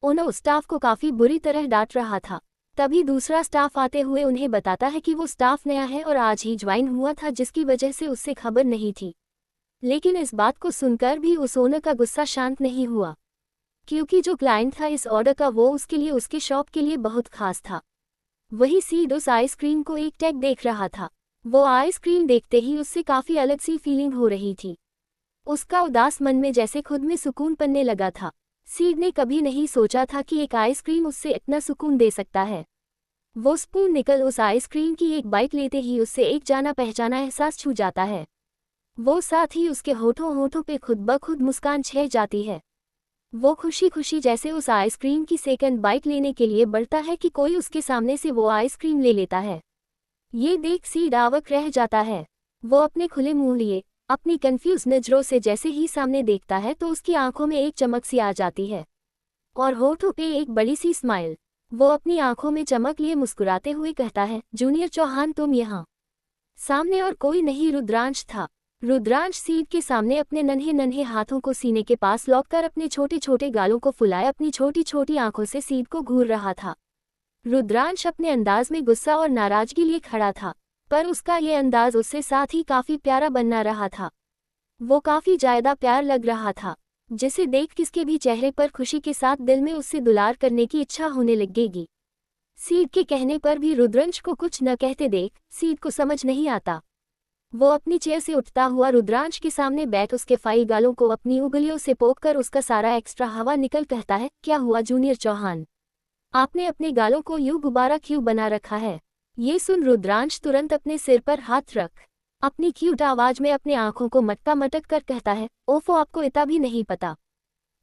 ओनर स्टाफ को काफ़ी बुरी तरह डांट रहा था। तभी दूसरा स्टाफ आते हुए उन्हें बताता है कि वो स्टाफ नया है और आज ही ज्वाइन हुआ था, जिसकी वजह से उससे खबर नहीं थी। लेकिन इस बात को सुनकर भी उस ओनर का गुस्सा शांत नहीं हुआ, क्योंकि जो क्लाइंट था इस ऑर्डर का वो उसके लिए, उसके शॉप के लिए बहुत खास था। वही सीड उस आइसक्रीम को एक टैग देख रहा था। वो आइसक्रीम देखते ही उससे काफ़ी अलग सी फीलिंग हो रही थी। उसका उदास मन में जैसे खुद में सुकून पड़ने लगा था। सीड ने कभी नहीं सोचा था कि एक आइसक्रीम उससे इतना सुकून दे सकता है। वो स्पून निकल उस आइसक्रीम की एक बाइट लेते ही उससे एक जाना पहचाना एहसास छू जाता है। वो साथ ही उसके होठों होठों पे खुद ब खुद मुस्कान छह जाती है। वो खुशी खुशी जैसे उस आइसक्रीम की सेकंड बाइट लेने के लिए बढ़ता है कि कोई उसके सामने से वो आइसक्रीम ले लेता है। ये देख सीड अवाक रह जाता है। वो अपने खुले मुंह लिए अपनी कंफ्यूज नजरों से जैसे ही सामने देखता है तो उसकी आंखों में एक चमक सी आ जाती है और होठों पे एक बड़ी सी स्माइल। वो अपनी आंखों में चमक लिए मुस्कुराते हुए कहता है, जूनियर चौहान तुम यहाँ। सामने और कोई नहीं रुद्रांश था। रुद्रांश सीड के सामने अपने नन्हे नन्हे हाथों को सीने के पास लौटकर अपने छोटे छोटे गालों को फुलाए अपनी छोटी छोटी आंखों से सीड को घूर रहा था। रुद्रांश अपने अंदाज में गुस्सा और नाराजगी लिए खड़ा था, पर उसका ये अंदाज उससे साथ ही काफ़ी प्यारा बनना रहा था। वो काफ़ी ज़्यादा प्यार लग रहा था, जिसे देख किसके भी चेहरे पर खुशी के साथ दिल में उससे दुलार करने की इच्छा होने लगेगी। सीड के कहने पर भी रुद्रांश को कुछ न कहते देख सीड को समझ नहीं आता। वो अपनी चेयर से उठता हुआ रुद्रांश के सामने बैठ उसके फाई गालों को अपनी उंगलियों से पोंछकर उसका सारा एक्स्ट्रा हवा निकल कहता है, क्या हुआ जूनियर चौहान, आपने अपने गालों को यूं गुब्बारा क्यों बना रखा है? ये सुन रुद्रांश तुरंत अपने सिर पर हाथ रख अपनी क्यूट आवाज में अपने आंखों को मटका मटक कर कहता है, ओफो आपको इतना भी नहीं पता,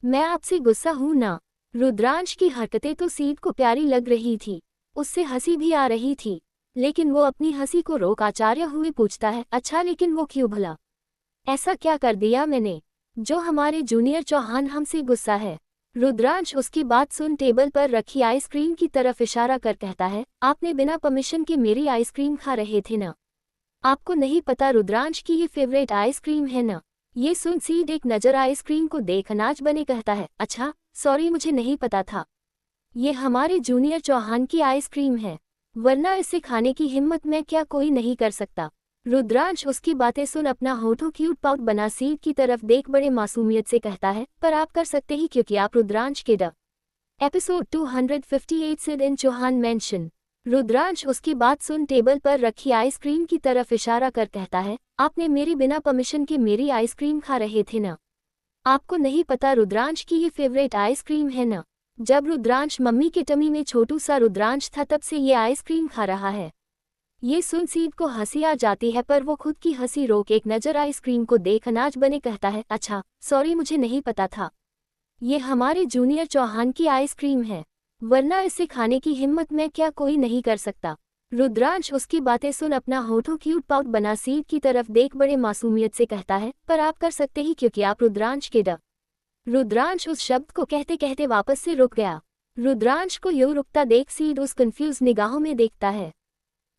मैं आपसे गुस्सा हूं ना। रुद्रांश की हरकतें तो सीड को प्यारी लग रही थी, उससे हंसी भी आ रही थी, लेकिन वो अपनी हंसी को रोक आचार्य हुए पूछता है, अच्छा लेकिन वो क्यों भला? ऐसा क्या कर दिया मैंने जो हमारे जूनियर चौहान हमसे गुस्सा है? रुद्रांश उसकी बात सुन टेबल पर रखी आइसक्रीम की तरफ इशारा कर कहता है, आपने बिना परमिशन के मेरी आइसक्रीम खा रहे थे ना? आपको नहीं पता रुद्रांश की ये फेवरेट आइसक्रीम है ना? ये सुन सीड एक नज़र आइसक्रीम को देख अनाज बने कहता है, अच्छा सॉरी मुझे नहीं पता था, ये हमारे जूनियर चौहान की आइसक्रीम है, वरना इसे खाने की हिम्मत मैं क्या कोई नहीं कर सकता। रुद्रांश उसकी बातें सुन अपना होठों क्यूट पाउट बना सीड की तरफ देख बड़े मासूमियत से कहता है, पर आप कर सकते ही क्योंकि आप रुद्रांश के ड एपिसोड 258 सिड इन चौहान मेंशन। रुद्रांश उसकी बात सुन टेबल पर रखी आइसक्रीम की तरफ इशारा कर कहता है, आपने मेरी बिना परमिशन के मेरी आइसक्रीम खा रहे थे ना? आपको नहीं पता रुद्रांश की ये फेवरेट आइसक्रीम है ना? जब रुद्रांश मम्मी के टमी में छोटू सा रुद्रांश था तब से ये आइसक्रीम खा रहा है। ये सुन सीड को हंसी आ जाती है, पर वो खुद की हंसी रोक एक नज़र आइसक्रीम को देख अनाज बने कहता है, अच्छा सॉरी मुझे नहीं पता था, ये हमारे जूनियर चौहान की आइसक्रीम है, वरना इसे खाने की हिम्मत मैं क्या कोई नहीं कर सकता। रुद्रांश उसकी बातें सुन अपना होठों क्यूट पाउट बना सीड की तरफ देख बड़े मासूमियत से कहता है, पर आप कर सकते ही क्योंकि आप रुद्रांश के ड रुद्रांश उस शब्द को कहते कहते वापस से रुक गया। रुद्रांश को यूं रुकता देख सीड उस कंफ्यूज निगाहों में देखता है।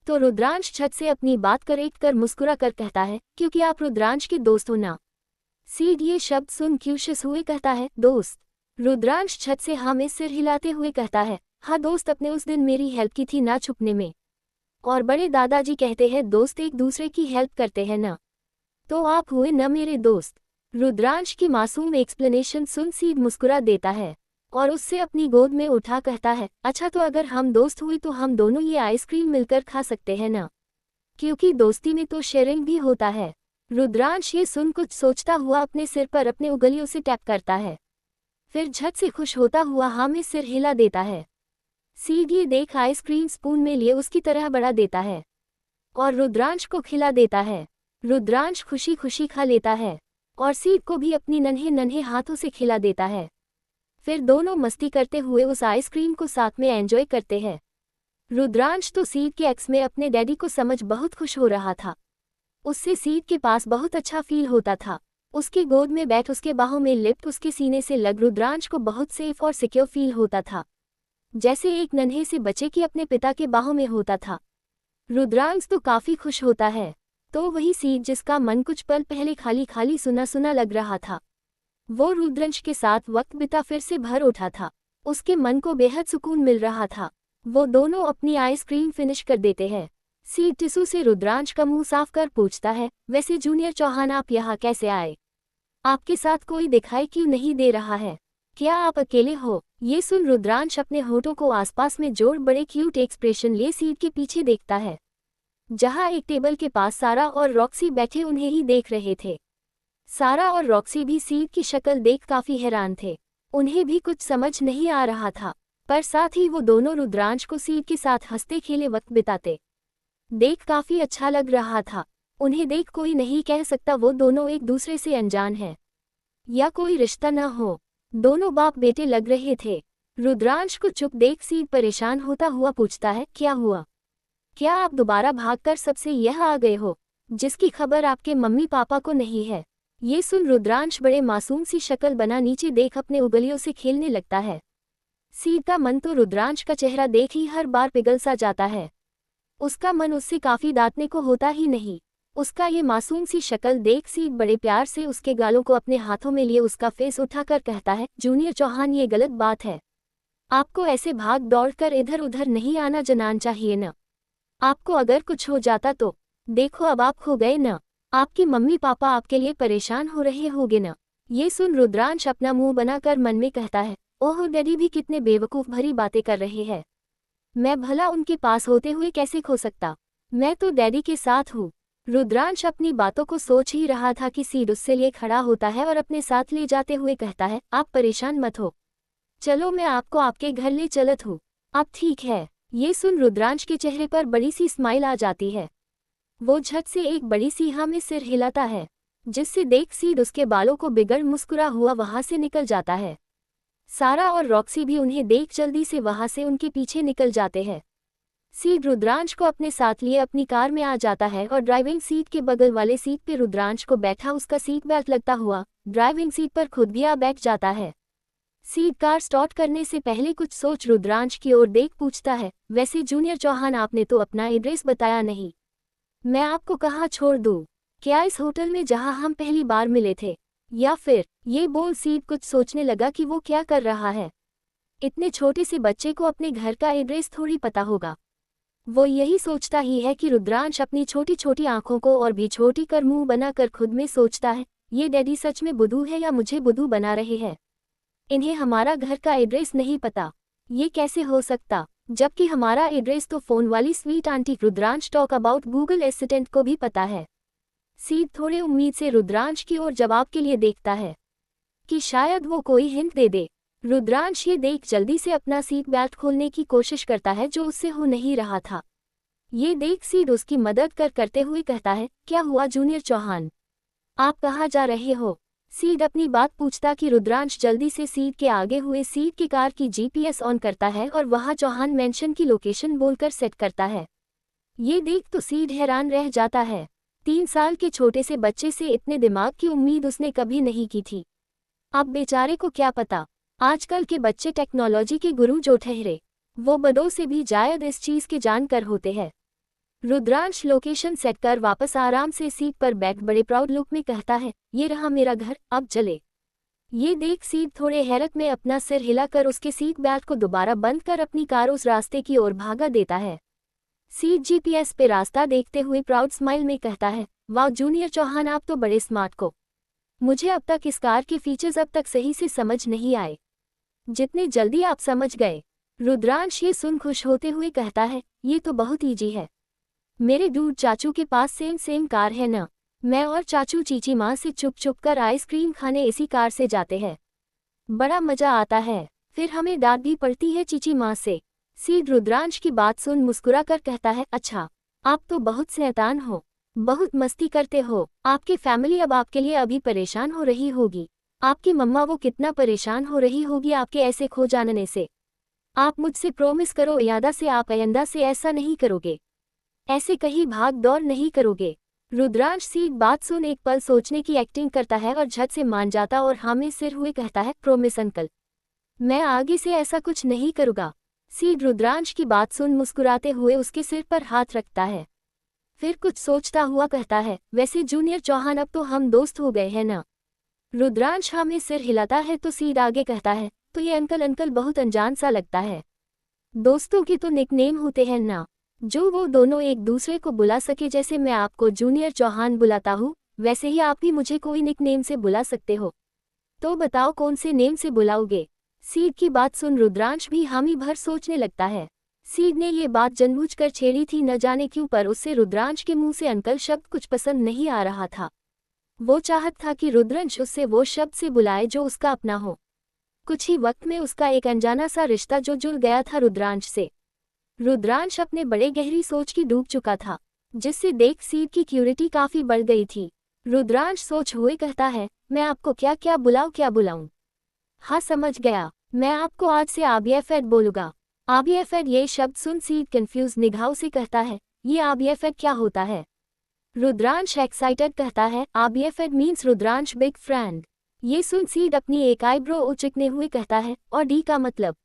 तो रुद्रांश छत से अपनी बात करेक्ट कर मुस्कुरा कर कहता है, क्योंकि आप रुद्रांश के दोस्त हो ना। सीड ये शब्द सुन क्यूशियस हुए कहता है, दोस्त? रुद्रांश छत से हाँ में सिर हिलाते हुए कहता है, हाँ दोस्त, अपने उस दिन मेरी हेल्प की थी ना छुपने में। और बड़े दादाजी कहते हैं दोस्त एक दूसरे की हेल्प करते हैं ना। तो आप हुए न मेरे दोस्त। रुद्रांश की मासूम एक्सप्लेनेशन सुन सीड मुस्कुरा देता है और उससे अपनी गोद में उठा कहता है, अच्छा तो अगर हम दोस्त हुए तो हम दोनों ये आइसक्रीम मिलकर खा सकते हैं ना, क्योंकि दोस्ती में तो शेयरिंग भी होता है। रुद्रांश ये सुन कुछ सोचता हुआ अपने सिर पर अपने उंगलियों से टैप करता है, फिर झट से खुश होता हुआ हाँ में सिर हिला देता है। सीड ये देख आइसक्रीम स्पून में लिए उसकी तरह बढ़ा देता है और रुद्रांश को खिला देता है। रुद्रांश खुशी खुशी खा लेता है और सीड को भी अपनी नन्हे नन्हे हाथों से खिला देता है। फिर दोनों मस्ती करते हुए उस आइसक्रीम को साथ में एंजॉय करते हैं। रुद्रांश तो सीड के एक्स में अपने डैडी को समझ बहुत खुश हो रहा था। उससे सीड के पास बहुत अच्छा फील होता था। उसकी गोद में बैठ उसके बाहों में लिप्ट उसके सीने से लग रुद्रांश को बहुत सेफ और सिक्योर फील होता था, जैसे एक नन्हे से बच्चे की अपने पिता के बाहों में होता था। रुद्रांश तो काफी खुश होता है, तो वही सीड जिसका मन कुछ पल पहले खाली खाली सुना सुना लग रहा था, वो रुद्रांश के साथ वक्त बिता फिर से भर उठा था। उसके मन को बेहद सुकून मिल रहा था। वो दोनों अपनी आइसक्रीम फिनिश कर देते हैं। सीड टिसू से रुद्रांश का मुंह साफ कर पूछता है, वैसे जूनियर चौहान आप यहाँ कैसे आए? आपके साथ कोई दिखाई क्यों नहीं दे रहा है? क्या आप अकेले हो? ये सुन रुद्रांश अपने होठों को आसपास में जोड़ बड़े क्यूट एक्सप्रेशन लिए सीड के पीछे देखता है, जहां एक टेबल के पास सारा और रॉक्सी बैठे उन्हें ही देख रहे थे। सारा और रॉक्सी भी सीड की शक्ल देख काफी हैरान थे। उन्हें भी कुछ समझ नहीं आ रहा था, पर साथ ही वो दोनों रुद्रांश को सीड के साथ हंसते खेले वक्त बिताते देख काफी अच्छा लग रहा था। उन्हें देख कोई नहीं कह सकता वो दोनों एक दूसरे से अनजान हैं या कोई रिश्ता न हो। दोनों बाप बेटे लग रहे थे। रुद्रांश को चुप देख सीड परेशान होता हुआ पूछता है, क्या हुआ? क्या आप दोबारा भागकर सबसे यह आ गए हो, जिसकी खबर आपके मम्मी पापा को नहीं है? ये सुन रुद्रांश बड़े मासूम सी शक्ल बना नीचे देख अपने उंगलियों से खेलने लगता है। सीड का मन तो रुद्रांश का चेहरा देख ही हर बार पिघल सा जाता है। उसका मन उससे काफी दांतने को होता ही नहीं। उसका ये मासूम सी शक्ल देख सीड बड़े प्यार से उसके गालों को अपने हाथों में लिए उसका फेस उठाकर कहता है, जूनियर चौहान ये गलत बात है। आपको ऐसे भाग दौड़कर इधर उधर नहीं आना जनान चाहिए न। आपको अगर कुछ हो जाता तो देखो अब आप खो गए न। आपके मम्मी पापा आपके लिए परेशान हो रहे होंगे न। ये सुन रुद्रांश अपना मुंह बनाकर मन में कहता है, ओह डैडी भी कितने बेवकूफ़ भरी बातें कर रहे हैं। मैं भला उनके पास होते हुए कैसे खो सकता? मैं तो डैडी के साथ हूँ। रुद्रांश अपनी बातों को सोच ही रहा था कि सीड उससे लिए खड़ा होता है और अपने साथ ले जाते हुए कहता है, आप परेशान मत हो, चलो मैं आपको आपके घर ले चलत हूँ। अब ठीक है। ये सुन रुद्रांश के चेहरे पर बड़ी सी स्माइल आ जाती है। वो झट से एक बड़ी सी हाँ में सिर हिलाता है, जिससे देख सीड उसके बालों को बिगड़ मुस्कुरा हुआ वहां से निकल जाता है। सारा और रॉक्सी भी उन्हें देख जल्दी से वहां से उनके पीछे निकल जाते हैं। सीड रुद्रांश को अपने साथ लिए अपनी कार में आ जाता है और ड्राइविंग सीट के बगल वाले सीट पे रुद्रांश को बैठा उसका सीट बेल्ट लगता हुआ ड्राइविंग सीट पर खुद भी आ बैठ जाता है। सीड कार स्टार्ट करने से पहले कुछ सोच रुद्रांश की ओर देख पूछता है, वैसे जूनियर चौहान आपने तो अपना एड्रेस बताया नहीं, मैं आपको कहाँ छोड़ दूँ? क्या इस होटल में जहाँ हम पहली बार मिले थे, या फिर? ये बोल सीड कुछ सोचने लगा कि वो क्या कर रहा है। इतने छोटे से बच्चे को अपने घर का एड्रेस थोड़ी पता होगा। वो यही सोचता ही है कि रुद्रांश अपनी छोटी छोटी आंखों को और भी छोटी कर मुंह बनाकर खुद में सोचता है, ये डैडी सच में बुद्धू है या मुझे बुद्धू बना रहे हैं। इन्हें हमारा घर का एड्रेस नहीं पता, ये कैसे हो सकता, जबकि हमारा एड्रेस तो फ़ोन वाली sweet aunty Rudransh talk about Google assistant को भी पता है। सीड थोड़े उम्मीद से रुद्रांश की ओर जवाब के लिए देखता है कि शायद वो कोई हिंट दे दे। रुद्रांश ये देख जल्दी से अपना सीट बेल्ट खोलने की कोशिश करता है जो उससे हो नहीं रहा था। ये देख सीड उसकी मदद करते हुए कहता है, क्या हुआ जूनियर चौहान, आप कहाँ जा रहे हो? सीड अपनी बात पूछता कि रुद्रांश जल्दी से सीड के आगे हुए सीड की कार की जीपीएस ऑन करता है और वहां चौहान मेंशन की लोकेशन बोलकर सेट करता है। ये देख तो सीड हैरान रह जाता है। 3 साल के छोटे से बच्चे से इतने दिमाग की उम्मीद उसने कभी नहीं की थी। अब बेचारे को क्या पता, आजकल के बच्चे टेक्नोलॉजी के गुरु जो ठहरे, वो बड़ों से भी जायद इस चीज़ के जानकर होते हैं। रुद्रांश लोकेशन सेट कर वापस आराम से सीट पर बैठ बड़े प्राउड लुक में कहता है, ये रहा मेरा घर, अब चले। ये देख सीड थोड़े हैरत में अपना सिर हिलाकर उसके सीट बेल्ट को दोबारा बंद कर अपनी कार उस रास्ते की ओर भागा देता है। सीड जीपीएस पे रास्ता देखते हुए प्राउड स्माइल में कहता है, वाह जूनियर चौहान, आप तो बड़े स्मार्ट को। मुझे अब तक इस कार के फीचर्स अब तक सही से समझ नहीं आए जितने जल्दी आप समझ गए। रुद्रांश ये सुन खुश होते हुए कहता है, ये तो बहुत ईजी है। मेरे डूड चाचू के पास सेम कार है ना। मैं और चाचू चीची माँ से चुप कर आइसक्रीम खाने इसी कार से जाते हैं। बड़ा मजा आता है। फिर हमें डांट भी पड़ती है चीची माँ से। सीड रुद्रांश की बात सुन मुस्कुरा कर कहता है, अच्छा आप तो बहुत शैतान हो, बहुत मस्ती करते हो। आपकी फैमिली अब आपके लिए अभी परेशान हो रही होगी। आपकी मम्मा वो कितना परेशान हो रही होगी आपके ऐसे खो जानने से। आप मुझसे प्रॉमिस करो यादा से आप आइंदा से ऐसा नहीं करोगे, ऐसे कहीं भाग दौड़ नहीं करोगे। रुद्रांश सीड बात सुन एक पल सोचने की एक्टिंग करता है और झट से मान जाता और हाँ में सिर हुए कहता है, प्रॉमिस अंकल, मैं आगे से ऐसा कुछ नहीं करूँगा। सीड रुद्रांश की बात सुन मुस्कुराते हुए उसके सिर पर हाथ रखता है। फिर कुछ सोचता हुआ कहता है, वैसे जूनियर चौहान अब तो हम दोस्त हो गए हैं ना। रुद्रांश हाँ में सिर हिलाता है तो सीड आगे कहता है, तो ये अंकल बहुत अनजान सा लगता है। दोस्तों के तो निकनेम होते हैं ना, जो वो दोनों एक दूसरे को बुला सके। जैसे मैं आपको जूनियर चौहान बुलाता हूँ, वैसे ही आप भी मुझे कोई निकनेम से बुला सकते हो। तो बताओ कौन से नेम से बुलाओगे। सीड की बात सुन रुद्रांश भी हामी भर सोचने लगता है। सीड ने ये बात जानबूझकर छेड़ी थी न जाने क्यों, पर उससे रुद्रांश के मुंह से अंकल शब्द कुछ पसंद नहीं आ रहा था। वो चाहत था कि रुद्रांश उससे वो शब्द से बुलाए जो उसका अपना हो। कुछ ही वक्त में उसका एक अनजाना सा रिश्ता जो जुड़ गया था रुद्रांश से। रुद्रांश अपने बड़े गहरी सोच की डूब चुका था, जिससे देख सीड की क्यूरिटी काफी बढ़ गई थी। रुद्रांश सोच हुए कहता है, मैं आपको क्या बुलाऊं। हाँ समझ गया, मैं आपको आज से आबियाफेड बोलूंगा। आबियाफेड ये शब्द सुन सीड कंफ्यूज निगाहों से कहता है, ये आबियाफेड क्या होता है। रुद्रांश एक्साइटेड कहता है, आबियाफेड मीन्स रुद्रांश बिग फ्रेंड। ये सुन सीड अपनी एक आईब्रो उचकने हुए कहता है, और डी का मतलब।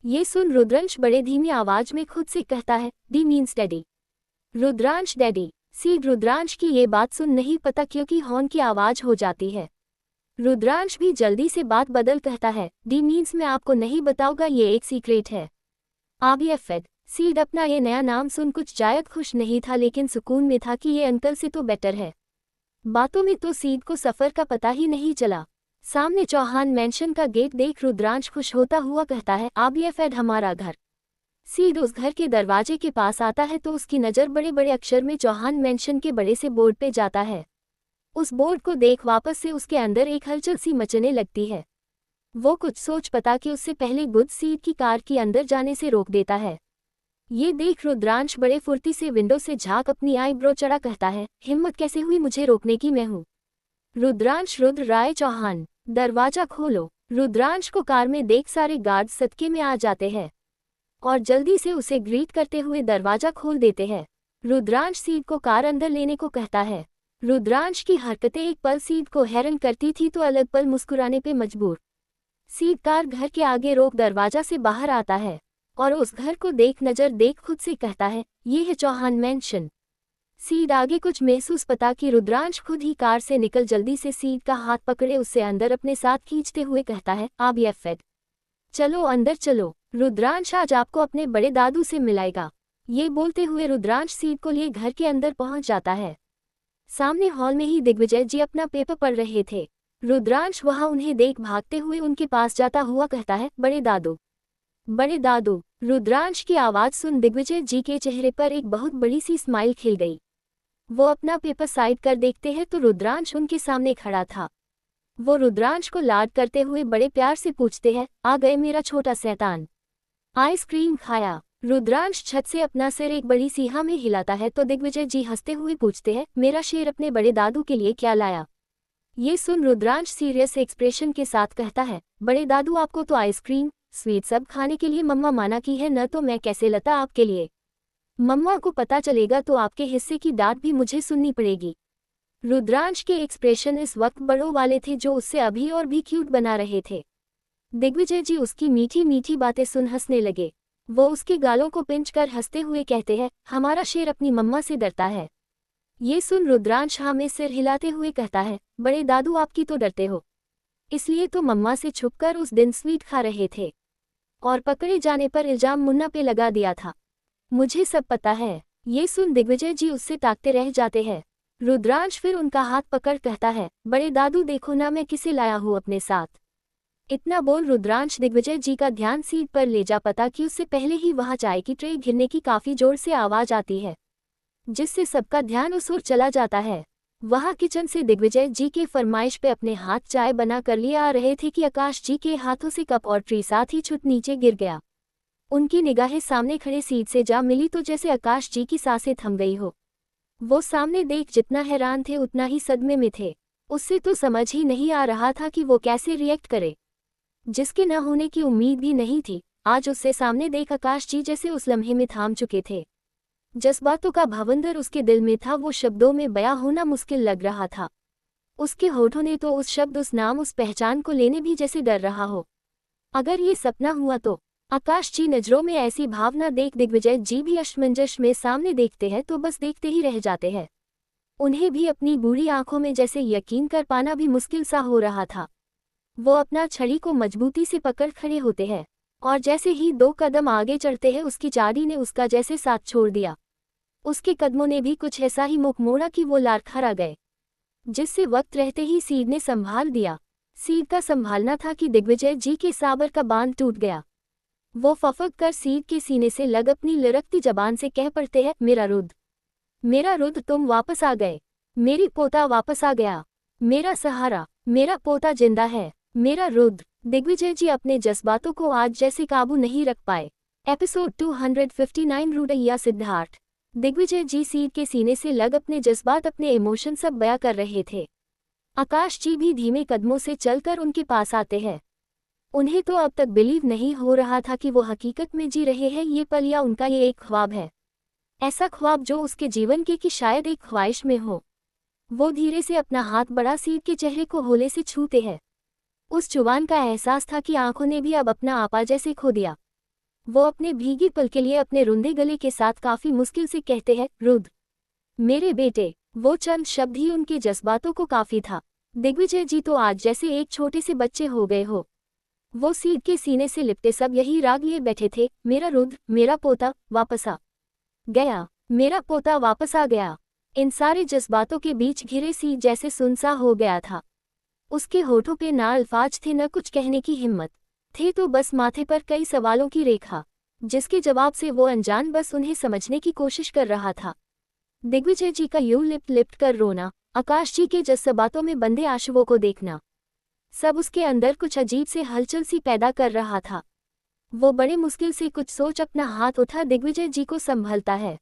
ये सुन रुद्रांश बड़े धीमी आवाज में खुद से कहता है, D means daddy. Rudransh daddy. Seed Rudransh की ये बात सुन नहीं पता क्योंकि हॉर्न की आवाज हो जाती है। रुद्रांश भी जल्दी से बात बदल कहता है, डी मीन्स मैं आपको नहीं बताऊंगा, ये एक सीक्रेट है। आबियाफेड। सीड अपना ये नया नाम सुन कुछ जायद खुश नहीं था, लेकिन सुकून में था कि ये अंकल से तो बेटर है। बातों में तो सीड को सफर का पता ही नहीं चला। सामने चौहान मैंशन का गेट देख रुद्रांश खुश होता हुआ कहता है, आबियाफेड हमारा घर। सीड उस घर के दरवाजे के पास आता है तो उसकी नज़र बड़े बड़े अक्षर में चौहान मैंशन के बड़े से बोर्ड पे जाता है। उस बोर्ड को देख वापस से उसके अंदर एक हलचल सी मचने लगती है। वो कुछ सोच पता कि उससे पहले गुड सीड की कार की अंदर जाने से रोक देता है। ये देख रुद्रांश बड़े फुर्ती से विंडो से झांक अपनी आईब्रो चढ़ा कहता है, हिम्मत कैसे हुई मुझे रोकने की, मैं हूँ रुद्रांश रुद्र राय चौहान। दरवाजा खोलो। रुद्रांश को कार में देख सारे गार्ड सदके में आ जाते हैं और जल्दी से उसे ग्रीट करते हुए दरवाजा खोल देते हैं। रुद्रांश सीड को कार अंदर लेने को कहता है। रुद्रांश की हरकतें एक पल सीड को हैरान करती थी तो अलग पल मुस्कुराने पे मजबूर। सीड कार घर के आगे रोक दरवाजा से बाहर आता है और उस घर को नजर देख खुद से कहता है, ये है चौहान मैंशन। सीड आगे कुछ महसूस पता कि रुद्रांश खुद ही कार से निकल जल्दी से सीड का हाथ पकड़े उससे अंदर अपने साथ खींचते हुए कहता है, आबियाफेड चलो अंदर चलो, रुद्रांश आज आपको अपने बड़े दादू से मिलाएगा। ये बोलते हुए रुद्रांश सीड को लिए घर के अंदर पहुंच जाता है। सामने हॉल में ही दिग्विजय जी अपना पेपर पढ़ रहे थे। रुद्रांश वहां उन्हें देख भागते हुए उनके पास जाता हुआ कहता है, बड़े दादू। बड़े दादू। रुद्रांश की आवाज सुन दिग्विजय जी के चेहरे पर एक बहुत बड़ी सी स्माइल खिल गई। वो अपना पेपर साइड कर देखते हैं तो रुद्रांश उनके सामने खड़ा था। वो रुद्रांश को लाड करते हुए बड़े प्यार से पूछते हैं, आ गए मेरा छोटा शैतान, आइसक्रीम खाया। रुद्रांश छत से अपना सिर एक बड़ी सी हाँ में हिलाता है तो दिग्विजय जी हंसते हुए पूछते हैं, मेरा शेर अपने बड़े दादू के लिए क्या लाया। ये सुन रुद्रांश सीरियस एक्सप्रेशन के साथ कहता है, बड़े दादू आपको तो आइसक्रीम स्वीट सब खाने के लिए मम्मा माना की है, न तो मैं कैसे लता आपके लिए। मम्मा को पता चलेगा तो आपके हिस्से की डांट भी मुझे सुननी पड़ेगी। रुद्रांश के एक्सप्रेशन इस वक्त बड़ों वाले थे जो उससे अभी और भी क्यूट बना रहे थे। दिग्विजय जी उसकी मीठी मीठी बातें सुन हंसने लगे। वो उसके गालों को पिंच कर हंसते हुए कहते हैं, हमारा शेर अपनी मम्मा से डरता है। ये सुन रुद्रांश हाँ में सिर हिलाते हुए कहता है, बड़े दादू आपकी तो डरते हो, इसलिए तो मम्मा से छुपकर उस दिन स्वीट खा रहे थे और पकड़े जाने पर इल्जाम मुन्ना पे लगा दिया था। मुझे सब पता है। ये सुन दिग्विजय जी उससे ताकते रह जाते हैं। रुद्रांश फिर उनका हाथ पकड़ कहता है, बड़े दादू देखो ना मैं किसे लाया हूँ अपने साथ। इतना बोल रुद्रांश दिग्विजय जी का ध्यान सीट पर ले जा पाता कि उससे पहले ही वहां चाय की ट्रे गिरने की काफी जोर से आवाज आती है, जिससे सबका ध्यान उस ओर चला जाता है। वहां किचन से दिग्विजय जी के फरमाइश पे अपने हाथ चाय बना कर लिए आ रहे थे कि आकाश जी के हाथों से कप और ट्रे साथ ही छुट नीचे गिर गया। उनकी निगाहें सामने खड़े सीट से जा मिली तो जैसे आकाश जी की सांसें थम गई हो। वो सामने देख जितना हैरान थे उतना ही सदमे में थे। उससे तो समझ ही नहीं आ रहा था कि वो कैसे रिएक्ट करे। जिसके न होने की उम्मीद भी नहीं थी, आज उससे सामने देख आकाश जी जैसे उस लम्हे में थाम चुके थे। जज्बातों का भवंदर उसके दिल में था, वो शब्दों में बयां होना मुश्किल लग रहा था। उसके होठों ने तो उस शब्द, उस नाम, उस पहचान को लेने भी जैसे डर रहा हो। अगर ये सपना हुआ तो? आकाश जी नजरों में ऐसी भावना देख दिग्विजय जी भी असमंजस में सामने देखते हैं तो बस देखते ही रह जाते हैं। उन्हें भी अपनी बूढ़ी आंखों में जैसे यकीन कर पाना भी मुश्किल सा हो रहा था। वो अपना छड़ी को मजबूती से पकड़ खड़े होते हैं और जैसे ही 2 कदम आगे चढ़ते हैं उसकी चारी ने उसका जैसे साथ छोड़ दिया। उसके कदमों ने भी कुछ ऐसा ही मुख मोड़ा कि वो लारखा गए, जिससे वक्त रहते ही सीध ने संभाल दिया। सीध का संभालना था कि दिग्विजय जी के साबर का बांध टूट गया। वो फफक कर सीध के सीने से लग अपनी लुढ़कती जबान से कह पड़ते हैं, मेरा रुद्र तुम वापस आ गए, मेरी पोता वापस आ गया, मेरा सहारा, मेरा पोता जिंदा है, मेरा रुद्र। दिग्विजय जी अपने जज्बातों को आज जैसे काबू नहीं रख पाए। एपिसोड 259 रुडैया सिद्धार्थ। दिग्विजय जी सीध के सीने से लग अपने जज्बात, अपने इमोशन सब बयां कर रहे थे। आकाश जी भी धीमे कदमों से चलकर उनके पास आते हैं। उन्हें तो अब तक बिलीव नहीं हो रहा था कि वो हकीकत में जी रहे हैं ये पल, या उनका ये एक ख्वाब है। ऐसा ख्वाब जो उसके जीवन के कि शायद एक ख्वाहिश में हो। वो धीरे से अपना हाथ बढ़ा सीध के चेहरे को होले से छूते हैं। उस जुबान का एहसास था कि आंखों ने भी अब अपना आपा जैसे खो दिया। वो अपने भीगी पल के लिए अपने रुंधे गले के साथ काफी मुश्किल से कहते हैं, रुद्र मेरे बेटे। वो चंद शब्द ही उनके जज्बातों को काफी था। दिग्विजय जी तो आज जैसे एक छोटे से बच्चे हो गए हो। वो सीध के सीने से लिपटे सब यही राग लिए बैठे थे, मेरा रुद्र, मेरा पोता वापस आ गया, मेरा पोता वापस आ गया। इन सारे जज्बातों के बीच घिरे सीध जैसे सुनसा हो गया था। उसके होठों पे ना अल्फाज थे न कुछ कहने की हिम्मत, थे तो बस माथे पर कई सवालों की रेखा, जिसके जवाब से वो अनजान बस उन्हें समझने की कोशिश कर रहा था। दिग्विजय जी का यूं लिप्ट लिप्ट कर रोना, आकाश जी के जज्बातों में बंधे आंसुओं को देखना, सब उसके अंदर कुछ अजीब से हलचल सी पैदा कर रहा था। वो बड़े मुश्किल से कुछ सोच अपना हाथ उठा दिग्विजय जी को संभलता है।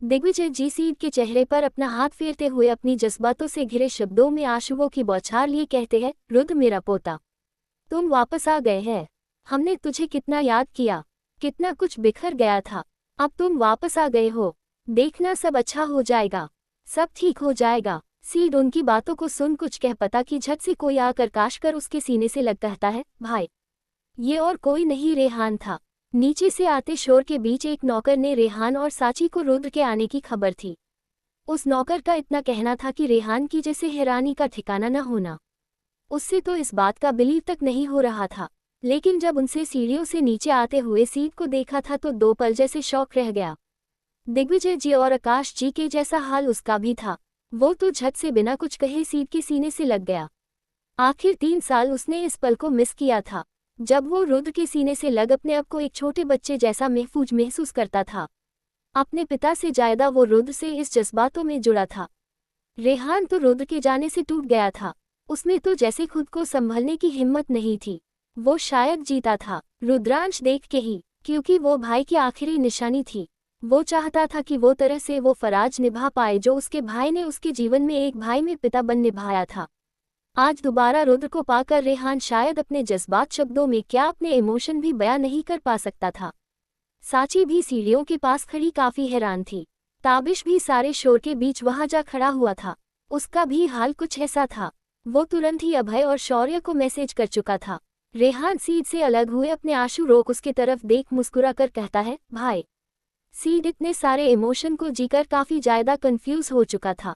दिग्विजय जी सीध के चेहरे पर अपना हाथ फेरते हुए अपनी जज्बातों से घिरे शब्दों में आंसुओं की बौछार लिए कहते हैं, रुद्र मेरा पोता, तुम वापस आ गए हैं। हमने तुझे कितना याद किया, कितना कुछ बिखर गया था, अब तुम वापस आ गए हो। देखना सब अच्छा हो जाएगा, सब ठीक हो जाएगा। सीध उनकी बातों को सुन कुछ कह पता कि झट से कोई आकर काश कर उसके सीने से लग कहता है, भाई। ये और कोई नहीं रेहान था। नीचे से आते शोर के बीच एक नौकर ने रेहान और साची को रुद्र के आने की खबर थी। उस नौकर का इतना कहना था कि रेहान की जैसे हैरानी का ठिकाना न होना। उससे तो इस बात का बिलीव तक नहीं हो रहा था, लेकिन जब उनसे सीढ़ियों से नीचे आते हुए सीध को देखा था तो 2 पल जैसे शौक रह गया। दिग्विजय जी और आकाश जी के जैसा हाल उसका भी था। वो तो झट से बिना कुछ कहे सीध के सीने से लग गया। आखिर 3 साल उसने इस पल को मिस किया था, जब वो रुद्र के सीने से लग अपने आप को एक छोटे बच्चे जैसा महफूज महसूस करता था। अपने पिता से ज्यादा वो रुद्र से इस जज्बातों में जुड़ा था। रेहान तो रुद्र के जाने से टूट गया था, उसमें तो जैसे खुद को संभलने की हिम्मत नहीं थी। वो शायद जीता था रुद्रांश देख के ही, क्योंकि वो भाई की आखिरी निशानी थी। वो चाहता था कि वो तरह से वो फराज निभा पाए जो उसके भाई ने उसके जीवन में एक भाई में पिता बन निभाया था। आज दोबारा रुद्र को पाकर रेहान शायद अपने जज्बात शब्दों में क्या अपने इमोशन भी बयां नहीं कर पा सकता था। साची भी सीढ़ियों के पास खड़ी काफी हैरान थी। ताबिश भी सारे शोर के बीच वहां जा खड़ा हुआ था। उसका भी हाल कुछ ऐसा था। वो तुरंत ही अभय और शौर्य को मैसेज कर चुका था। रेहान सीड से अलग हुए अपने आंसू रोक उसके तरफ देख मुस्कुरा कर कहता है, भाई। सीड इतने सारे इमोशन को जीकर काफी ज्यादा कंफ्यूज हो चुका था।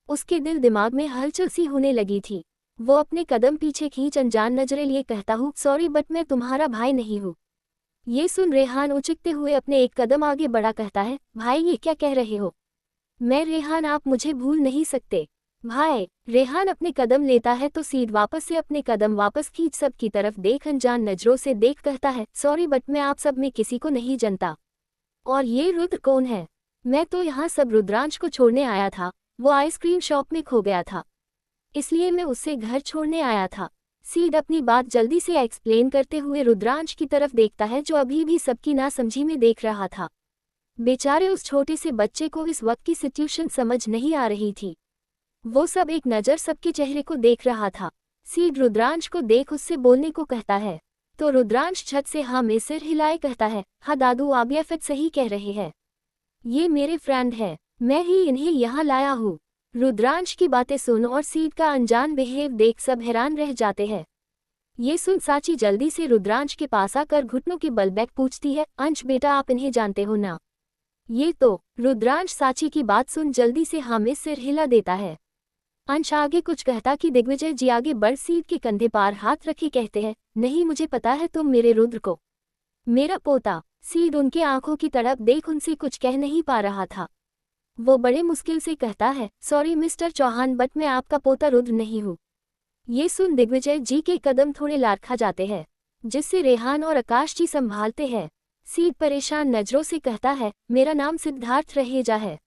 उसके दिल दिमाग में हलचल सी होने लगी थी। वो अपने कदम पीछे खींच अनजान नजरें लिए कहता हूँ, सॉरी बट मैं तुम्हारा भाई नहीं हूँ। ये सुन रेहान उचकते हुए अपने एक कदम आगे बढ़ा कहता है, भाई ये क्या कह रहे हो? मैं रेहान, आप मुझे भूल नहीं सकते। भाई। रेहान अपने कदम लेता है तो सीड वापस से अपने कदम वापस खींच सब की तरफ देख अनजान नजरों से देख कहता है, सॉरी बट मैं आप सब में किसी को नहीं जानता। और ये रुद्र कौन है? मैं तो यहाँ सब रुद्रांश को छोड़ने आया था। वो आइसक्रीम शॉप में खो गया था, इसलिए मैं उससे घर छोड़ने आया था। सीड अपनी बात जल्दी से एक्सप्लेन करते हुए रुद्रांश की तरफ देखता है जो अभी भी सबकी नासमझी में देख रहा था। बेचारे उस छोटे से बच्चे को इस वक्त की सिचुएशन समझ नहीं आ रही थी। वो सब एक नज़र सबके चेहरे को देख रहा था। सीड रुद्रांश को देख उससे बोलने को कहता है तो रुद्रांश छत से हाँ में सिर हिलाए कहता है, हाँ दादू आप ये फिर सही कह रहे हैं। ये मेरे फ्रेंड है, मैं ही इन्हें यहाँ लाया हूँ। रुद्रांश की बातें सुन और सीड का अनजान बिहेव देख सब हैरान रह जाते हैं। ये सुन साची जल्दी से रुद्रांश के पास आकर घुटनों के बल बैठ पूछती है, अंश बेटा आप इन्हें जानते हो ना? ये तो। रुद्रांश साची की बात सुन जल्दी से हाँ में सिर हिला देता है। अंश आगे कुछ कहता कि दिग्विजय जी आगे बढ़ सीड के कंधे पार हाथ रखे कहते हैं, नहीं मुझे पता है तुम मेरे रुद्र को। मेरा पोता। सीड उनके आंखों की तड़प देख उनसे कुछ कह नहीं पा रहा था। वो बड़े मुश्किल से कहता है, सॉरी मिस्टर चौहान बट मैं आपका पोता रुद्र नहीं हूँ। ये सुन दिग्विजय जी के कदम थोड़े लारखा जाते हैं, जिससे रेहान और आकाश जी संभालते हैं। सीड परेशान नजरों से कहता है, मेरा नाम सिद्धार्थ रहेजा है,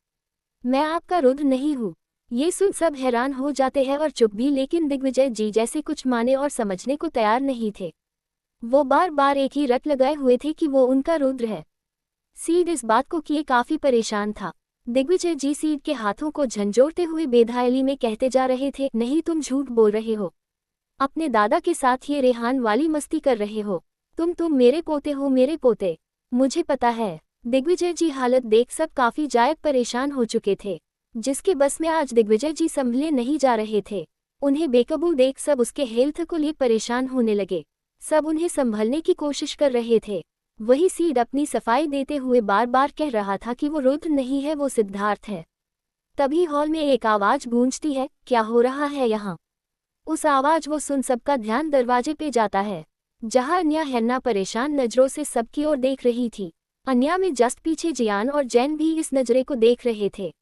मैं आपका रुद्र नहीं हूँ। ये सुन सब हैरान हो जाते हैं और चुप भी, लेकिन दिग्विजय जी जैसे कुछ माने और समझने को तैयार नहीं थे। वो बार बार एक ही रट लगाए हुए थे कि वो उनका रुद्र है। सीड इस बात को किए काफी परेशान था। दिग्विजय जी सीड के हाथों को झंझोड़ते हुए बेधायली में कहते जा रहे थे, नहीं तुम झूठ बोल रहे हो, अपने दादा के साथ ये रेहान वाली मस्ती कर रहे हो। तुम मेरे पोते हो, मेरे पोते। मुझे पता है। दिग्विजय जी हालत देख सब काफी जायक परेशान हो चुके थे, जिसके बस में आज दिग्विजय जी संभले नहीं जा रहे थे। उन्हें बेकाबू देख सब उसके हेल्थ को लिए परेशान होने लगे। सब उन्हें संभलने की कोशिश कर रहे थे। वही सीड अपनी सफाई देते हुए बार बार कह रहा था कि वो रुद्र नहीं है, वो सिद्धार्थ है। तभी हॉल में एक आवाज गूंजती है, क्या हो रहा है यहाँ? उस आवाज वो सुन सबका ध्यान दरवाजे पे जाता है, जहाँ अन्या हन्ना परेशान नजरों से सबकी ओर देख रही थी। अन्या में जस्ट पीछे जियान और जैन भी इस नजरे को देख रहे थे।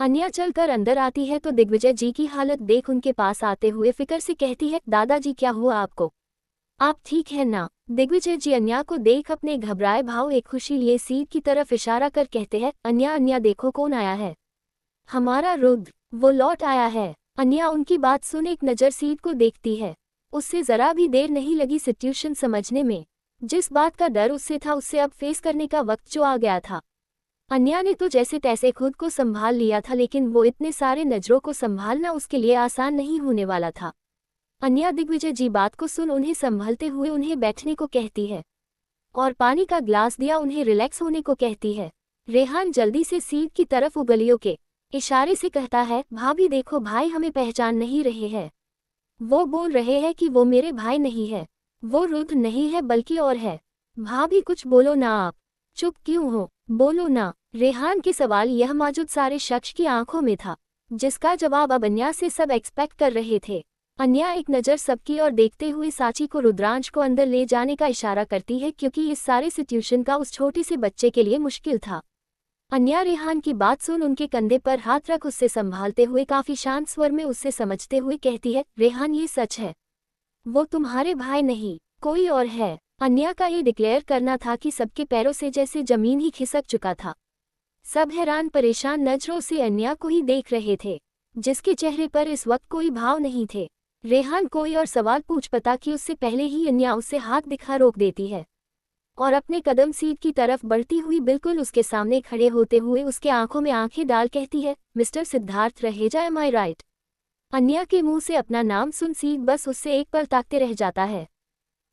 अन्या चलकर अंदर आती है तो दिग्विजय जी की हालत देख उनके पास आते हुए फिक्र से कहती है, दादाजी क्या हुआ आपको? आप ठीक है ना? दिग्विजय जी अन्या को देख अपने घबराए भाव एक खुशी लिए सीड की तरफ इशारा कर कहते हैं, अन्या अन्या देखो कौन आया है, हमारा रुद्र, वो लौट आया है। अन्या उनकी बात सुन एक नज़र सीड को देखती है। उससे जरा भी देर नहीं लगी सिचुएशन समझने में। जिस बात का डर उससे था उससे अब फेस करने का वक्त जो आ गया था। अन्या ने तो जैसे तैसे खुद को संभाल लिया था, लेकिन वो इतने सारे नजरों को संभालना उसके लिए आसान नहीं होने वाला था। अन्या दिग्विजय जी बात को सुन उन्हें संभलते हुए उन्हें बैठने को कहती है और पानी का ग्लास दिया उन्हें रिलैक्स होने को कहती है। रेहान जल्दी से सीड की तरफ उंगलियों के इशारे से कहता है, भाभी देखो भाई हमें पहचान नहीं रहे हैं। वो बोल रहे हैं कि वो मेरे भाई नहीं है, वो रुद्र नहीं है बल्कि और है। भाभी कुछ बोलो ना, आप चुप क्यों हो, बोलो ना। रेहान के सवाल यह मौजूद सारे शख्स की आंखों में था, जिसका जवाब अब अन्या से सब एक्सपेक्ट कर रहे थे। अन्या एक नज़र सबकी और देखते हुए साची को रुद्रांश को अंदर ले जाने का इशारा करती है, क्योंकि इस सारे सिचुएशन का उस छोटे से बच्चे के लिए मुश्किल था। अन्या रेहान की बात सुन उनके कंधे पर हाथ रख उससे संभालते हुए काफी शांत स्वर में उससे समझते हुए कहती है, रेहान ये सच है, वो तुम्हारे भाई नहीं कोई और है। अन्या का ये डिक्लेयर करना था कि सबके पैरों से जैसे जमीन ही खिसक चुका था। सब हैरान परेशान नजरों से अन्या को ही देख रहे थे, जिसके चेहरे पर इस वक्त कोई भाव नहीं थे। रेहान कोई और सवाल पूछ पता कि उससे पहले ही अन्या उससे हाथ दिखा रोक देती है और अपने कदम सीट की तरफ बढ़ती हुई बिल्कुल उसके सामने खड़े होते हुए उसके आंखों में आंखें डाल कहती है, मिस्टर सिद्धार्थ रहेजा, एम आई राइट? अन्या के मुंह से अपना नाम सुन सीट बस उससे एक पल ताकते रह जाता है।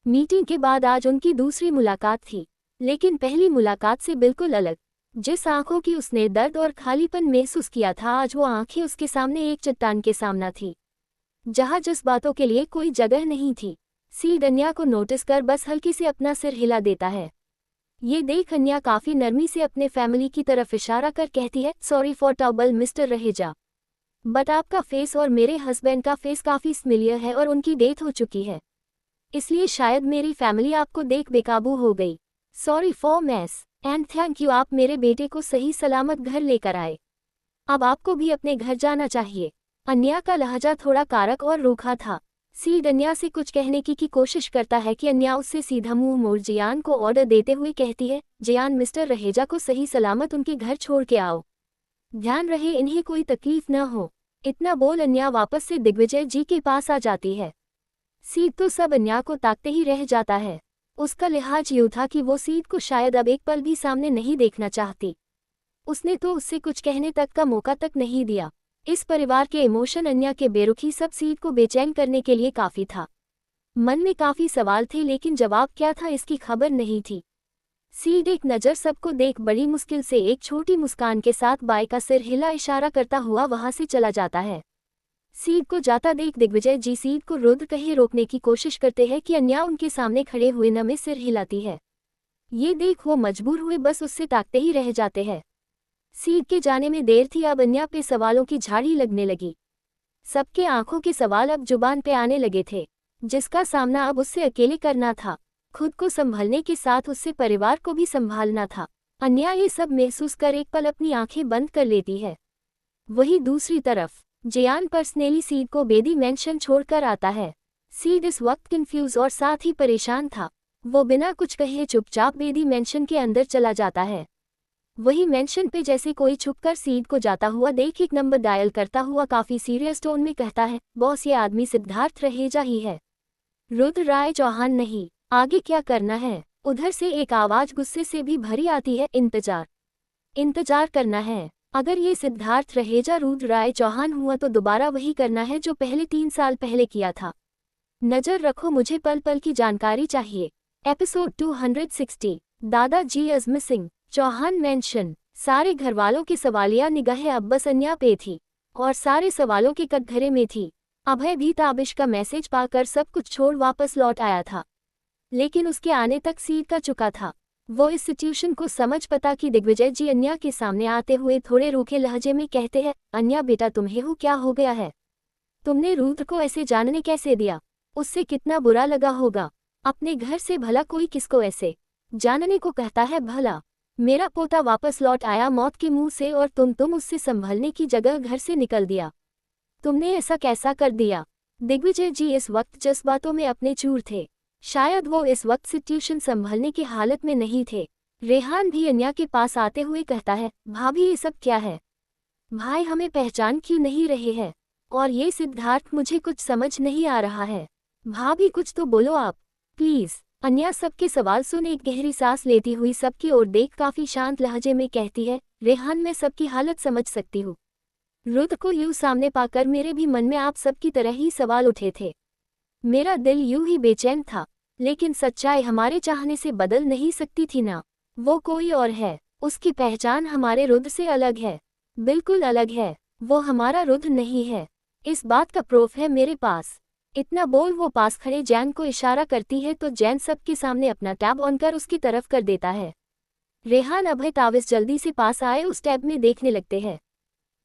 मीटिंग के बाद आज उनकी दूसरी मुलाकात थी, लेकिन पहली मुलाकात से बिल्कुल अलग। जिस आंखों की उसने दर्द और खालीपन महसूस किया था, आज वो आंखें उसके सामने एक चट्टान के सामना थी, जहां जिस बातों के लिए कोई जगह नहीं थी। सीड अन्या को नोटिस कर बस हल्की से अपना सिर हिला देता है। ये देख अन्या काफी नरमी से अपने फैमिली की तरफ इशारा कर कहती है, sorry for trouble mister Raheja, but आपका फेस और मेरे हस्बैंड का फेस काफी सिमिलियर है और उनकी डेथ हो चुकी है, इसलिए शायद मेरी फैमिली आपको देख बेकाबू हो गई। Sorry for mess and thank you, आप मेरे बेटे को सही सलामत घर लेकर आए। अब आपको भी अपने घर जाना चाहिए। अन्या का लहजा थोड़ा कारक और रूखा था। सीड अन्या से कुछ कहने की कोशिश करता है कि अन्या उससे सीधा मुंह मोड़ जियान को ऑर्डर देते हुए कहती है, जियान मिस्टर रहेजा को सही सलामत उनके घर छोड़ के आओ, ध्यान रहे इन्हें कोई तकलीफ न हो। इतना बोल अन्या वापस से दिग्विजय जी के पास आ जाती है। सीड तो सब अन्या को ताकते ही रह जाता है। उसका लिहाज यूं था कि वो सीड को शायद अब एक पल भी सामने नहीं देखना चाहती। उसने तो उससे कुछ कहने तक का मौका तक नहीं दिया। इस परिवार के इमोशन अन्या के बेरुखी सब सीड को बेचैन करने के लिए काफी था। मन में काफी सवाल थे लेकिन जवाब क्या था इसकी खबर नहीं थी। सीड एक नज़र सबको देख बड़ी मुश्किल से एक छोटी मुस्कान के साथ बाई का सिर हिला इशारा करता हुआ वहां से चला जाता है। सीड को जाता देख दिग्विजय जी सीड को रुद्र कहे रोकने की कोशिश करते हैं कि अन्या उनके सामने खड़े हुए न में सिर हिलाती है। ये देख वो मजबूर हुए बस उससे ताकते ही रह जाते हैं। सीड के जाने में देर थी, अब अन्या पे सवालों की झाड़ी लगने लगी। सबके आंखों के सवाल अब जुबान पे आने लगे थे, जिसका सामना अब उससे अकेले करना था। खुद को संभलने के साथ उससे परिवार को भी संभालना था। अन्या ये सब महसूस कर एक पल अपनी आंखें बंद कर लेती है। वहीं दूसरी तरफ जियान पर्सनली सीड को बेदी मेंशन छोड़कर आता है। सीड इस वक्त कंफ्यूज और साथ ही परेशान था। वो बिना कुछ कहे चुपचाप बेदी मेंशन के अंदर चला जाता है। वही मेंशन पे जैसे कोई छुपकर सीड को जाता हुआ देख एक नंबर डायल करता हुआ काफी सीरियस टोन में कहता है, बॉस ये आदमी सिद्धार्थ रहेजा ही है, रुद्र राय चौहान नहीं। आगे क्या करना है? उधर से एक आवाज गुस्से से भी भरी आती है, इंतजार करना है। अगर ये सिद्धार्थ रहेजा रुद्र राय चौहान हुआ तो दोबारा वही करना है जो पहले 3 साल पहले किया था। नजर रखो, मुझे पल पल की जानकारी चाहिए। एपिसोड 260 दादाजी इज मिसिंग। चौहान मेंशन। सारे घरवालों की सवालिया निगाहें अब बस अन्या पे थी और सारे सवालों के कटघरे में थी। अभय भी ताबिश का मैसेज पाकर सब कुछ छोड़ वापस लौट आया था, लेकिन उसके आने तक सीड का चुका था। वो इस सिचुएशन को समझ पता कि दिग्विजय जी अन्या के सामने आते हुए थोड़े रूखे लहजे में कहते हैं, अन्या बेटा तुम्हें हो क्या हो गया है? तुमने रुद्र को ऐसे जानने कैसे दिया? उससे कितना बुरा लगा होगा। अपने घर से भला कोई किसको ऐसे जानने को कहता है? भला मेरा पोता वापस लौट आया मौत के मुंह से और तुम उससे संभलने की जगह घर से निकल दिया। तुमने ऐसा कैसा कर दिया? दिग्विजय जी इस वक्त जज्बातों में अपने चूर थे। शायद वो इस वक्त सिचुएशन संभलने की हालत में नहीं थे। रेहान भी अन्या के पास आते हुए कहता है, भाभी ये सब क्या है? भाई हमें पहचान क्यों नहीं रहे हैं? और ये सिद्धार्थ, मुझे कुछ समझ नहीं आ रहा है। भाभी कुछ तो बोलो आप प्लीज। अन्या सबके सवाल सुन एक गहरी सांस लेती हुई सबकी ओर देख काफी शांत लहजे में कहती है, रेहान मैं सबकी हालत समझ सकती हूँ। रुद्र को यूं सामने पाकर मेरे भी मन में आप सबकी तरह ही सवाल उठे थे। मेरा दिल यूं ही बेचैन था, लेकिन सच्चाई हमारे चाहने से बदल नहीं सकती थी ना। वो कोई और है, उसकी पहचान हमारे रुद्र से अलग है, बिल्कुल अलग है। वो हमारा रुद्र नहीं है, इस बात का प्रूफ है मेरे पास। इतना बोल वो पास खड़े जैन को इशारा करती है तो जैन सबके सामने अपना टैब ऑन कर उसकी तरफ कर देता है। रेहान अभय ताविस जल्दी से पास आए उस टैब में देखने लगते हैं।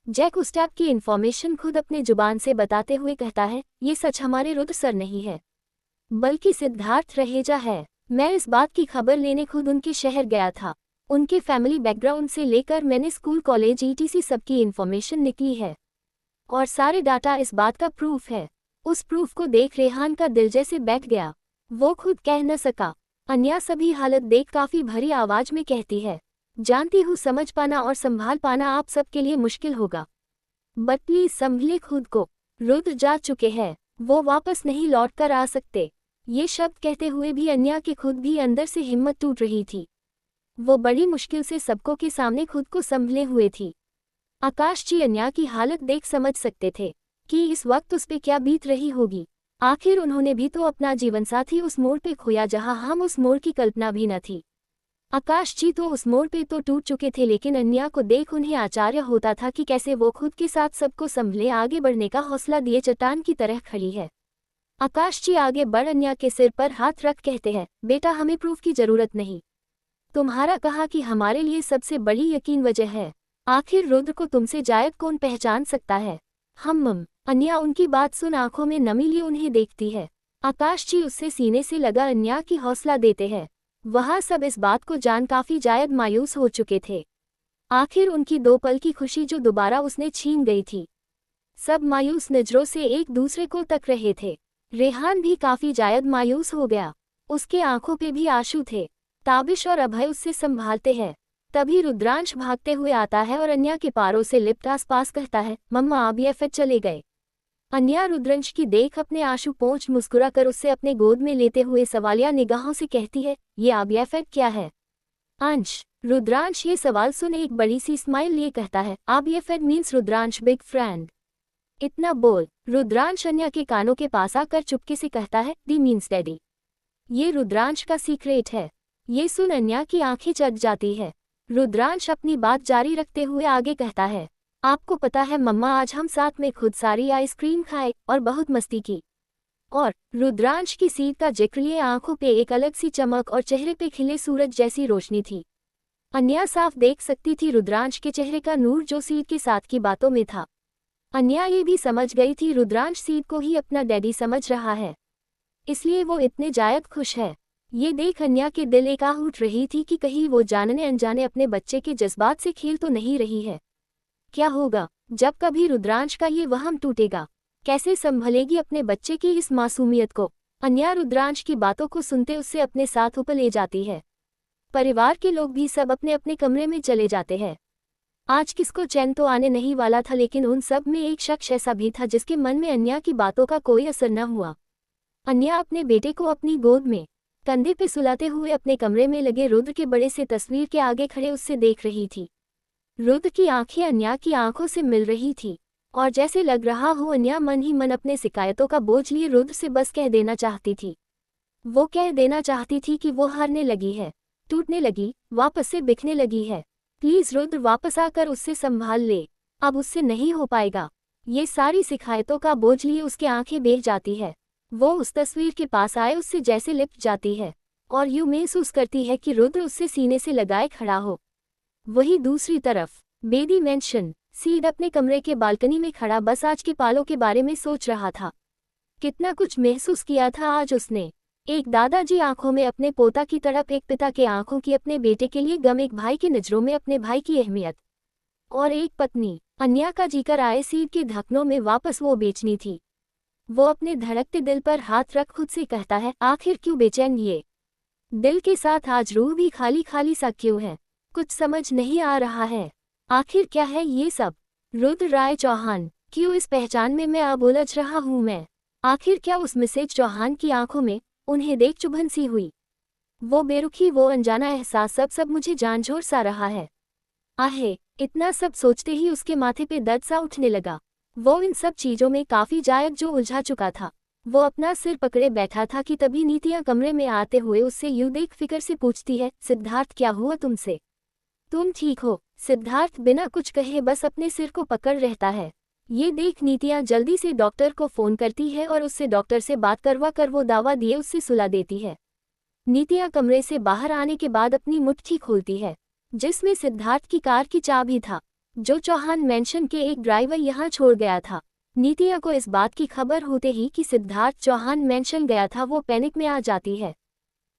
जैक उस टैब की इन्फॉर्मेशन खुद अपने जुबान से बताते हुए कहता है, ये सच हमारे रुद्र सर नहीं है, बल्कि सिद्धार्थ रहेजा है। मैं इस बात की खबर लेने खुद उनके शहर गया था। उनके फैमिली बैकग्राउंड से लेकर मैंने स्कूल कॉलेज ईटीसी सबकी इन्फॉर्मेशन निकली है और सारे डाटा इस बात का प्रूफ है। उस प्रूफ को देख रेहान का दिल जैसे बैठ गया। वो खुद कह न सका। अन्या सभी हालत देख काफी भरी आवाज में कहती है, जानती हूँ समझ पाना और संभाल पाना आप सबके लिए मुश्किल होगा, बट प्लीज संभले खुद को। रुद्र जा चुके हैं, वो वापस नहीं लौट कर आ सकते। ये शब्द कहते हुए भी अन्या के खुद भी अंदर से हिम्मत टूट रही थी। वो बड़ी मुश्किल से सबको के सामने खुद को संभले हुए थी। आकाश जी अन्या की हालत देख समझ सकते थे कि इस वक्त उस पे क्या बीत रही होगी। आखिर उन्होंने भी तो अपना जीवनसाथी उस मोड़ पे खोया जहां हम उस मोड़ की कल्पना भी न थी। आकाश जी तो उस मोड़ पे तो टूट चुके थे, लेकिन अन्या को देख उन्हें आश्चर्य होता था कि कैसे वो खुद के साथ सबको संभले आगे बढ़ने का हौसला दिए चट्टान की तरह खड़ी है। आकाश जी आगे बढ़ अन्या के सिर पर हाथ रख कहते हैं, बेटा हमें प्रूफ की जरूरत नहीं। तुम्हारा कहा कि हमारे लिए सबसे बड़ी यकीन वजह है। आखिर रुद्र को तुमसे जायद कौन पहचान सकता है? हम। अन्या उनकी बात सुन आंखों में नमी लिए उन्हें देखती है। आकाश जी उससे सीने से लगा अन्या की हौसला देते हैं। वह सब इस बात को जान काफी जायद मायूस हो चुके थे। आखिर उनकी 2 पल की खुशी जो दोबारा उसने छीन गई थी। सब मायूस नजरों से एक दूसरे को तक रहे थे। रेहान भी काफी जायद मायूस हो गया। उसके आंखों पे भी आंसू थे। ताबिश और अभय उससे संभालते हैं। तभी रुद्रांश भागते हुए आता है और अन्या के पारों से लिपट आसपास कहता है, मम्मा आप BFF चले गए। अन्या रुद्रांश की देख अपने आंसू पोंछ मुस्कुराकर उससे अपने गोद में लेते हुए सवालिया निगाहों से कहती है, ये BFF क्या है? अंश। रुद्रांश ये सवाल सुन एक बड़ी सी स्माइल लिए कहता है, BFF means Rudransh big friend. इतना बोल रुद्रांश अन्या के कानों के पास आकर चुपके से कहता है, डी मीन्स डैडी। ये रुद्रांश का सीक्रेट है। ये सुन अन्या की आंखें चढ़ जाती है। रुद्रांश अपनी बात जारी रखते हुए आगे कहता है, आपको पता है मम्मा आज हम साथ में खुद सारी आइसक्रीम खाए और बहुत मस्ती की। और रुद्रांश की सीट का जिक्र लिए आंखों पे एक अलग सी चमक और चेहरे पे खिले सूरज जैसी रोशनी थी। अन्या साफ देख सकती थी रुद्रांश के चेहरे का नूर जो सीट के साथ की बातों में था। अन्या ये भी समझ गई थी रुद्रांश सीट को ही अपना डैडी समझ रहा है, इसलिए वो इतने जायद खुश है। ये देख अन्या के दिल एक आह उठ रही थी कि कहीं वो जानने अनजाने अपने बच्चे के जज्बात से खेल तो नहीं रही है। क्या होगा जब कभी रुद्रांश का ये वहम टूटेगा? कैसे संभलेगी अपने बच्चे की इस मासूमियत को? अन्या रुद्रांश की बातों को सुनते उससे अपने साथ ऊपर ले जाती है। परिवार के लोग भी सब अपने अपने कमरे में चले जाते हैं। आज किसको चैन तो आने नहीं वाला था, लेकिन उन सब में एक शख्स ऐसा भी था जिसके मन में अन्या की बातों का कोई असर न हुआ। अन्या अपने बेटे को अपनी गोद में कंधे पे सुलाते हुए अपने कमरे में लगे रुद्र के बड़े से तस्वीर के आगे खड़े उससे देख रही थी। रुद्र की आंखें अन्या की आंखों से मिल रही थी और जैसे लग रहा हो अन्या मन ही मन अपने शिकायतों का बोझ लिए रुद्र से बस कह देना चाहती थी। वो कह देना चाहती थी कि वो हारने लगी है, टूटने लगी, वापस से बिखने लगी है। प्लीज रुद्र वापस आकर उससे संभाल ले, अब उससे नहीं हो पाएगा। ये सारी शिकायतों का बोझ लिए उसकी आंखें बेह जाती है। वो उस तस्वीर के पास आए उससे जैसे लिपट जाती है और यूं महसूस करती है कि रुद्र उससे सीने से लगाए खड़ा हो। वहीं दूसरी तरफ बेदी मेंशन सीड अपने कमरे के बालकनी में खड़ा बस आज के पालों के बारे में सोच रहा था। कितना कुछ महसूस किया था आज उसने। एक दादाजी आंखों में अपने पोता की तरफ, एक पिता के आंखों की अपने बेटे के लिए गम, एक भाई की नजरों में अपने भाई की अहमियत, और एक पत्नी अन्या का जीकर आए सीड के धकनों में वापस वो बेचनी थी। वो अपने धड़कते दिल पर हाथ रख खुद से कहता है, आखिर क्यों बेचैन ये दिल के साथ आज रूह भी खाली खाली सा क्यों है? कुछ समझ नहीं आ रहा है। आखिर क्या है ये सब? रुद्र राय चौहान, क्यों इस पहचान में मैं अब उलझ रहा हूँ मैं? आखिर क्या उस मिसेज चौहान की आंखों में उन्हें देख चुभन सी हुई? वो बेरुखी, वो अनजाना एहसास, सब मुझे जानझोर सा रहा है। आहे, इतना सब सोचते ही उसके माथे पे दर्द सा उठने लगा। वो इन सब चीजों में काफी जायद जो उलझा चुका था। वो अपना सिर पकड़े बैठा था कि तभी नीतियां कमरे में आते हुए उससे यूं देख फिक्र से पूछती है, सिद्धार्थ क्या हुआ तुमसे? तुम ठीक हो? सिद्धार्थ बिना कुछ कहे बस अपने सिर को पकड़ रहता है। ये देख नीतियां जल्दी से डॉक्टर को फोन करती है और उससे डॉक्टर से बात करवा कर वो दावा दिए उससे सुला देती है। नीतियां कमरे से बाहर आने के बाद अपनी मुट्ठी खोलती है जिसमें सिद्धार्थ की कार की चाबी था जो चौहान मेंशन के एक ड्राइवर यहाँ छोड़ गया था। नीतिया को इस बात की खबर होते ही कि सिद्धार्थ चौहान मेंशन गया था वो पैनिक में आ जाती है।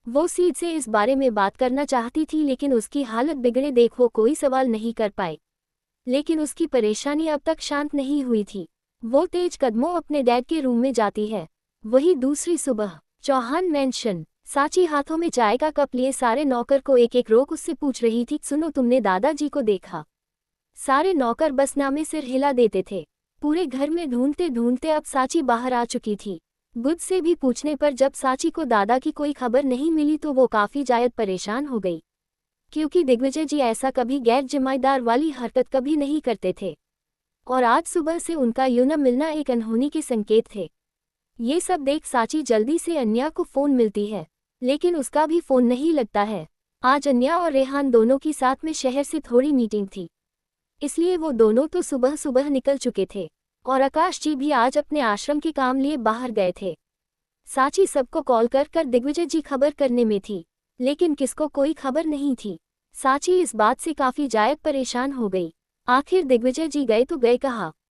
वो सीध से इस बारे में बात करना चाहती थी लेकिन उसकी हालत बिगड़े देख वो कोई सवाल नहीं कर पाई। लेकिन उसकी परेशानी अब तक शांत नहीं हुई थी। वो तेज कदमों अपने डैड के रूम में जाती है। वही दूसरी सुबह चौहान मेंशन, साची हाथों में चाय का कप लिए सारे नौकर को एक एक रोक उससे पूछ रही थी, सुनो तुमने दादाजी को देखा? सारे नौकर बस नामे सिर हिला देते थे। पूरे घर में ढूंढते ढूंढते अब साची बाहर आ चुकी थी। बुध से भी पूछने पर जब साची को दादा की कोई खबर नहीं मिली तो वो काफी जायद परेशान हो गई, क्योंकि दिग्विजय जी ऐसा कभी गैर जिम्मेदार वाली हरकत कभी नहीं करते थे और आज सुबह से उनका यूं न मिलना एक अनहोनी के संकेत थे। ये सब देख साची जल्दी से अन्या को फोन मिलती है लेकिन उसका भी फोन नहीं लगता है। आज अन्या और रेहान दोनों की साथ में शहर से थोड़ी मीटिंग थी, इसलिए वो दोनों तो सुबह सुबह निकल चुके थे और आकाश जी भी आज अपने आश्रम के काम लिए बाहर गए थे। साची सबको कॉल कर कर दिग्विजय जी खबर करने में थी, लेकिन किसको कोई खबर नहीं थी। साची इस बात से काफी जायक परेशान हो गई। आखिर दिग्विजय जी गए तो गए कहाँ।